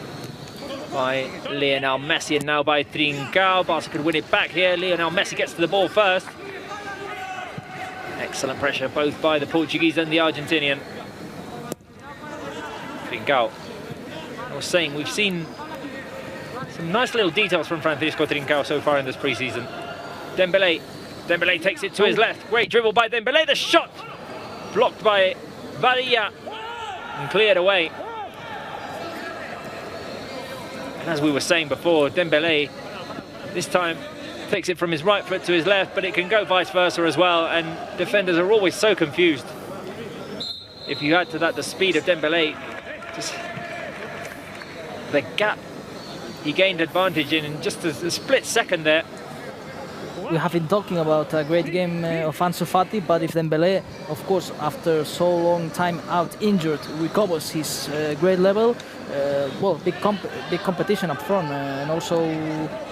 by Lionel Messi and now by Trincao. Barca could win it back here. Lionel Messi gets to the ball first. Excellent pressure both by the Portuguese and the Argentinian. Trincao. I was saying we've seen some nice little details from Francisco Trincao so far in this pre-season. Dembélé. Dembélé takes it to his left. Great dribble by Dembélé. The shot blocked by Badilla and cleared away. And as we were saying before, Dembélé this time takes it from his right foot to his left, but it can go vice versa as well, and defenders are always so confused. If you add to that the speed of Dembélé, just the gap he gained advantage in just a split second there. We have been talking about a great game of Ansu Fati, but if Dembélé, of course, after so long time out injured, recovers his great level, well, big competition up front, and also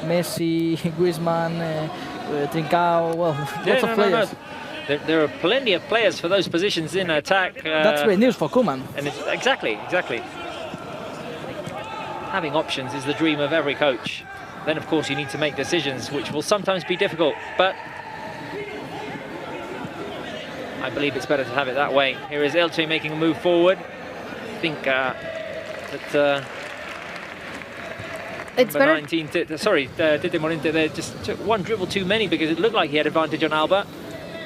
Messi, Griezmann, Trincao, well, lots of players. No. There are plenty of players for those positions in attack. That's great news for Koeman. And it's, exactly. Having options is the dream of every coach. Then, of course, you need to make decisions, which will sometimes be difficult, but I believe it's better to have it that way. Here is Elche making a move forward. I think that it's better. 19, Tite Morinte there just took one dribble too many because it looked like he had advantage on Alba.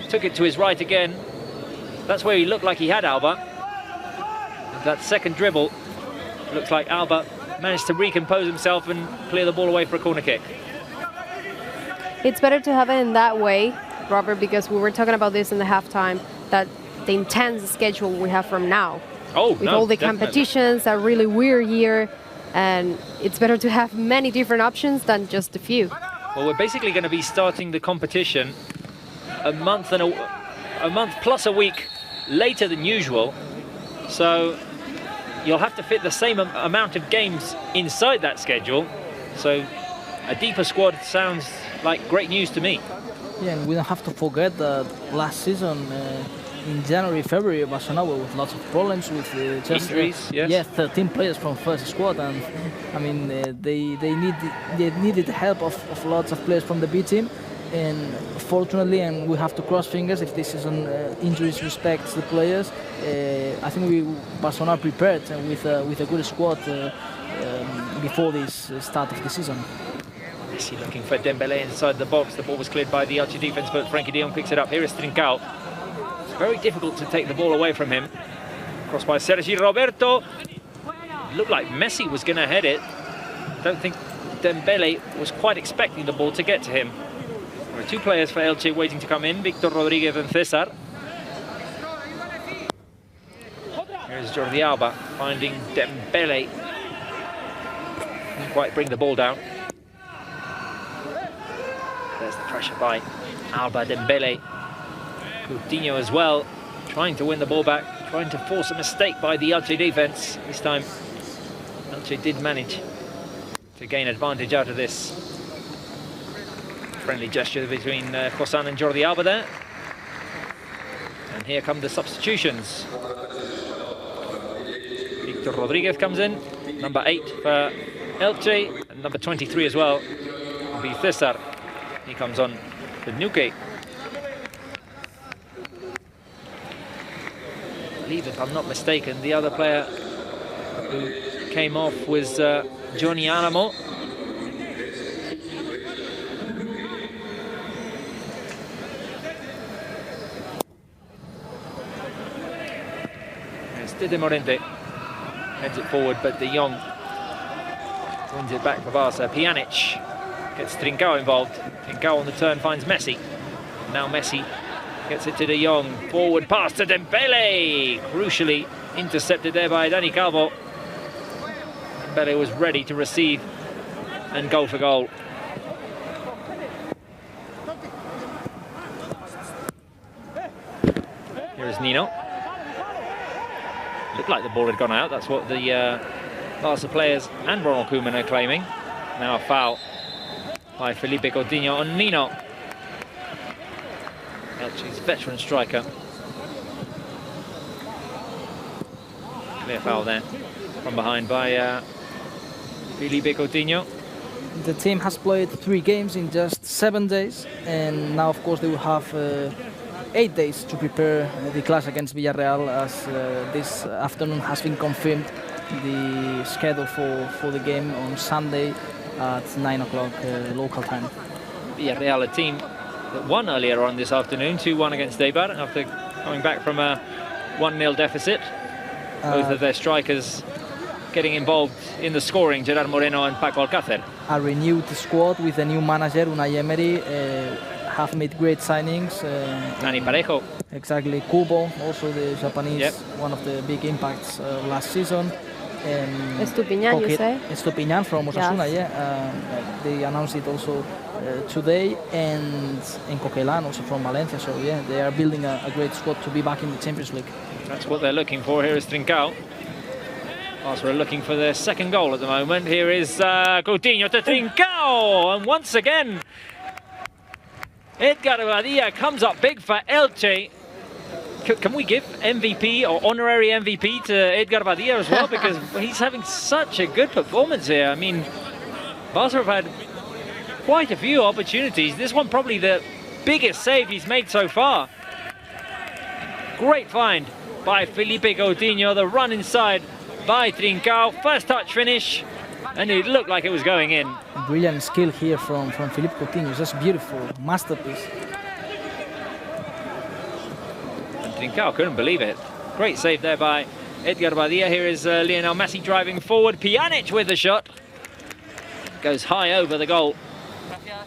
Took it to his right again. That's where he looked like he had Alba. That second dribble looks like Alba managed to recompose himself and clear the ball away for a corner kick. It's better to have it in that way, Robert, because we were talking about this in the halftime, that the intense schedule we have from now. with all the competitions, a really weird year, and it's better to have many different options than just a few. Well, we're basically going to be starting the competition a month plus a week later than usual, so you'll have to fit the same amount of games inside that schedule. So a deeper squad sounds like great news to me. Yeah, and we don't have to forget that last season in January, February, Barcelona were with lots of problems with just injuries. Yes. Yeah, 13 players from first squad, and I mean they needed the help of lots of players from the B team, and fortunately, and we have to cross fingers if this season injuries respects the players. I think Barcelona are prepared with a good squad before this start of the season. Messi looking for Dembélé inside the box. The ball was cleared by the Elche defense, but Frenkie de Jong picks it up. Here is Trincao. It's very difficult to take the ball away from him. Crossed by Sergi Roberto. It looked like Messi was going to head it. Don't think Dembélé was quite expecting the ball to get to him. There are two players for Elche waiting to come in, Victor Rodriguez and Cesar. Here's Jordi Alba finding Dembélé. Didn't quite bring the ball down. There's the pressure by Alba, Dembélé. Coutinho as well, trying to win the ball back, trying to force a mistake by the Elche defense. This time, Elche did manage to gain advantage out of this. Friendly gesture between Kosan and Jordi Alba there. And here come the substitutions. Victor Rodriguez comes in, number 8 for Elche, and number 23 as well will be Cesar. He comes on with Nuke. I believe, if I'm not mistaken, the other player who came off was Johnny Alamo. It's De Morente. Heads it forward, but De Jong wins it back for Barca. Pjanic gets Trincao involved. Trincao on the turn finds Messi. Now Messi gets it to De Jong. Forward pass to Dembélé. Crucially intercepted there by Dani Calvo. Dembélé was ready to receive and go for goal. Here is Nino. Looked like the ball had gone out. That's what the Barca players and Ronald Koeman are claiming. Now a foul by Felipe Coutinho on Nino. Elche's veteran striker. Clear foul there from behind by Felipe Coutinho. The team has played 3 games in just 7 days, and now of course they will have 8 days to prepare the clash against Villarreal, as this afternoon has been confirmed the schedule for the game on Sunday at 9 o'clock local time. Villarreal, a team that won earlier on this afternoon, 2-1 against Eibar after coming back from a 1-0 deficit. Both of their strikers getting involved in the scoring, Gerard Moreno and Paco Alcácer. A renewed squad with a new manager, Unai Emery, have made great signings. Nani Parejo. Exactly. Kubo, also the Japanese, one of the big impacts last season. Estupiñán, you say? Estupiñán from Osasuna, they announced it also today, and Coquelin also from Valencia. So yeah, they are building a great squad to be back in the Champions League. That's what they're looking for. Here is Trincao. Barca are looking for their second goal at the moment. Here is Coutinho to Trincao, and once again Edgar Badia comes up big for Elche. Can we give MVP or honorary MVP to Edgar Badia as well? Because he's having such a good performance here. I mean, Barca have had quite a few opportunities. This one probably the biggest save he's made so far. Great find by Felipe Coutinho. The run inside by Trincao. First touch finish, and it looked like it was going in. Brilliant skill here from Felipe Coutinho. Just beautiful, masterpiece. Trincao couldn't believe it. Great save there by Edgar Badia. Here is Lionel Messi driving forward. Pjanic with the shot. Goes high over the goal.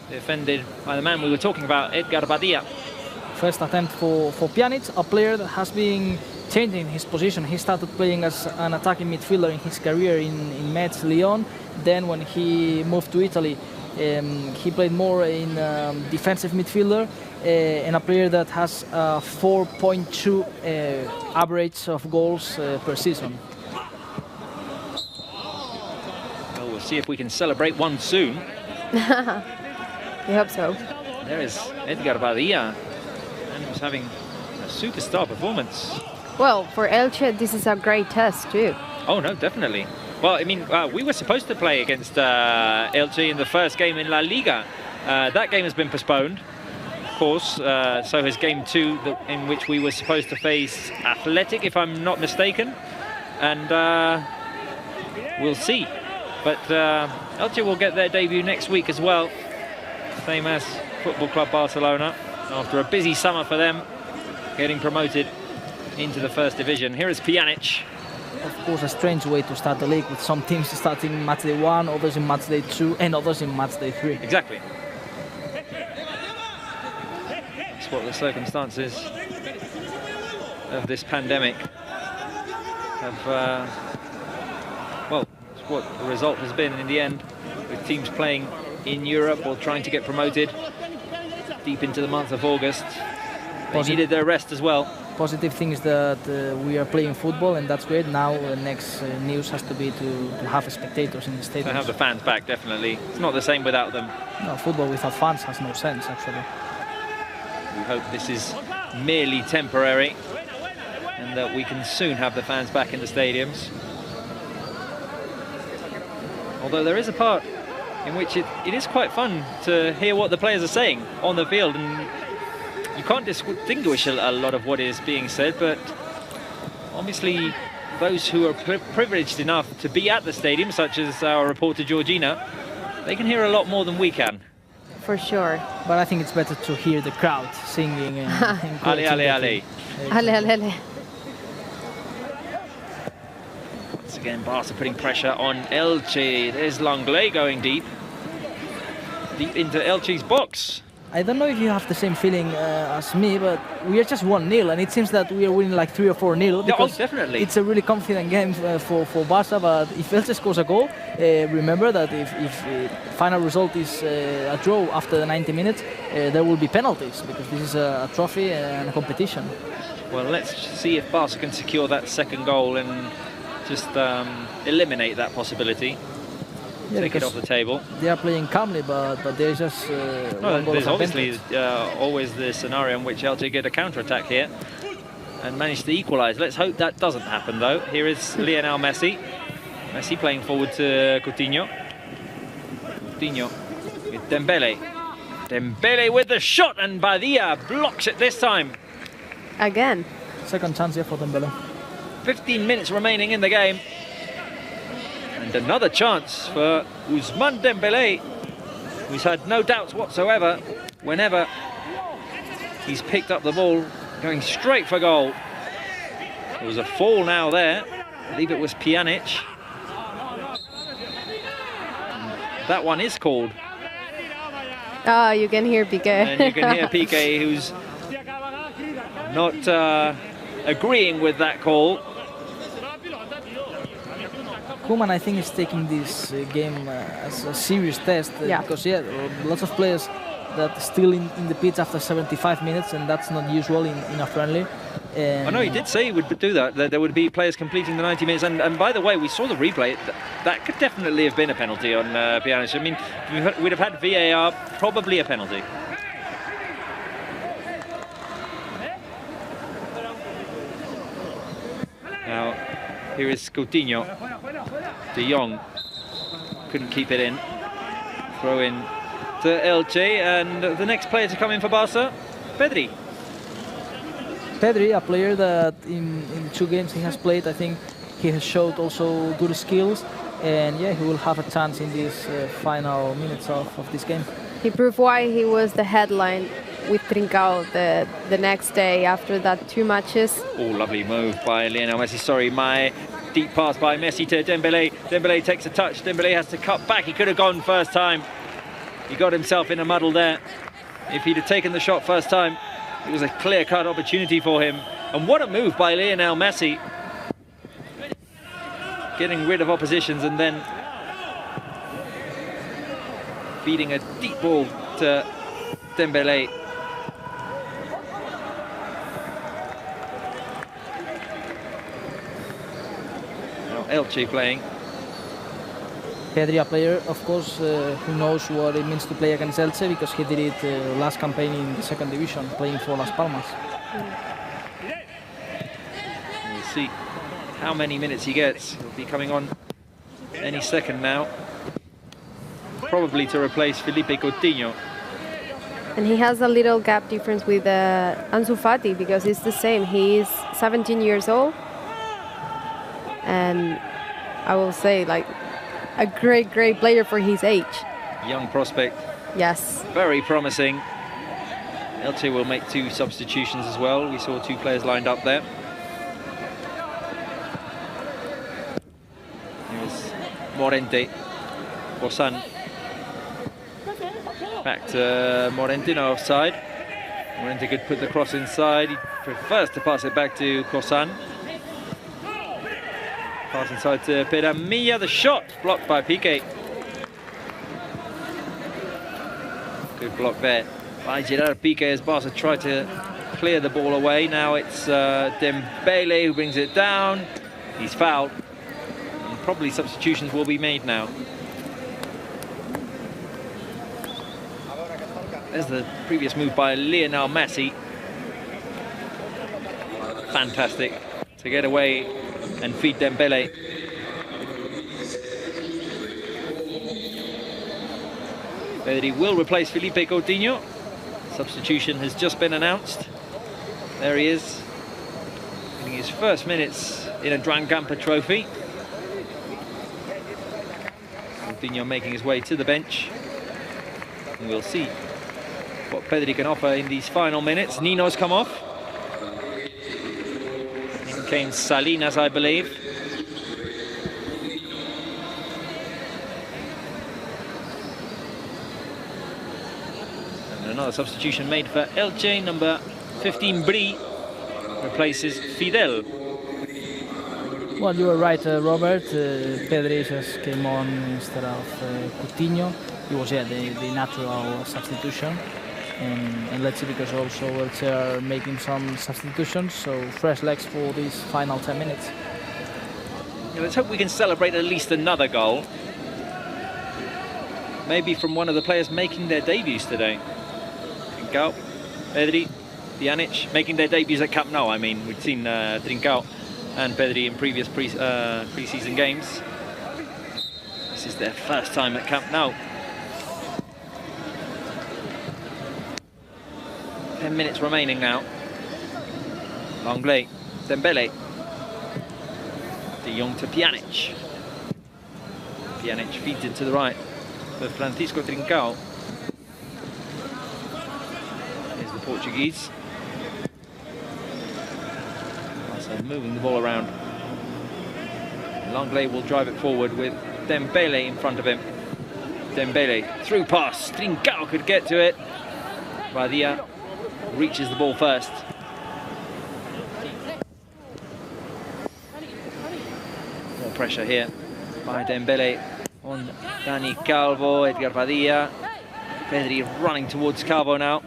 Defended by the man we were talking about, Edgar Badia. First attempt for Pjanic, a player that has been changing his position. He started playing as an attacking midfielder in his career in Metz, Lyon. Then when he moved to Italy, he played more in defensive midfielder, and a player that has 4.2 average of goals per season. Well, we'll see if we can celebrate one soon. We hope so. There is Edgar Badilla, and he was having a superstar performance. Well, for Elche, this is a great test too. Oh no, definitely. Well, I mean, we were supposed to play against Elche in the first game in La Liga. That game has been postponed, of course. So has game 2, in which we were supposed to face Athletic, if I'm not mistaken. And we'll see. But Elche will get their debut next week as well, same as Football Club Barcelona, after a busy summer for them, getting promoted into the first division. Here is Pjanic. Of course, a strange way to start the league, with some teams starting match day 1, others in match day 2, and others in match day 3. Exactly. That's what the circumstances of this pandemic have, well, it's what the result has been in the end, with teams playing in Europe or trying to get promoted deep into the month of August. They needed their rest as well. Positive thing is that we are playing football, and that's great. Now the next news has to be to have spectators in the stadium. To have the fans back, definitely. It's not the same without them. No, football without fans has no sense, actually. We hope this is merely temporary and that we can soon have the fans back in the stadiums. Although there is a part in which it is quite fun to hear what the players are saying on the field, and you can't distinguish a lot of what is being said, but obviously those who are privileged enough to be at the stadium, such as our reporter Georgina, they can hear a lot more than we can. For sure. But I think it's better to hear the crowd singing and Ale, ale, ale. Ale, ale, ale. Once again, Barca putting pressure on Elche. There's Langley going deep into Elche's box. I don't know if you have the same feeling as me, but we are just 1-0, and it seems that we are winning like 3 or 4-0. Oh, definitely. It's a really confident game for Barca, but if Elche scores a goal, remember that if final result is a draw after the 90 minutes, there will be penalties, because this is a trophy and a competition. Well, let's see if Barca can secure that second goal and just eliminate that possibility. Yeah, take it off the table. They are playing calmly, but there's just no, there's obviously always the scenario in which Elche get a counter-attack here and manage to equalise. Let's hope that doesn't happen, though. Here is Lionel Messi. Messi playing forward to Coutinho. Coutinho with Dembele. Dembele with the shot, and Badilla blocks it this time. Again. Second chance here for Dembele. 15 minutes remaining in the game. And another chance for Ousmane Dembele, who's had no doubts whatsoever whenever he's picked up the ball, going straight for goal. There was a fall now there. I believe it was Pjanic. That one is called. Oh, you can hear Piqué. And you can hear Piqué, who's not agreeing with that call. Koeman, I think, is taking this game as a serious test because lots of players that still in the pitch after 75 minutes, and that's not usual in a friendly. I know he did say he would do that there would be players completing the 90 minutes, and by the way, we saw the replay. That could definitely have been a penalty on Pjanic. I mean, we'd have had VAR, probably a penalty. Now, here is Coutinho. De Jong couldn't keep it in. Throw in to Elche, and the next player to come in for Barca, Pedri. Pedri, a player that in 2 games he has played, I think he has showed also good skills, and yeah, he will have a chance in these final minutes of this game. He proved why he was the headline with Trincao the next day after that 2 matches. Oh, lovely move by Lionel Messi. Sorry, my deep pass by Messi to Dembele. Dembele takes a touch. Dembele has to cut back. He could have gone first time. He got himself in a muddle there. If he'd have taken the shot first time, it was a clear-cut opportunity for him. And what a move by Lionel Messi. Getting rid of oppositions and then feeding a deep ball to Dembélé. Now Elche playing. Pedri, a player, of course, who knows what it means to play against Elche, because he did it last campaign in the second division, playing for Las Palmas. We'll see how many minutes he gets. He'll be coming on any second now, probably to replace Felipe Coutinho. And he has a little gap difference with Ansu Fati, because it's the same. He is 17 years old, and I will say, like, a great player for his age. Young prospect. Yes. Very promising. Elche will make 2 substitutions as well. We saw 2 players lined up there. Here's Morente, Bosan. Back to Morente, no offside. Morente could put the cross inside. He prefers to pass it back to Kosan. Pass inside to Pedamilla. The shot blocked by Piqué. Good block there by Gerard Piqué as Barca tried to clear the ball away. Now it's Dembélé who brings it down. He's fouled. And probably substitutions will be made now. There's the previous move by Lionel Messi. Fantastic to get away and feed Dembélé. Pedri will replace Felipe Coutinho. Substitution has just been announced. There he is, getting his first minutes in a Duran Gamper trophy. Coutinho making his way to the bench. And we'll see what Pedri can offer in these final minutes. Nino's come off. In came Salinas, I believe. And another substitution made for Elche. Number 15, Bri, replaces Fidel. Well, you were right, Robert. Pedri just came on instead of Coutinho. It was, yeah, the natural substitution. And let's see, because also Elche are making some substitutions, so fresh legs for these final 10 minutes. Yeah, let's hope we can celebrate at least another goal. Maybe from one of the players making their debuts today. Trincao, Pedri, Pjanic making their debuts at Camp Nou. I mean, we've seen Trincao and Pedri in previous pre-season games. This is their first time at Camp Nou. 10 minutes remaining now. Langley, Dembélé, De Jong to Pjanic. Pjanic feeds it to the right for Francisco Trincao. Here's the Portuguese. So moving the ball around. Langley will drive it forward with Dembélé in front of him. Dembélé, through pass. Trincao could get to it. Badia reaches the ball first. More pressure here by Dembélé on Dani Calvo, Edgar Badia. Pedri running towards Calvo now.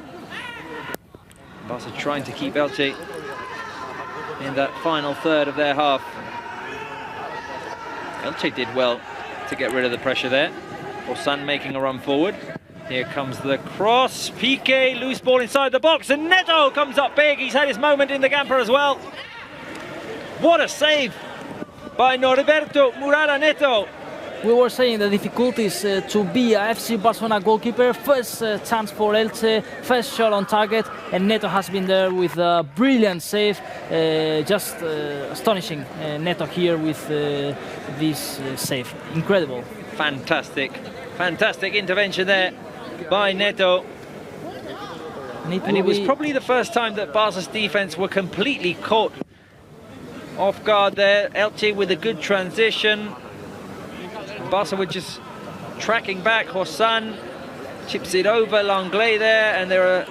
Barca trying to keep Elche in that final third of their half. Elche did well to get rid of the pressure there. Bosan making a run forward. Here comes the cross. Piqué, loose ball inside the box, and Neto comes up big. He's had his moment in the Gamper as well. What a save by Norberto Murara Neto. We were saying the difficulties to be a FC Barcelona goalkeeper. First chance for Elche, first shot on target, and Neto has been there with a brilliant save. Just astonishing, Neto here with this save. Incredible. Fantastic, fantastic intervention there by Neto. And it was probably the first time that Barca's defense were completely caught off guard there. Elche with a good transition. Barca were just tracking back. Hosan chips it over Langley there, and there's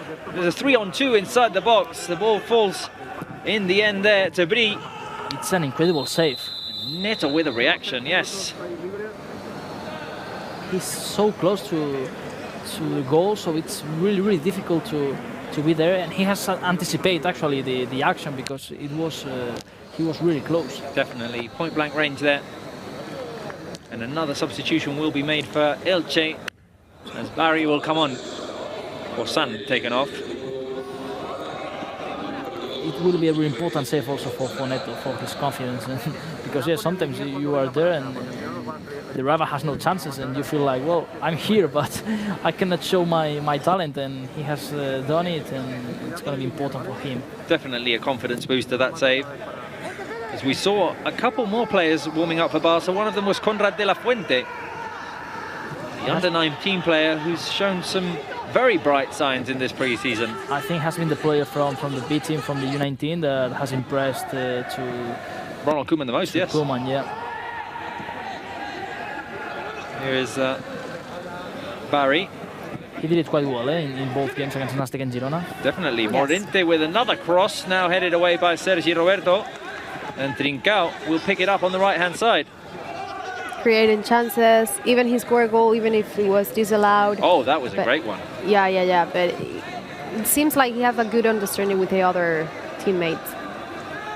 a 3-on-2 inside the box. The ball falls in the end there to Bri. It's an incredible save. Neto with a reaction, yes. He's so close to the goal, so it's really difficult to be there, and he has anticipated actually the action, because it was he was really close. Definitely point blank range there. And another substitution will be made for Elche as Barry will come on. Or San taken off. It will be a really important save also for Neto, for his confidence, because yeah, sometimes you are there and the rival has no chances, and you feel like, well, I'm here, but I cannot show my talent, and he has done it, and it's going to be important for him. Definitely a confidence booster, that save. As we saw a couple more players warming up for Barca. One of them was Conrad de la Fuente, the under-19 player who's shown some very bright signs in this pre-season. I think has been the player from the B team, from the U19, that has impressed to Ronald Koeman the most, yes. Koeman, yeah. Here is Barry. He did it quite well in both games against Nastic and Girona. Definitely. Yes. Morente with another cross, now headed away by Sergi Roberto. And Trincao will pick it up on the right-hand side. Creating chances, even he scored a goal, even if it was disallowed. Oh, that was a great one. Yeah, but it seems like he has a good understanding with the other teammates.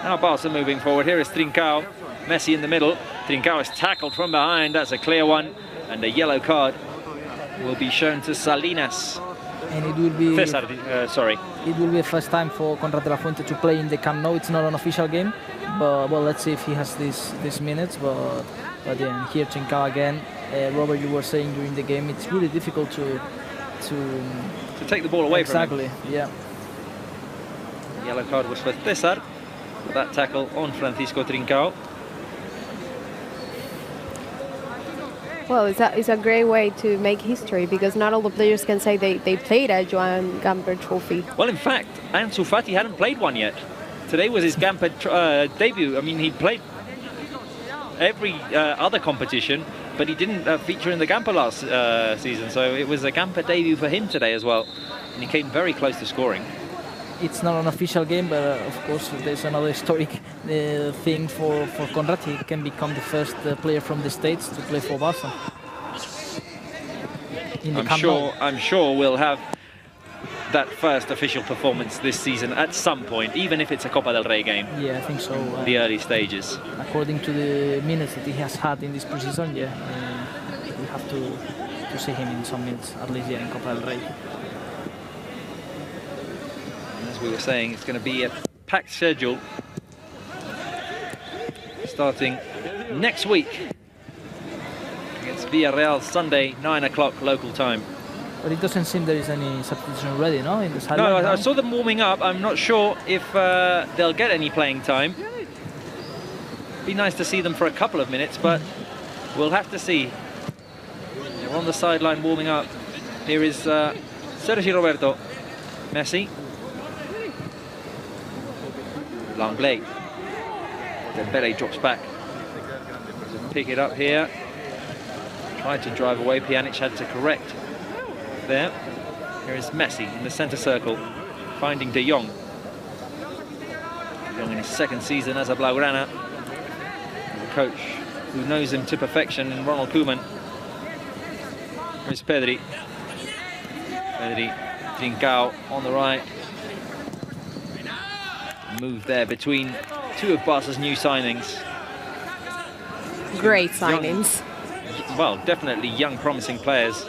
Now Barca moving forward. Here is Trincao, Messi in the middle. Trincao is tackled from behind, that's a clear one. And a yellow card will be shown to Salinas. And it will be... Cesar, sorry. It will be the first time for Conrad de la Fuente to play in the Camp Nou. It's not an official game, but well, let's see if he has these minutes. But yeah, here Trincao again. Robert, you were saying during the game, it's really difficult to take the ball away from him. Exactly, yeah. The yellow card was for Cesar for that tackle on Francisco Trincao. Well, it's a great way to make history, because not all the players can say they played a Joan Gamper trophy. Well, in fact, Ansu Fati hadn't played one yet. Today was his Gamper debut. I mean, he played every other competition, but he didn't feature in the Gamper last season. So it was a Gamper debut for him today as well. And he came very close to scoring. It's not an official game, but of course there's another historic thing for Conrad. He can become the first player from the States to play for Barca. I'm sure we'll have that first official performance this season at some point, even if it's a Copa del Rey game. Yeah, I think so. The early stages. According to the minutes that he has had in this preseason, yeah, we have to see him in some minutes, at least in Copa del Rey. We were saying it's going to be a packed schedule starting next week against Villarreal, Sunday 9 o'clock local time. But it doesn't seem there is any substitution ready, no? In the sideline. No, I saw them warming up. I'm not sure if they'll get any playing time. Be nice to see them for a couple of minutes, but we'll have to see. They're on the sideline warming up. Here is Sergi Roberto, Messi. Langley. Dembele drops back. Pick it up here. Tried to drive away. Pjanic had to correct there. Here is Messi in the centre circle, finding De Jong. De Jong in his second season as a Blaugrana. The coach who knows him to perfection in Ronald Koeman. Here's Pedri. Pedri, Trincao on the right. Move there between two of Barca's new signings. Great signings. Well, definitely young, promising players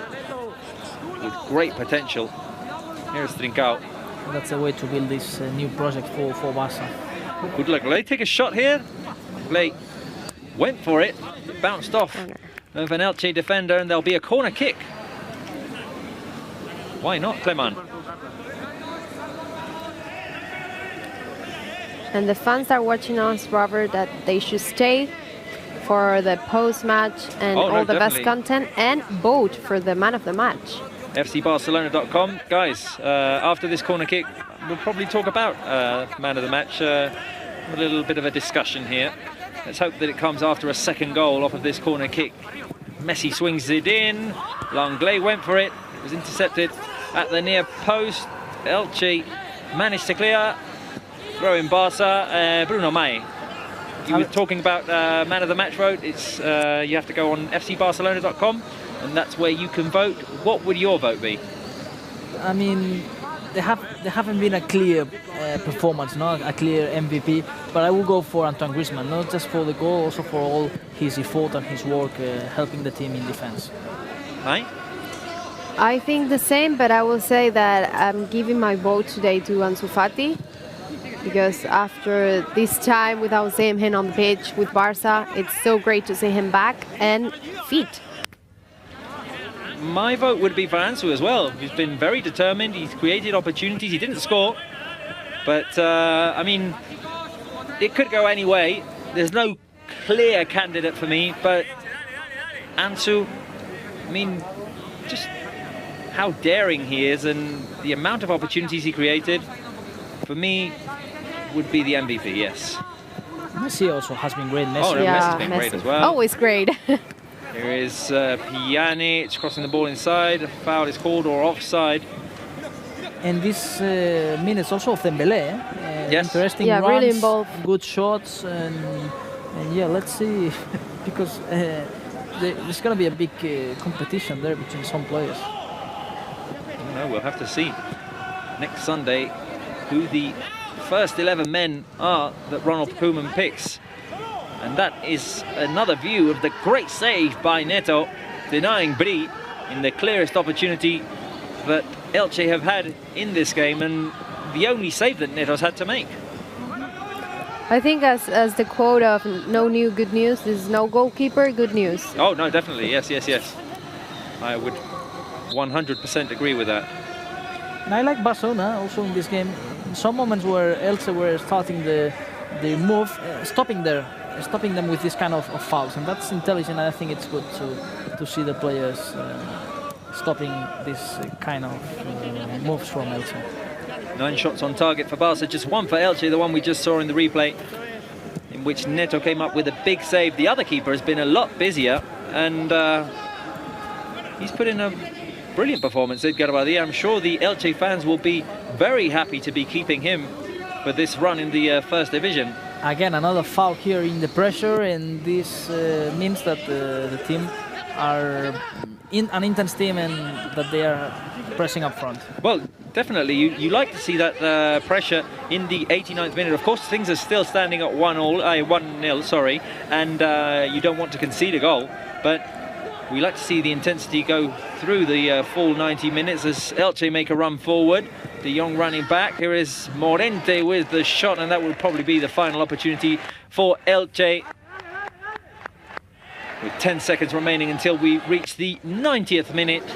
with great potential. Here's Trincao. That's a way to build this new project for Barca. Good luck. Lay take a shot here. Lay went for it, bounced off of an Elche defender, and there'll be a corner kick. Why not, Cleman? And the fans are watching us, Robert, that they should stay for the post-match and all the best content, and vote for the man of the match. FCBarcelona.com. Guys, after this corner kick, we'll probably talk about man of the match. A little bit of a discussion here. Let's hope that it comes after a second goal off of this corner kick. Messi swings it in. Langley went for it. It was intercepted at the near post. Elche managed to clear. row in Barca. Bruno Mai, you were talking about man of the match vote. It's you have to go on fcbarcelona.com, and that's where you can vote. What would your vote be? I mean, there haven't been a clear performance, not a clear MVP, but I will go for Antoine Griezmann, not just for the goal, also for all his effort and his work helping the team in defense. Right? I think the same, but I will say that I'm giving my vote today to Ansu Fati, because after this time without seeing him on the pitch with Barca, it's so great to see him back and fit. My vote would be for Ansu as well. He's been very determined. He's created opportunities. He didn't score, but I mean, it could go any way. There's no clear candidate for me, but Ansu, I mean, just how daring he is and the amount of opportunities he created, for me, would be the MVP. Yes. Messi also has been great. Messi. Oh, no, Yeah, Messi's been great as well. Always great. Here is Pjanic crossing the ball inside. A foul is called or offside. And this minutes also of Dembélé. Yes. Interesting Yeah, runs, really involved. good shots, and yeah, let's see, because there's going to be a big competition there between some players. No, we'll have to see next Sunday who the first 11 men are that Ronald Koeman picks. And that is another view of the great save by Neto, denying Bri in the clearest opportunity that Elche have had in this game, and the only save that Neto's had to make. I think as the quote of no new good news, this is no goalkeeper, good news. Oh, no, definitely. Yes, yes, yes. I would 100% agree with that. And I like Barcelona also in this game. In some moments where Elche were starting the move, stopping them with this kind of fouls, and that's intelligent. And I think it's good to see the players stopping this kind of moves from Elche. 9 shots on target for Barca, just 1 for Elche, the one we just saw in the replay, in which Neto came up with a big save. The other keeper has been a lot busier, and he's put in a brilliant performance, Edgar Badia. I'm sure the Elche fans will be very happy to be keeping him for this run in the first division. Again, another foul here in the pressure, and this means that the team are in an intense team and that they are pressing up front. Well, definitely, you like to see that pressure in the 89th minute. Of course, things are still standing at 1-0, sorry, and you don't want to concede a goal, but we like to see the intensity go through the full 90 minutes as Elche make a run forward. De Jong running back. Here is Morente with the shot, and that will probably be the final opportunity for Elche. With 10 seconds remaining until we reach the 90th minute. We'll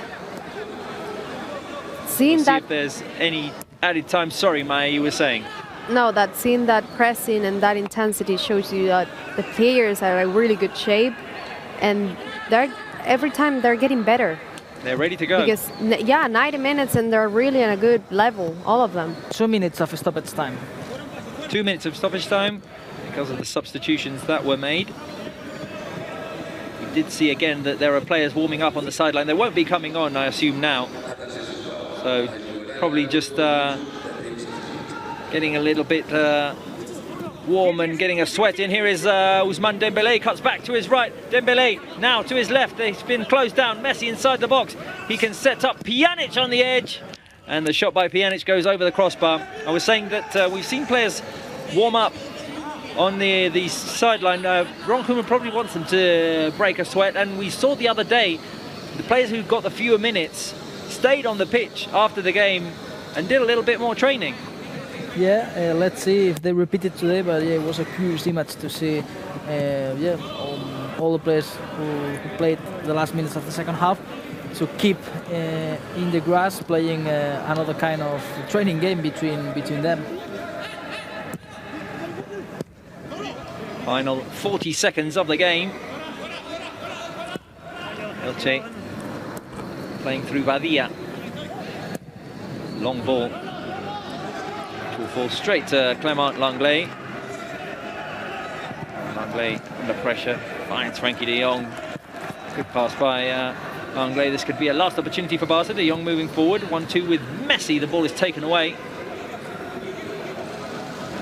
see if there's any added time. Sorry, Maya, you were saying. No, that seeing that pressing and that intensity shows you that the players are in really good shape, and every time they're getting better. They're ready to go. Because, yeah, 90 minutes and they're really on a good level, all of them. 2 minutes of stoppage time. 2 minutes of stoppage time because of the substitutions that were made. We did see again that there are players warming up on the sideline. They won't be coming on, I assume, now. So probably just getting a little bit warm and getting a sweat in. Here is Ousmane Dembélé, cuts back to his right. Dembélé now to his left. He's been closed down. Messi inside the box. He can set up Pjanic on the edge. And the shot by Pjanic goes over the crossbar. I was saying that we've seen players warm up on the sideline. Ron Koeman probably wants them to break a sweat. And we saw the other day, the players who got the fewer minutes stayed on the pitch after the game and did a little bit more training. Yeah, let's see if they repeat it today, but yeah, it was a curious image to see all the players who played the last minutes of the second half to keep in the grass playing another kind of training game between them. Final 40 seconds of the game. Elche playing through Badia. Long ball. It will fall straight to Clement Lenglet. Lenglet under pressure, finds Frankie de Jong. Good pass by Lenglet. This could be a last opportunity for Barca. De Jong moving forward, 1-2 with Messi. The ball is taken away.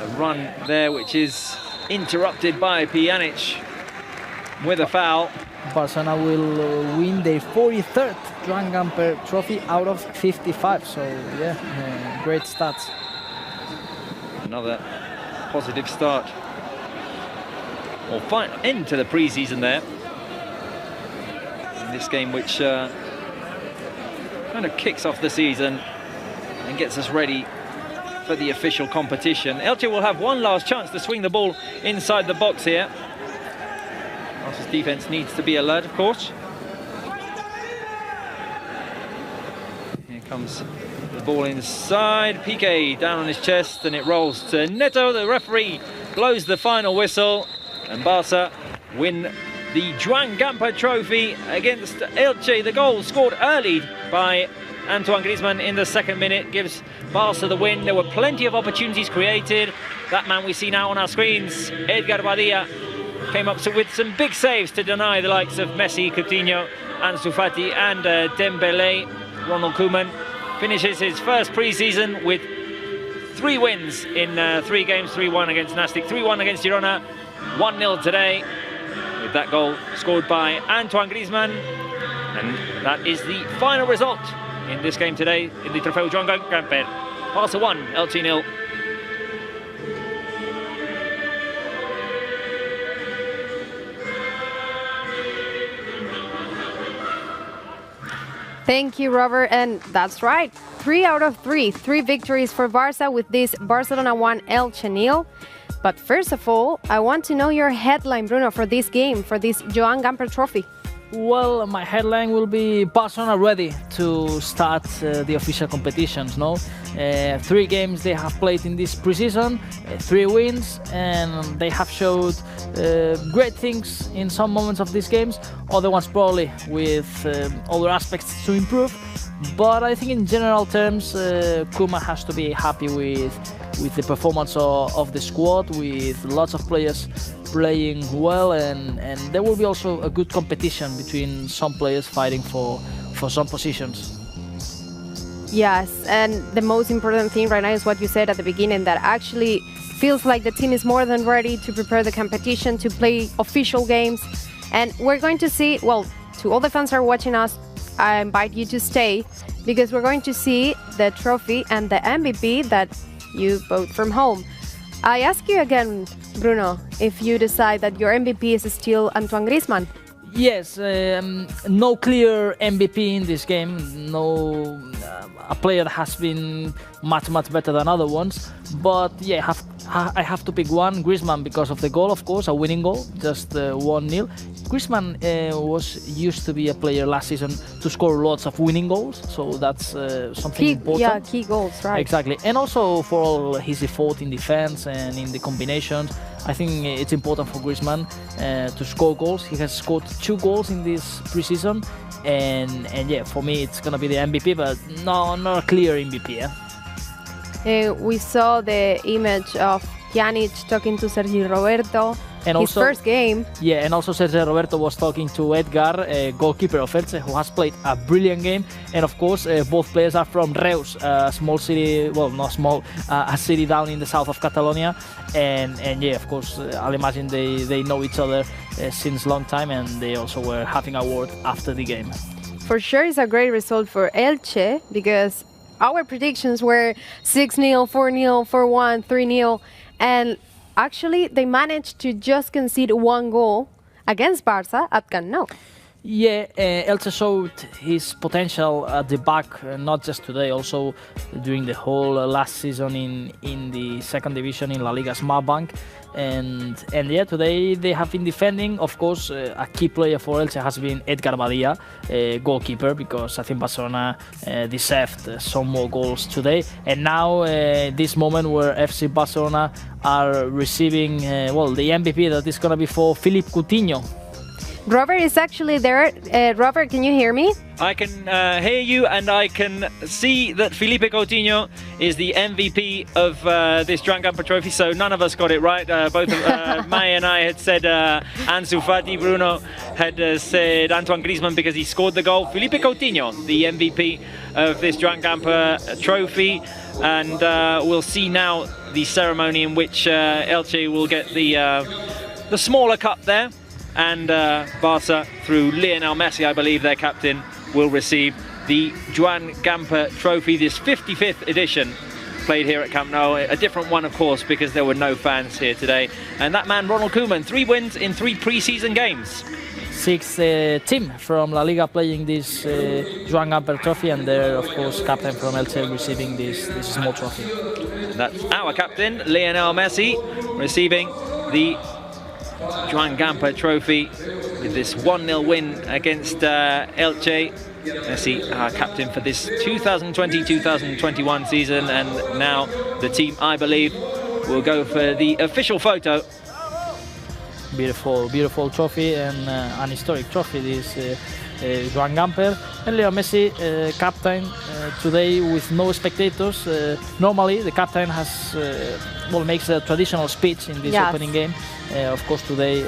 A run there, which is interrupted by Pjanic with a foul. Barcelona will win their 43rd Joan Gamper trophy out of 55. So, yeah, great stats. Another positive start, or fine end to the pre-season there. In this game, which kind of kicks off the season and gets us ready for the official competition. Elche will have one last chance to swing the ball inside the box here. Barca's defense needs to be alert, of course. Here comes the ball inside. Piqué down on his chest, and it rolls to Neto. The referee blows the final whistle, and Barca win the Joan Gamper trophy against Elche. The goal scored early by Antoine Griezmann in the second minute gives Barca the win. There were plenty of opportunities created. That man we see now on our screens, Edgar Badía, came up with some big saves to deny the likes of Messi, Coutinho, Ansu Fati and Dembélé. Ronald Koeman finishes his first pre-season with 3 wins in 3 games, 3-1 against Nastic, 3-1 against Girona, 1-0 today, with that goal scored by Antoine Griezmann. And that is the final result in this game today in the Trofeo Joan Gamper. Barca 1, Elche 0. Thank you, Robert. And that's right. 3 out of 3. 3 victories for Barca with this Barcelona 1, Elche 0. But first of all, I want to know your headline, Bruno, for this game, for this Joan Gamper trophy. Well, my headline will be Barcelona ready to start the official competitions. No, 3 games they have played in this preseason, 3 wins, and they have showed great things in some moments of these games. Other ones probably with other aspects to improve. But I think in general terms, Koeman has to be happy with the performance of the squad, with lots of players playing well, and there will be also a good competition between some players fighting for some positions. Yes, and the most important thing right now is what you said at the beginning, that actually feels like the team is more than ready to prepare the competition, to play official games. And we're going to see, well, to all the fans who are watching us, I invite you to stay, because we're going to see the trophy and the MVP that you vote from home. I ask you again, Bruno, if you decide that your MVP is still Antoine Griezmann. Yes, no clear MVP in this game. No, a player has been much better than other ones. But yeah, I have to pick one, Griezmann, because of the goal, of course, a winning goal, just 1-0. Griezmann was used to be a player last season to score lots of winning goals, so that's something important. Yeah, key goals, right? Exactly, and also for all his effort in defense and in the combinations. I think it's important for Griezmann to score goals. He has scored 2 goals in this preseason, and yeah, for me it's gonna be the MVP, but no, not a clear MVP. We saw the image of Pjanic talking to Sergi Roberto. And his first game. Yeah, and also Sergio Roberto was talking to Edgar, goalkeeper of Elche, who has played a brilliant game. And of course, both players are from Reus, a small city, well, not small, a city down in the south of Catalonia. And yeah, of course, I'll imagine they know each other since long time, and they also were having a word after the game. For sure, it's a great result for Elche, because our predictions were 6-0, 4-0, 4-1, 3-0, and actually, they managed to just concede 1 goal against Barca at Camp Nou. Yeah, Elche showed his potential at the back, not just today, also during the whole last season in the second division in La Liga Smartbank. And yeah, today they have been defending. Of course, a key player for Elche has been Edgar Badía, goalkeeper, because I think Barcelona deserved some more goals today. And now, this moment where FC Barcelona are receiving, well, the MVP that is going to be for Philippe Coutinho. Robert is actually there. Robert, can you hear me? I can hear you, and I can see that Philippe Coutinho is the MVP of this Joan Gamper trophy, so none of us got it right. Both Maya and I had said Ansu Fati, Bruno had said Antoine Griezmann because he scored the goal. Philippe Coutinho, the MVP of this Joan Gamper trophy, and we'll see now the ceremony in which Elche will get the smaller cup there, and Barca, through Lionel Messi, I believe, their captain, will receive the Joan Gamper Trophy, this 55th edition, played here at Camp Nou. A different one, of course, because there were no fans here today. And that man, Ronald Koeman, 3 wins in 3 pre-season games. 6 team from La Liga playing this Joan Gamper Trophy, and they're, of course, captain from Elche receiving this small trophy. That's our captain, Lionel Messi, receiving the Joan Gamper Trophy with this 1-0 win against Elche. Messi, our captain for this 2020-2021 season, and now the team, I believe, will go for the official photo. Beautiful, beautiful trophy, and an historic trophy, this Joan Gamper. And Leo Messi, captain today with no spectators. Normally the captain has makes a traditional speech in this opening game. Of course today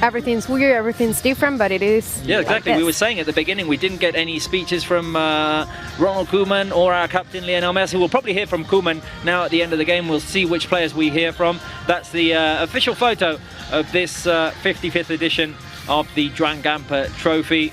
everything's weird, everything's different, but it is. Yeah, exactly. We were saying at the beginning we didn't get any speeches from Ronald Koeman or our captain Lionel Messi. We'll probably hear from Koeman now at the end of the game. We'll see which players we hear from. That's the official photo of this 55th edition of the Joan Gamper Trophy.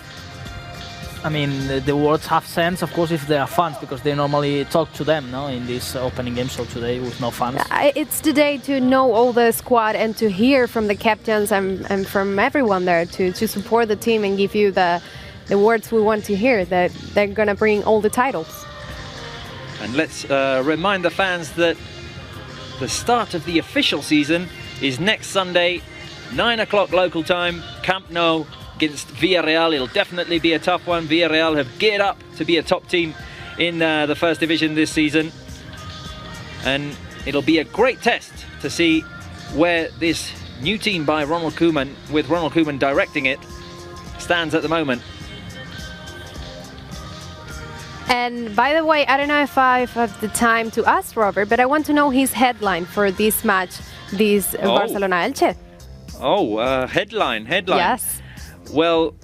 I mean, the words have sense, of course, if they are fans, because they normally talk to them, no, in this opening game. So today, with no fans, it's today to know all the squad and to hear from the captains and from everyone there to support the team and give you the words we want to hear, that they're gonna bring all the titles. And let's remind the fans that the start of the official season is next Sunday, 9 o'clock local time, Camp Nou against Villarreal. It'll definitely be a tough one. Villarreal have geared up to be a top team in the first division this season, and it'll be a great test to see where this new team by Ronald Koeman, with Ronald Koeman directing it, stands at the moment. And by the way, I don't know if I have the time to ask Robert, but I want to know his headline for this match, this Barcelona-Elche. Headline. Yes. Well,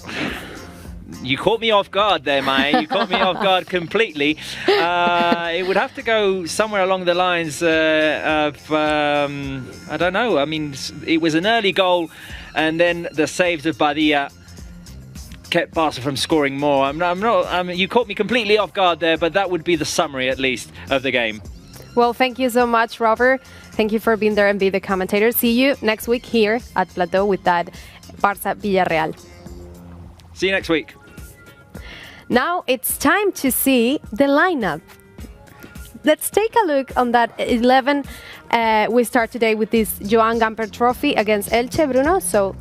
you caught me off guard there, Maya. You caught me off guard completely. It would have to go somewhere along the lines of, I don't know. I mean, it was an early goal, and then the saves of Badia kept Barca from scoring more. You caught me completely off guard there, but that would be the summary, at least, of the game. Well, thank you so much, Robert. Thank you for being there and be the commentator. See you next week here at Plateau with that Barça-Villarreal. See you next week. Now it's time to see the lineup. Let's take a look on that 11. We start today with this Joan Gamper Trophy against Elche, Bruno. So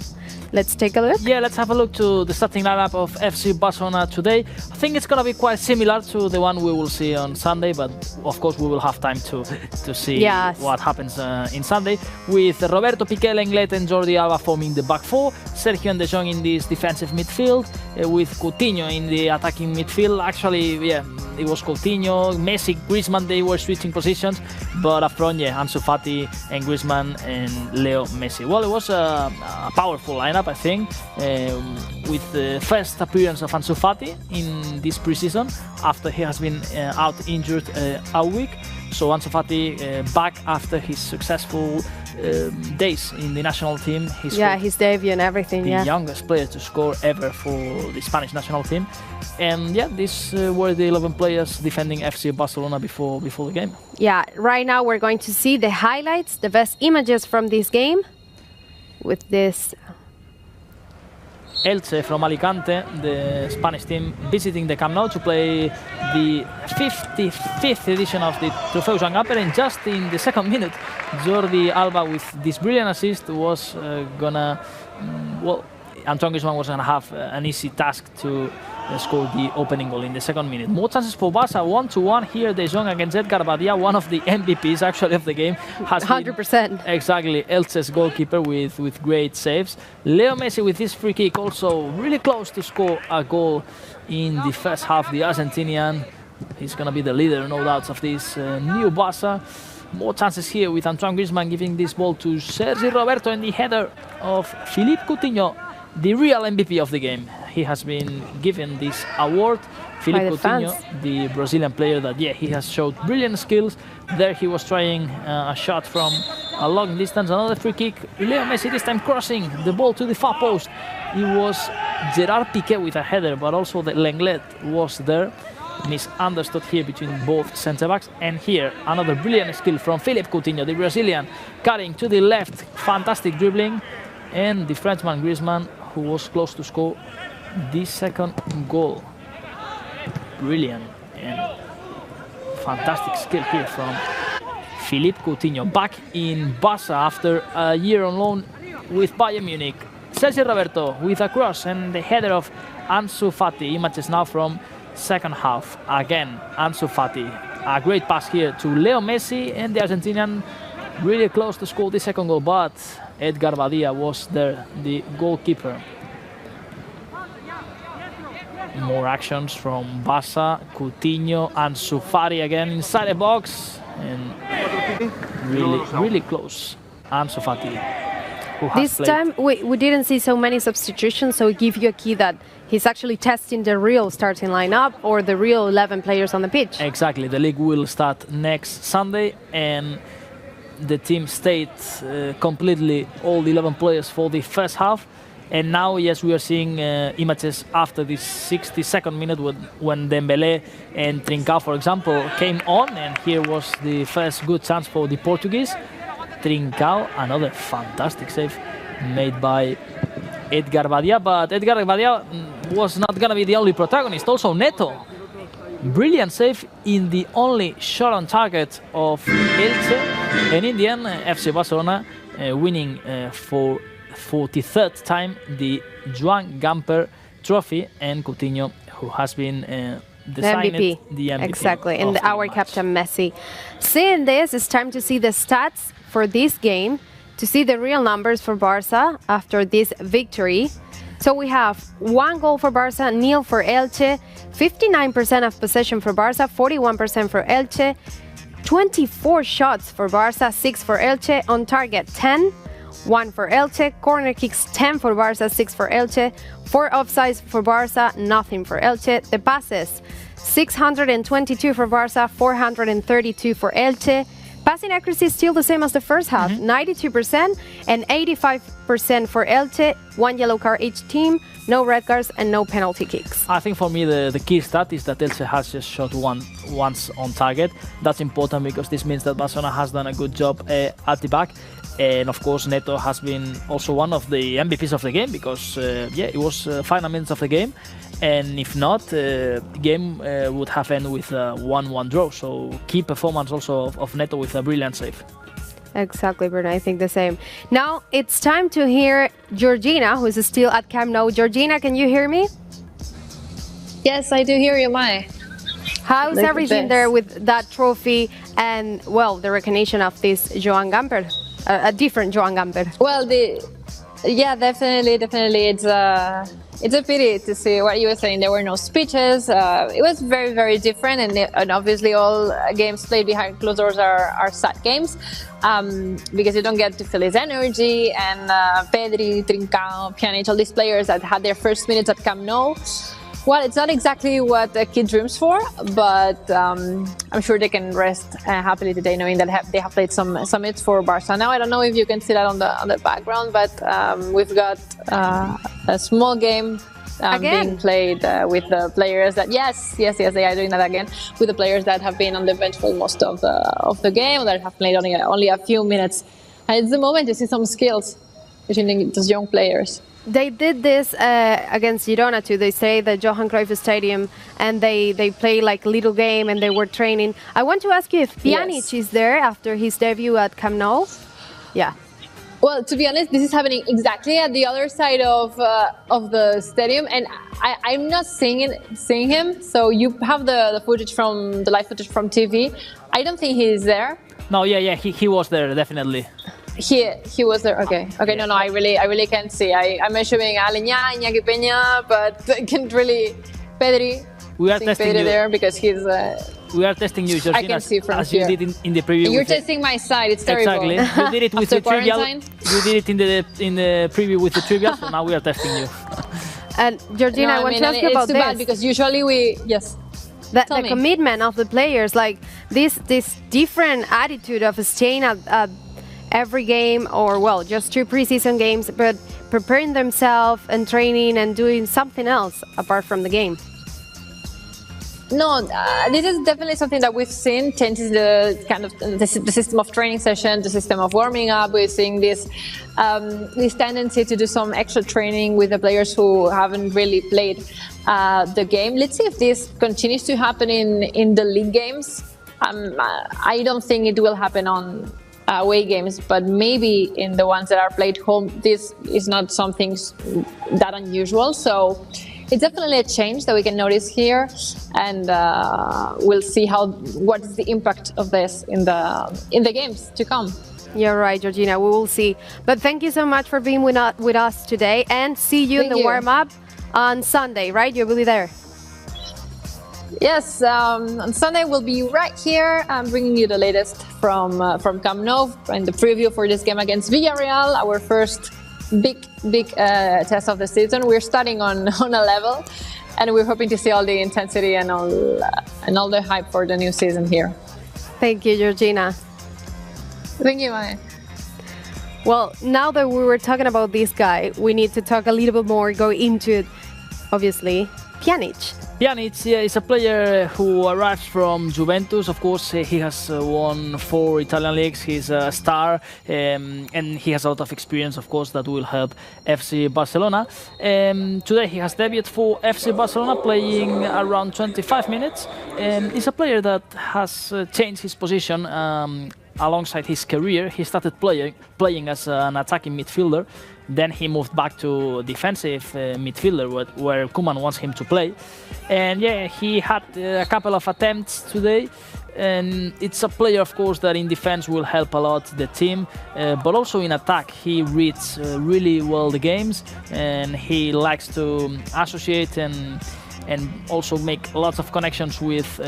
let's take a look. Yeah, let's have a look to the starting lineup of FC Barcelona today. I think it's going to be quite similar to the one we will see on Sunday, but of course we will have time to see what happens in Sunday. With Roberto Piqué, Lenglet and Jordi Alba forming the back four, Sergio and De Jong in this defensive midfield, with Coutinho in the attacking midfield. Actually, yeah, it was Coutinho, Messi, Griezmann, they were switching positions, but up front, yeah, Ansu Fati and Griezmann and Leo Messi. Well, it was a powerful lineup, I think, with the first appearance of Ansu Fati in this preseason after he has been out injured a week. So Ansu Fati back after his successful days in the national team. His debut and everything. The youngest player to score ever for the Spanish national team. And yeah, these were the 11 players defending FC Barcelona before the game. Yeah, right now we're going to see the highlights, the best images from this game with this. Elche from Alicante, the Spanish team, visiting the Camp Nou to play the 55th edition of the Trofeu Joan Gamper, and just in the second minute, Jordi Alba with this brilliant assist was gonna, Antoine Griezmann was gonna have an easy task to score the opening goal in the second minute. More chances for Barca, 1-1 here. De Jong against Edgar Badia, one of the MVPs actually of the game. Has 100%. Exactly, Elche's goalkeeper with great saves. Leo Messi with his free kick, also really close to score a goal in the first half. The Argentinian, he's going to be the leader, no doubts, of this new Barca. More chances here with Antoine Griezmann giving this ball to Sergi Roberto and the header of Philippe Coutinho, the real MVP of the game. He has been given this award Philippe Coutinho, the Brazilian player that, he has showed brilliant skills. There he was trying a shot from a long distance. Another free kick. Leo Messi this time crossing the ball to the far post. It was Gerard Piqué with a header, but also the Lenglet was there. Misunderstood here between both centre-backs. And here, another brilliant skill from Philippe Coutinho, the Brazilian, cutting to the left. Fantastic dribbling. And the Frenchman Griezmann, who was close to score the second goal. Brilliant and fantastic skill here from Philippe Coutinho. Back in Barca after a year on loan with Bayern Munich. Sergio Roberto with a cross and the header of Ansu Fati. Images now from second half. Again, Ansu Fati. A great pass here to Leo Messi, and the Argentinian really close to score the second goal, but Edgar Badia was there, the goalkeeper. More actions from Barca, Coutinho, Ansu Fati again inside the box, and really close. Ansu Fati. This time we didn't see so many substitutions, so it gives you a key that he's actually testing the real starting lineup or the real 11 players on the pitch. Exactly. The league will start next Sunday, and the team stayed completely all the 11 players for the first half. And now, yes, we are seeing images after the 62nd minute when Dembélé and Trincao, for example, came on, and here was the first good chance for the Portuguese. Trincao, another fantastic save made by Edgar Badia, but Edgar Badia was not going to be the only protagonist. Also Neto, brilliant save in the only shot on target of Elche, and in the end FC Barcelona winning for 43rd time the Joan Gamper trophy, and Coutinho, who has been the MVP. Exactly, and our captain Messi. Seeing this, it's time to see the stats for this game, to see the real numbers for Barca after this victory. So we have 1 goal for Barca, 0 for Elche, 59% of possession for Barca, 41% for Elche, 24 shots for Barca, 6 for Elche, on target 10, 1 for Elche, corner kicks 10 for Barca, 6 for Elche, 4 offsides for Barca, nothing for Elche. The passes, 622 for Barca, 432 for Elche. Passing accuracy is still the same as the first half, 92% and 85% for Elche. 1 yellow card each team, no red cards and no penalty kicks. I think for me the key stat is that Elche has just shot once on target. That's important because this means that Barcelona has done a good job at the back. And of course, Neto has been also one of the MVPs of the game because, it was final minutes of the game. And if not, the game would have ended with a 1-1 draw. So key performance also of Neto with a brilliant save. Exactly, Bruno. I think the same. Now it's time to hear Georgina, who is still at Camp Nou. Georgina, can you hear me? Yes, I do hear you, Mai. How's everything there with that trophy and, well, the recognition of this Joan Gamper? A different Joan Gamper. Well, definitely. It's a pity to see what you were saying. There were no speeches. It was very, very different, and obviously all games played behind closed doors are sad games because you don't get to feel his energy. And Pedri, Trincao, Pjanic, all these players that had their first minutes at Camp Nou. Well, it's not exactly what a kid dreams for, but I'm sure they can rest happily today, knowing that they have played some minutes for Barca. Now, I don't know if you can see that on the background, but we've got a small game being played with the players that they are doing that again, with the players that have been on the bench for most of the game, that have played only a few minutes. And it's the moment to see some skills between those young players. They did this against Girona too. They say the Johan Cruyff Stadium, and they play like a little game, and they were training. I want to ask you if Pjanic is there after his debut at Camp Nou. Yeah. Well, to be honest, this is happening exactly at the other side of the stadium, and I'm not seeing him. So you have the live footage from TV. I don't think he is there. No, he was there definitely. He was there. Okay. No, I really can't see. I'm assuming Aleñá, Iñaki Peña, but I can't really. Pedri. We are testing Pedri you there because he's. We are testing you, Georgina, I can see from as here. you did in the preview. You're testing my side. It's terrible. Exactly. You did it with the trivial. You did it in the preview with the trivia. So now we are testing you. And Georgina, I want to ask you about it's too bad because usually the commitment of the players, like this different attitude of staying at every game, or well, just 2 preseason games, but preparing themselves and training and doing something else apart from the game. No, this is definitely something that we've seen changes the kind of the system of training session, the system of warming up. We're seeing this tendency to do some extra training with the players who haven't really played the game. Let's see if this continues to happen in the league games. I don't think it will happen on away games, but maybe in the ones that are played home, this is not something that unusual. So it's definitely a change that we can notice here, and we'll see what is the impact of this in the games to come. You're right, Georgina. We will see. But thank you so much for being with us today, and see you in the warm-up on Sunday, right? You will be there. Yes, on Sunday we'll be right here bringing you the latest from Camp Nou and the preview for this game against Villarreal, our first big test of the season. We're starting on a level, and we're hoping to see all the intensity and all the hype for the new season here. Thank you, Georgina. Thank you, Mae. Well, now that we were talking about this guy, we need to talk a little bit more, go into it, obviously, Pjanic. Pjanic is a player who arrived from Juventus. Of course, he has won 4 Italian leagues. He's a star, and he has a lot of experience, of course, that will help FC Barcelona. Today, he has debuted for FC Barcelona, playing around 25 minutes. He's a player that has changed his position alongside his career. He started playing as an attacking midfielder. Then he moved back to defensive midfielder, where Koeman wants him to play. And yeah, he had a couple of attempts today. And it's a player, of course, that in defense will help a lot the team, but also in attack he reads really well the games, and he likes to associate and also make lots of connections with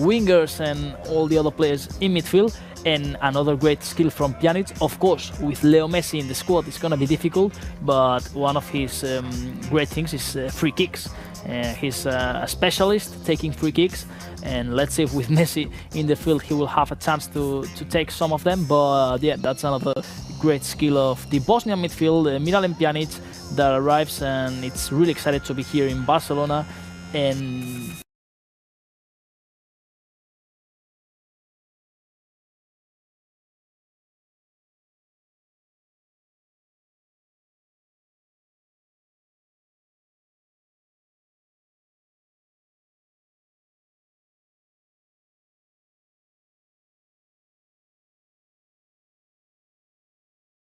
wingers and all the other players in midfield. And another great skill from Pjanic, of course, with Leo Messi in the squad, it's going to be difficult, but one of his great things is free kicks. He's a specialist taking free kicks, and let's see if with Messi in the field he will have a chance to take some of them. But yeah, that's another great skill of the Bosnian midfield, Miralem Pjanic, that arrives, and it's really excited to be here in Barcelona. And